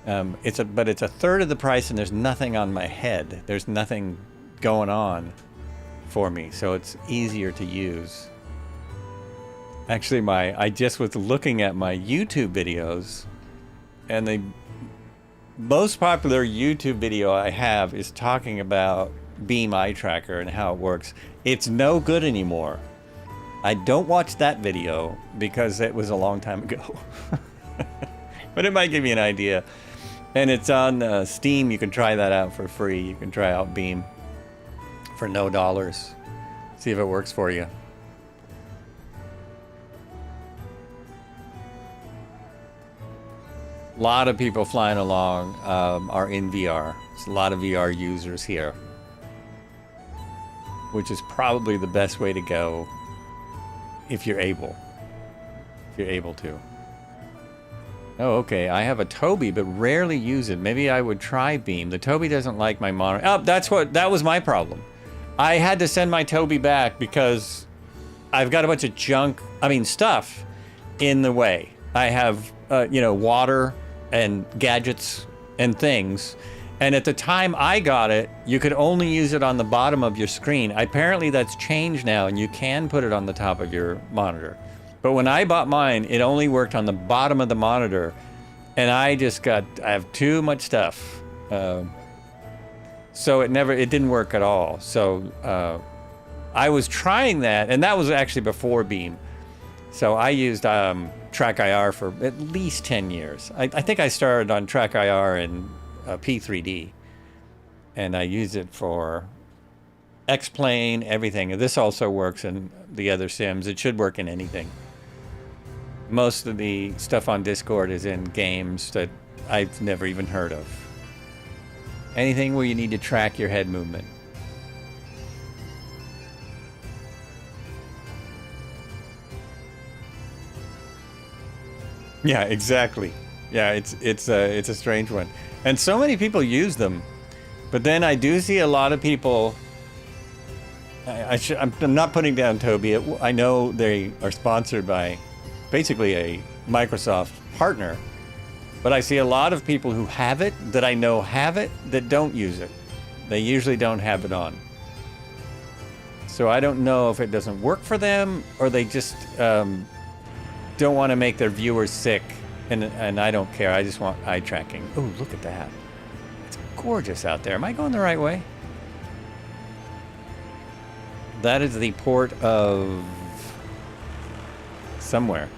But it's a third of the price, and there's nothing on my head. There's nothing going on for me, so it's easier to use. Actually, I just was looking at my YouTube videos, and the most popular YouTube video I have is talking about Beam eye tracker and how it works. It's no good anymore. I don't watch that video because it was a long time ago. But it might give you an idea. And it's on Steam. You can try that out for free. You can try out Beam for no dollars. See if it works for you. A lot of people flying along are in VR. There's a lot of VR users here, which is probably the best way to go if you're able. if you're able to. Oh, okay. I have a Tobii, but rarely use it. Maybe I would try Beam. The Tobii doesn't like my monitor. Oh, that was my problem. I had to send my Tobii back because I've got a bunch of stuff in the way. I have, water and gadgets and things. And at the time I got it, you could only use it on the bottom of your screen. Apparently that's changed now, and you can put it on the top of your monitor. But when I bought mine, it only worked on the bottom of the monitor, and I have too much stuff. So it didn't work at all. So I was trying that, and that was actually before Beam. So I used TrackIR for at least 10 years. I think I started on TrackIR in P3D, and I use it for X-Plane, everything. This also works in the other sims. It should work in anything. Most of the stuff on Discord is in games that I've never even heard of. Anything where you need to track your head movement. Yeah, exactly. Yeah, it's a strange one. And so many people use them. But then I do see a lot of people... I'm not putting down Tobii. I know they are sponsored by basically a Microsoft partner. But I see a lot of people who have it, that I know have it, that don't use it. They usually don't have it on. So I don't know if it doesn't work for them, or they just don't want to make their viewers sick. And I don't care. I just want eye tracking. Oh, look at that. It's gorgeous out there. Am I going the right way? That is the port of somewhere.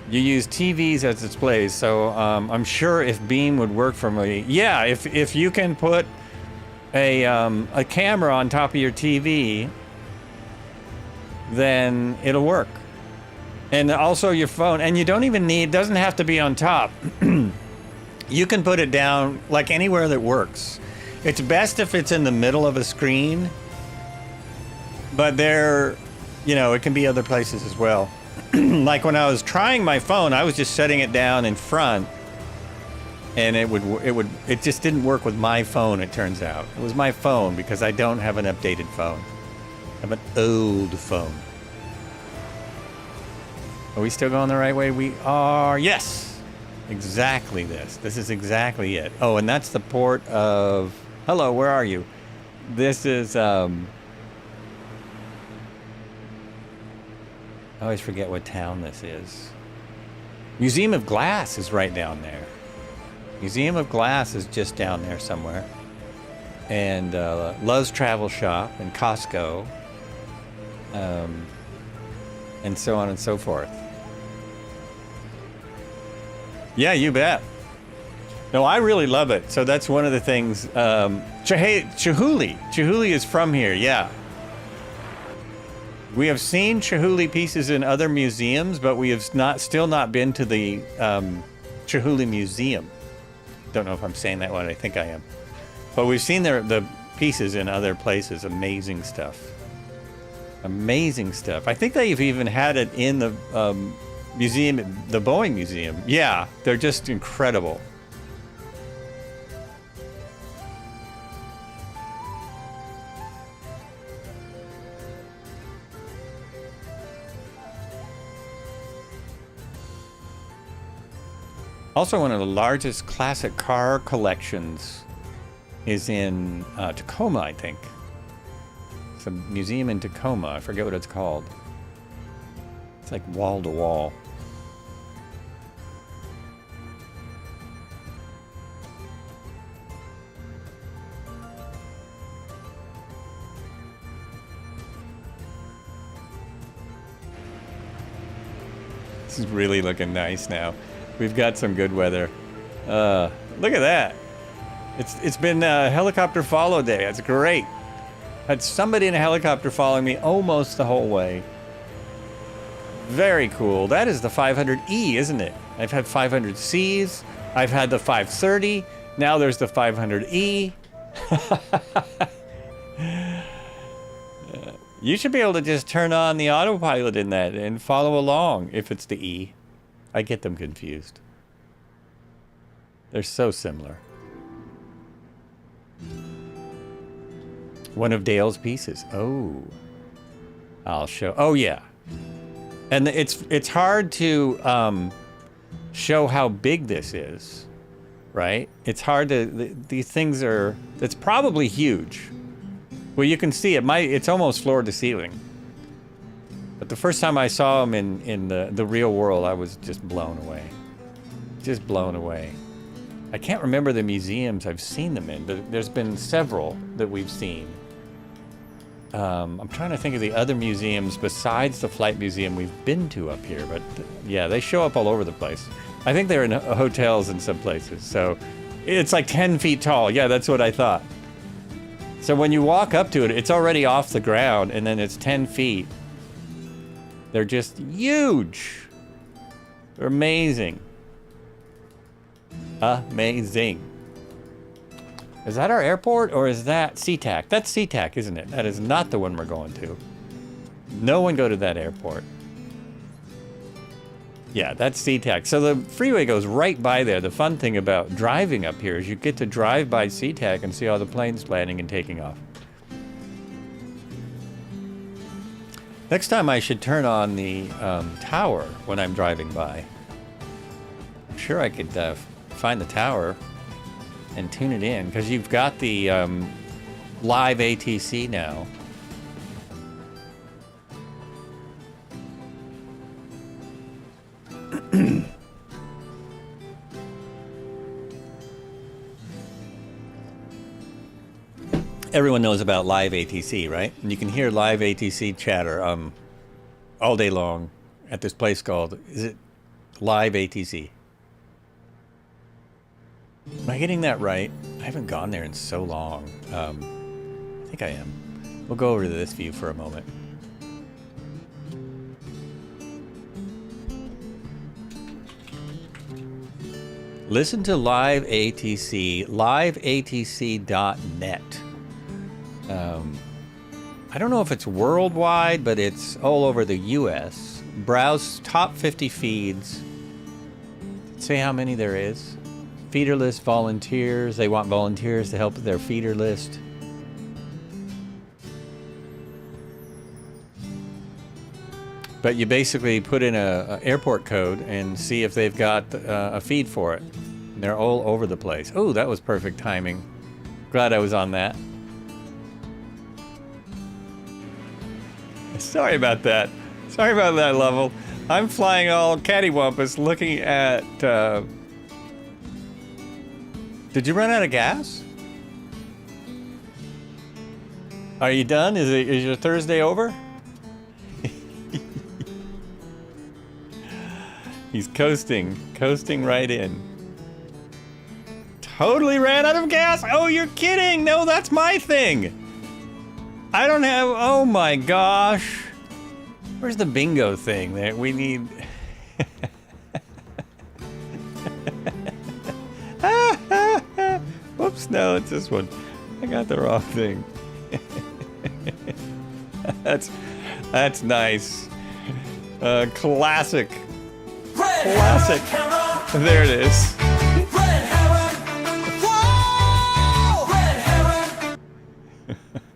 You use TVs as displays, so I'm sure if Beam would work for me. Yeah, if you can put a camera on top of your TV, then it'll work. And also your phone, and you don't even need, it doesn't have to be on top. You can put it down like anywhere that works. It's best if it's in the middle of a screen, but it can be other places as well. Like when I was trying my phone, I was just setting it down in front, and it just didn't work with my phone, it turns out. It was my phone because I don't have an updated phone. I have an old phone. Are we still going the right way? We are. Yes. Exactly this. This is exactly it. Oh, and that's the port of... Hello, where are you? This is... I always forget what town this is. Museum of Glass is right down there. Museum of Glass is just down there somewhere. And Love's Travel Shop and Costco. And so on and so forth. Yeah, you bet. No, I really love it. So that's one of the things. Chihuly. Chihuly is from here, yeah. We have seen Chihuly pieces in other museums, but we have still not been to the Chihuly Museum. Don't know if I'm saying that one. I think I am. But we've seen the pieces in other places. Amazing stuff. Amazing stuff. I think they've even had it in the museum, the Boeing Museum. Yeah, they're just incredible. Also, one of the largest classic car collections is in Tacoma, I think. It's a museum in Tacoma. I forget what it's called. It's like wall to wall. This is really looking nice now. We've got some good weather. Look at that. It's been a helicopter follow day. It's great. Had somebody in a helicopter following me almost the whole way. Very cool. That is the 500E, isn't it? I've had 500Cs. I've had the 530. Now there's the 500E. You should be able to just turn on the autopilot in that and follow along if it's the E. I get them confused. They're so similar. One of Dale's pieces. Oh. I'll show. Oh, yeah. And it's hard to show how big this is, right? It's hard to... These things are... It's probably huge. Well, you can see it. It's almost floor to ceiling. But the first time I saw them in the real world, I was just blown away. Just blown away. I can't remember the museums I've seen them in, but there's been several that we've seen. I'm trying to think of the other museums besides the flight museum we've been to up here, but yeah, they show up all over the place. I think they're in hotels in some places, so it's like 10 feet tall. Yeah, that's what I thought. So when you walk up to it, it's already off the ground, and then it's 10 feet. They're just huge. They're amazing. Amazing. Is that our airport, or is that SeaTac? That's SeaTac, isn't it? That is not the one we're going to. No one go to that airport. Yeah, that's SeaTac. So the freeway goes right by there. The fun thing about driving up here is you get to drive by SeaTac and see all the planes landing and taking off. Next time I should turn on the tower when I'm driving by. I'm sure I could find the tower and tune it in, because you've got the live ATC now. Everyone knows about live ATC, right? And you can hear live ATC chatter all day long at this place called, is it Live ATC? Am I getting that right? I haven't gone there in so long. I think I am. We'll go over to this view for a moment. Listen to Live ATC, liveatc.net. I don't know if it's worldwide, but it's all over the U.S. Browse top 50 feeds. Say how many there is. Feeder list volunteers. They want volunteers to help with their feeder list. But you basically put in a airport code and see if they've got a feed for it. And they're all over the place. Oh, that was perfect timing. Glad I was on that. Sorry about that. Sorry about that, Level. I'm flying all cattywampus looking at... Did you run out of gas? Are you done? Is your Thursday over? He's coasting right in. Totally ran out of gas? Oh, you're kidding! No, that's my thing! I don't have... Oh my gosh! Where's the bingo thing that we need? Whoops, no, it's this one. I got the wrong thing. That's nice. Classic. Classic. There it is.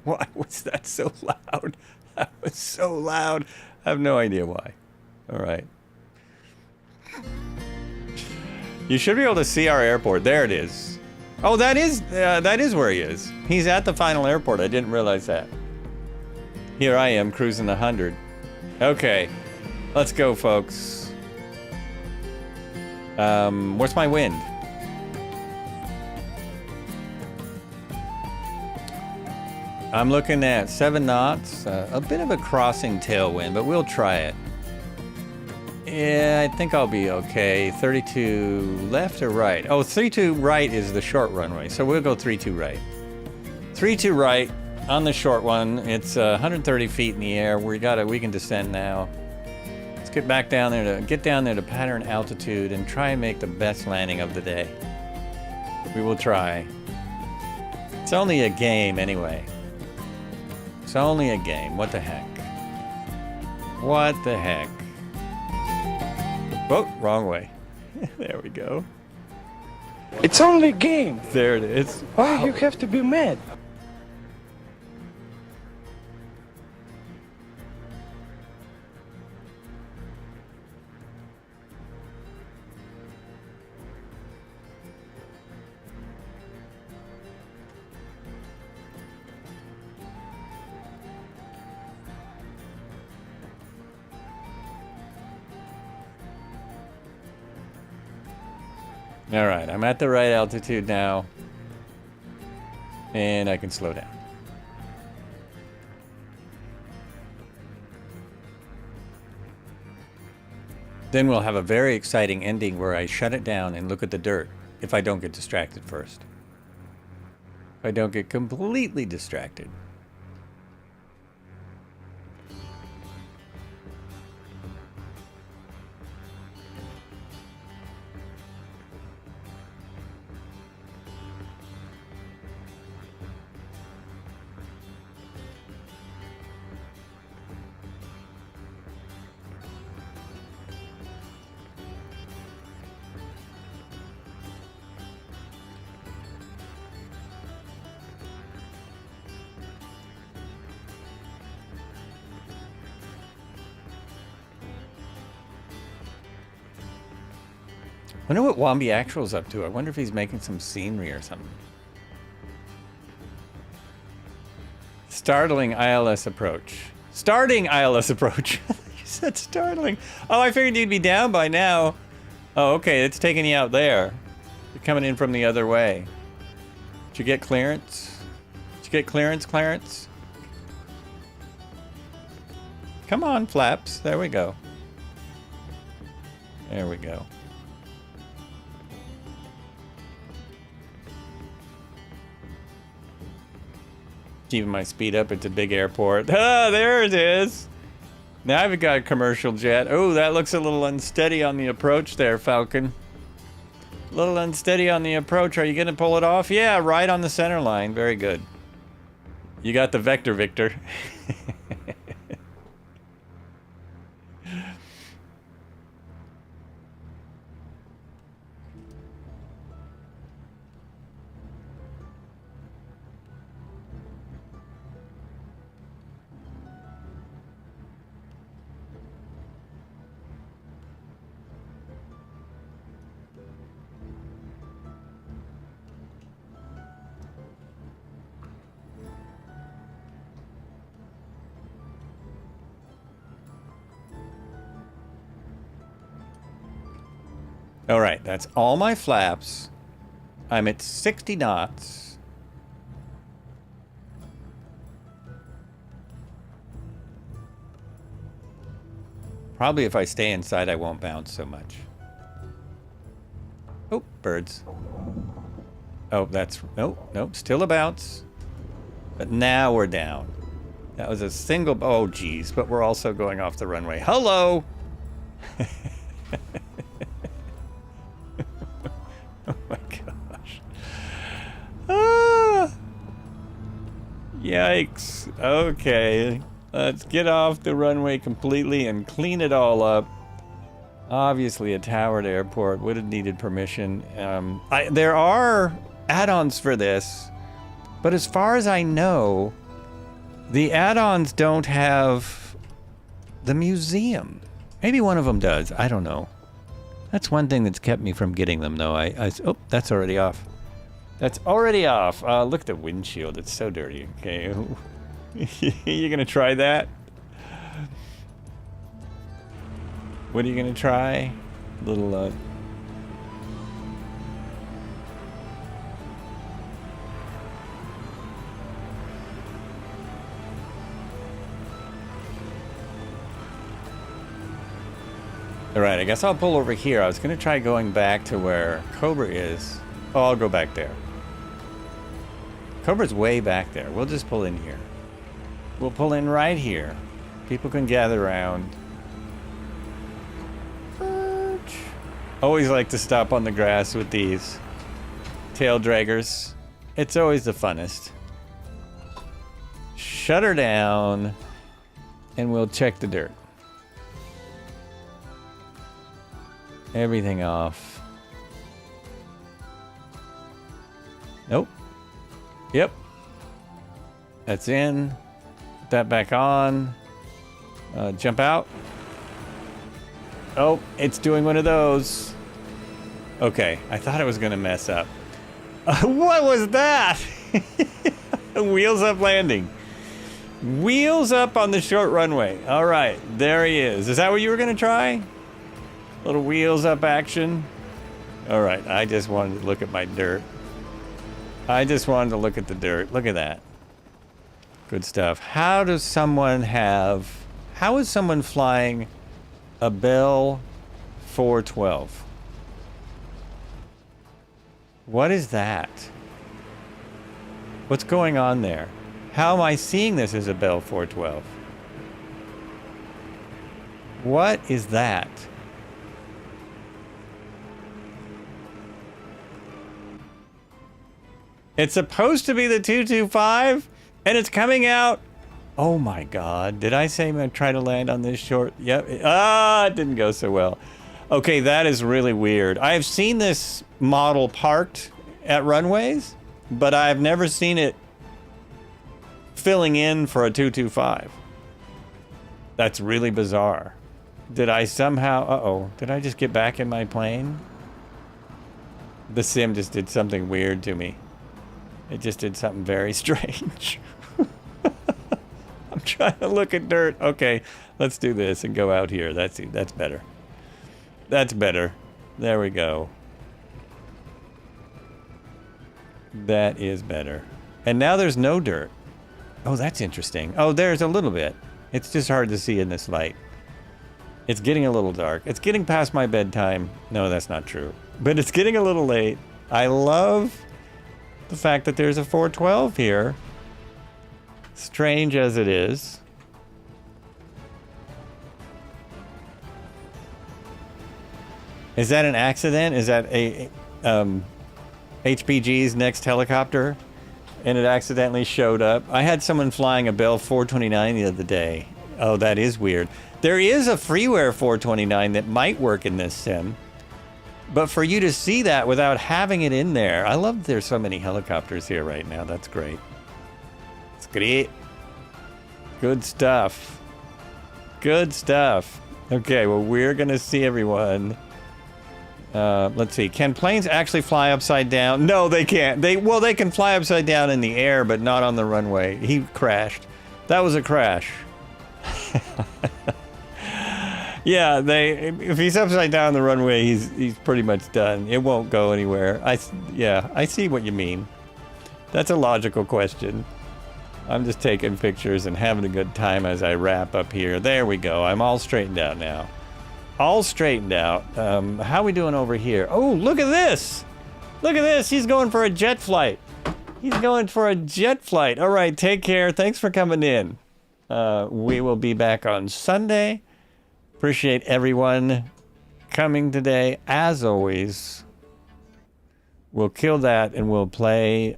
Why was that so loud? That was so loud. I have no idea why. All right. You should be able to see our airport. There it is. Oh, that is where he is. He's at the final airport. I didn't realize that. Here I am cruising 100. Okay, let's go, folks. What's my wind? I'm looking at 7 knots, a bit of a crossing tailwind, but we'll try it. Yeah, I think I'll be okay. 32 left or right? Oh, 32 right is the short runway, so we'll go 32 right. 32 right on the short one. It's 130 feet in the air. We can descend now. Let's get back down there to pattern altitude and try and make the best landing of the day. We will try. It's only a game anyway. It's only a game. What the heck? What the heck? Oh, wrong way. There we go. It's only a game. There it is. Why you have to be mad? All right, I'm at the right altitude now. And I can slow down. Then we'll have a very exciting ending where I shut it down and look at the dirt if I don't get distracted first. If I don't get completely distracted. I wonder what Wombi Actual's up to. I wonder if he's making some scenery or something. Startling ILS approach. Starting ILS approach. You said startling. Oh, I figured you'd be down by now. Oh, okay. It's taking you out there. You're coming in from the other way. Did you get clearance? Did you get clearance, Clarence? Come on, flaps. There we go. There we go. Keeping my speed up. It's a big airport. Ah, there it is. Now I've got a commercial jet. Oh, that looks a little unsteady on the approach there, Falcon. A little unsteady on the approach. Are you going to pull it off? Yeah, right on the center line. Very good. You got the vector, Victor. All right, that's all my flaps. I'm at 60 knots. Probably if I stay inside, I won't bounce so much. Oh, birds. Oh, that's... Nope, still a bounce. But now we're down. That was a single... Oh, geez, but we're also going off the runway. Hello! Oh my gosh. Ah! Yikes. Okay. Let's get off the runway completely and clean it all up. Obviously a towered airport would have needed permission. There are add-ons for this, but as far as I know, the add-ons don't have the museum. Maybe one of them does. I don't know. That's one thing that's kept me from getting them, though. Oh, that's already off. That's already off. Look at the windshield. It's so dirty. Okay. You gonna try that? What are you gonna try? Little, Alright, I guess I'll pull over here. I was gonna try going back to where Cobra is. Oh, I'll go back there. Cobra's way back there. We'll just pull in here. We'll pull in right here. People can gather around. Always like to stop on the grass with these tail draggers. It's always the funnest. Shh. shut her down, and we'll check the dirt. Everything off. Nope. Yep. That's in. Put that back on. Jump out. Oh, it's doing one of those. Okay, I thought it was gonna mess up. What was that? Wheels up landing. Wheels up on the short runway. All right, there he is. Is that what you were gonna try? Little wheels up action. All right, I just wanted to look at my dirt. I just wanted to look at the dirt. Look at that. Good stuff. How is someone flying a Bell 412? What is that? What's going on there? How am I seeing this as a Bell 412? What is that? It's supposed to be the 225, and it's coming out. Oh my God. Did I say I'm going to try to land on this short? Yep. It didn't go so well. Okay, that is really weird. I have seen this model parked at runways, but I've never seen it filling in for a 225. That's really bizarre. Did I somehow... Did I just get back in my plane? The sim just did something weird to me. It just did something very strange. I'm trying to look at dirt. Okay, let's do this and go out here. That's better. That's better. There we go. That is better. And now there's no dirt. Oh, that's interesting. Oh, there's a little bit. It's just hard to see in this light. It's getting a little dark. It's getting past my bedtime. No, that's not true. But it's getting a little late. I love the fact that there's a 412 here. Strange as it is. Is that an accident? Is that a HPG's next helicopter? And it accidentally showed up. I had someone flying a Bell 429 the other day. Oh, that is weird. There is a freeware 429 that might work in this sim. But for you to see that without having it in there, I love there's so many helicopters here right now. That's great. It's great. Good stuff. Good stuff. Okay, well, we're going to see everyone. Let's see. Can planes actually fly upside down? No, they can't. They can fly upside down in the air, but not on the runway. He crashed. That was a crash. Yeah, if he's upside down the runway, he's pretty much done. It won't go anywhere. I see what you mean. That's a logical question. I'm just taking pictures and having a good time as I wrap up here. There we go. I'm all straightened out now. All straightened out. How are we doing over here? Oh, look at this. Look at this. He's going for a jet flight. He's going for a jet flight. All right, take care. Thanks for coming in. We will be back on Sunday. Appreciate everyone coming today. As always, we'll kill that and we'll play...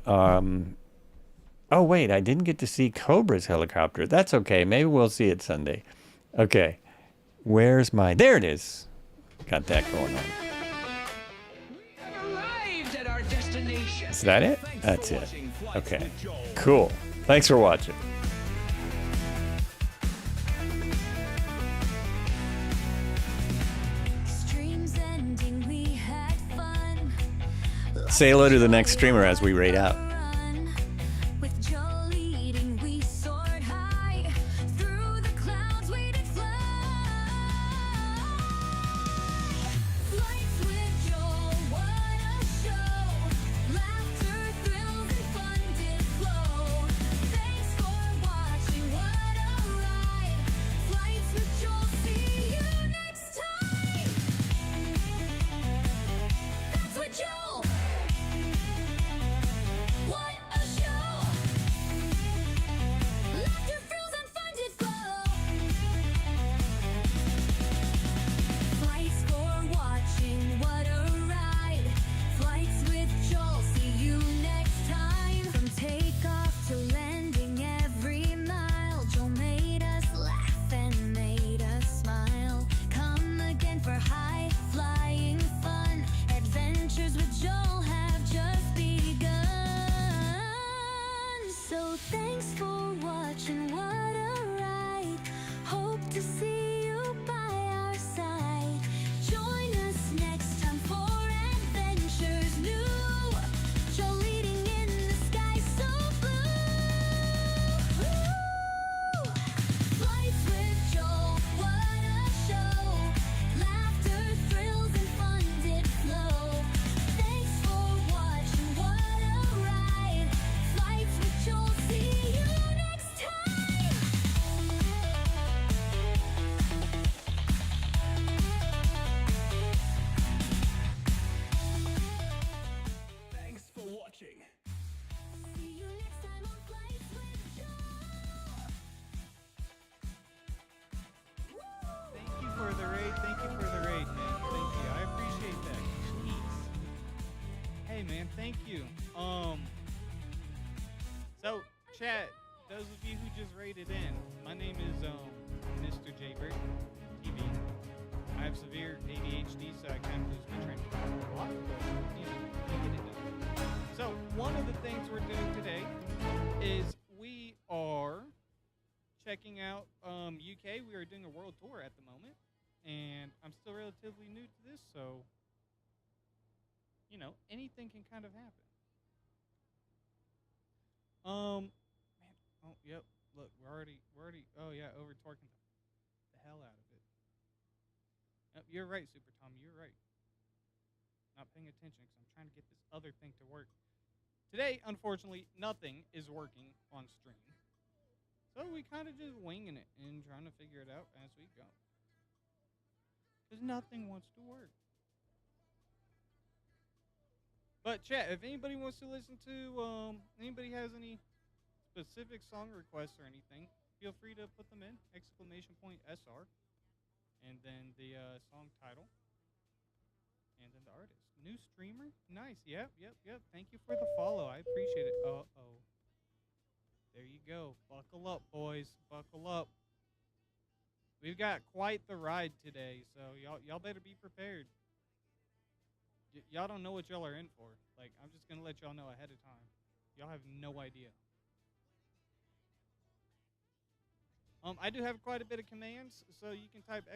Oh, wait, I didn't get to see Cobra's helicopter. That's okay. Maybe we'll see it Sunday. Okay. Where's my... There it is. Got that going on. Is that it? That's it. Okay. Cool. Thanks for watching. Say hello to the next streamer as we raid out. watching. See you next time on Flights with Joe. Thank you for the raid. Thank you for the raid, man. Thank you. I appreciate that. Jeez. Hey, man. Thank you. So, chat, those of you who just raided in, my name is Mr. Jaybird TV. I have severe ADHD, so I kind of lose my train of thought a lot, but, you know, I get it done. So, one of the things we're doing today is we are checking out UK. We are doing a world tour at the moment, and I'm still relatively new to this, so, you know, anything can kind of happen. Man, oh, yep, look, we're already, oh yeah, over torquing the hell out of it. Yep, you're right, Super Tom, you're right. Not paying attention because I'm trying to get this other thing to work. Today, unfortunately, nothing is working on stream. So we kind of just winging it and trying to figure it out as we go. Because nothing wants to work. But chat, if anybody wants to listen to, anybody has any specific song requests or anything, feel free to put them in, !SR, and then the song title, and then the artist. New streamer? Nice, yep. Thank you for the follow, I appreciate it. Uh-oh. There you go. Buckle up, boys, buckle up. We've got quite the ride today, so y'all better be prepared. Y'all don't know what y'all are in for. Like, I'm just going to let y'all know ahead of time. Y'all have no idea. I do have quite a bit of commands, so you can type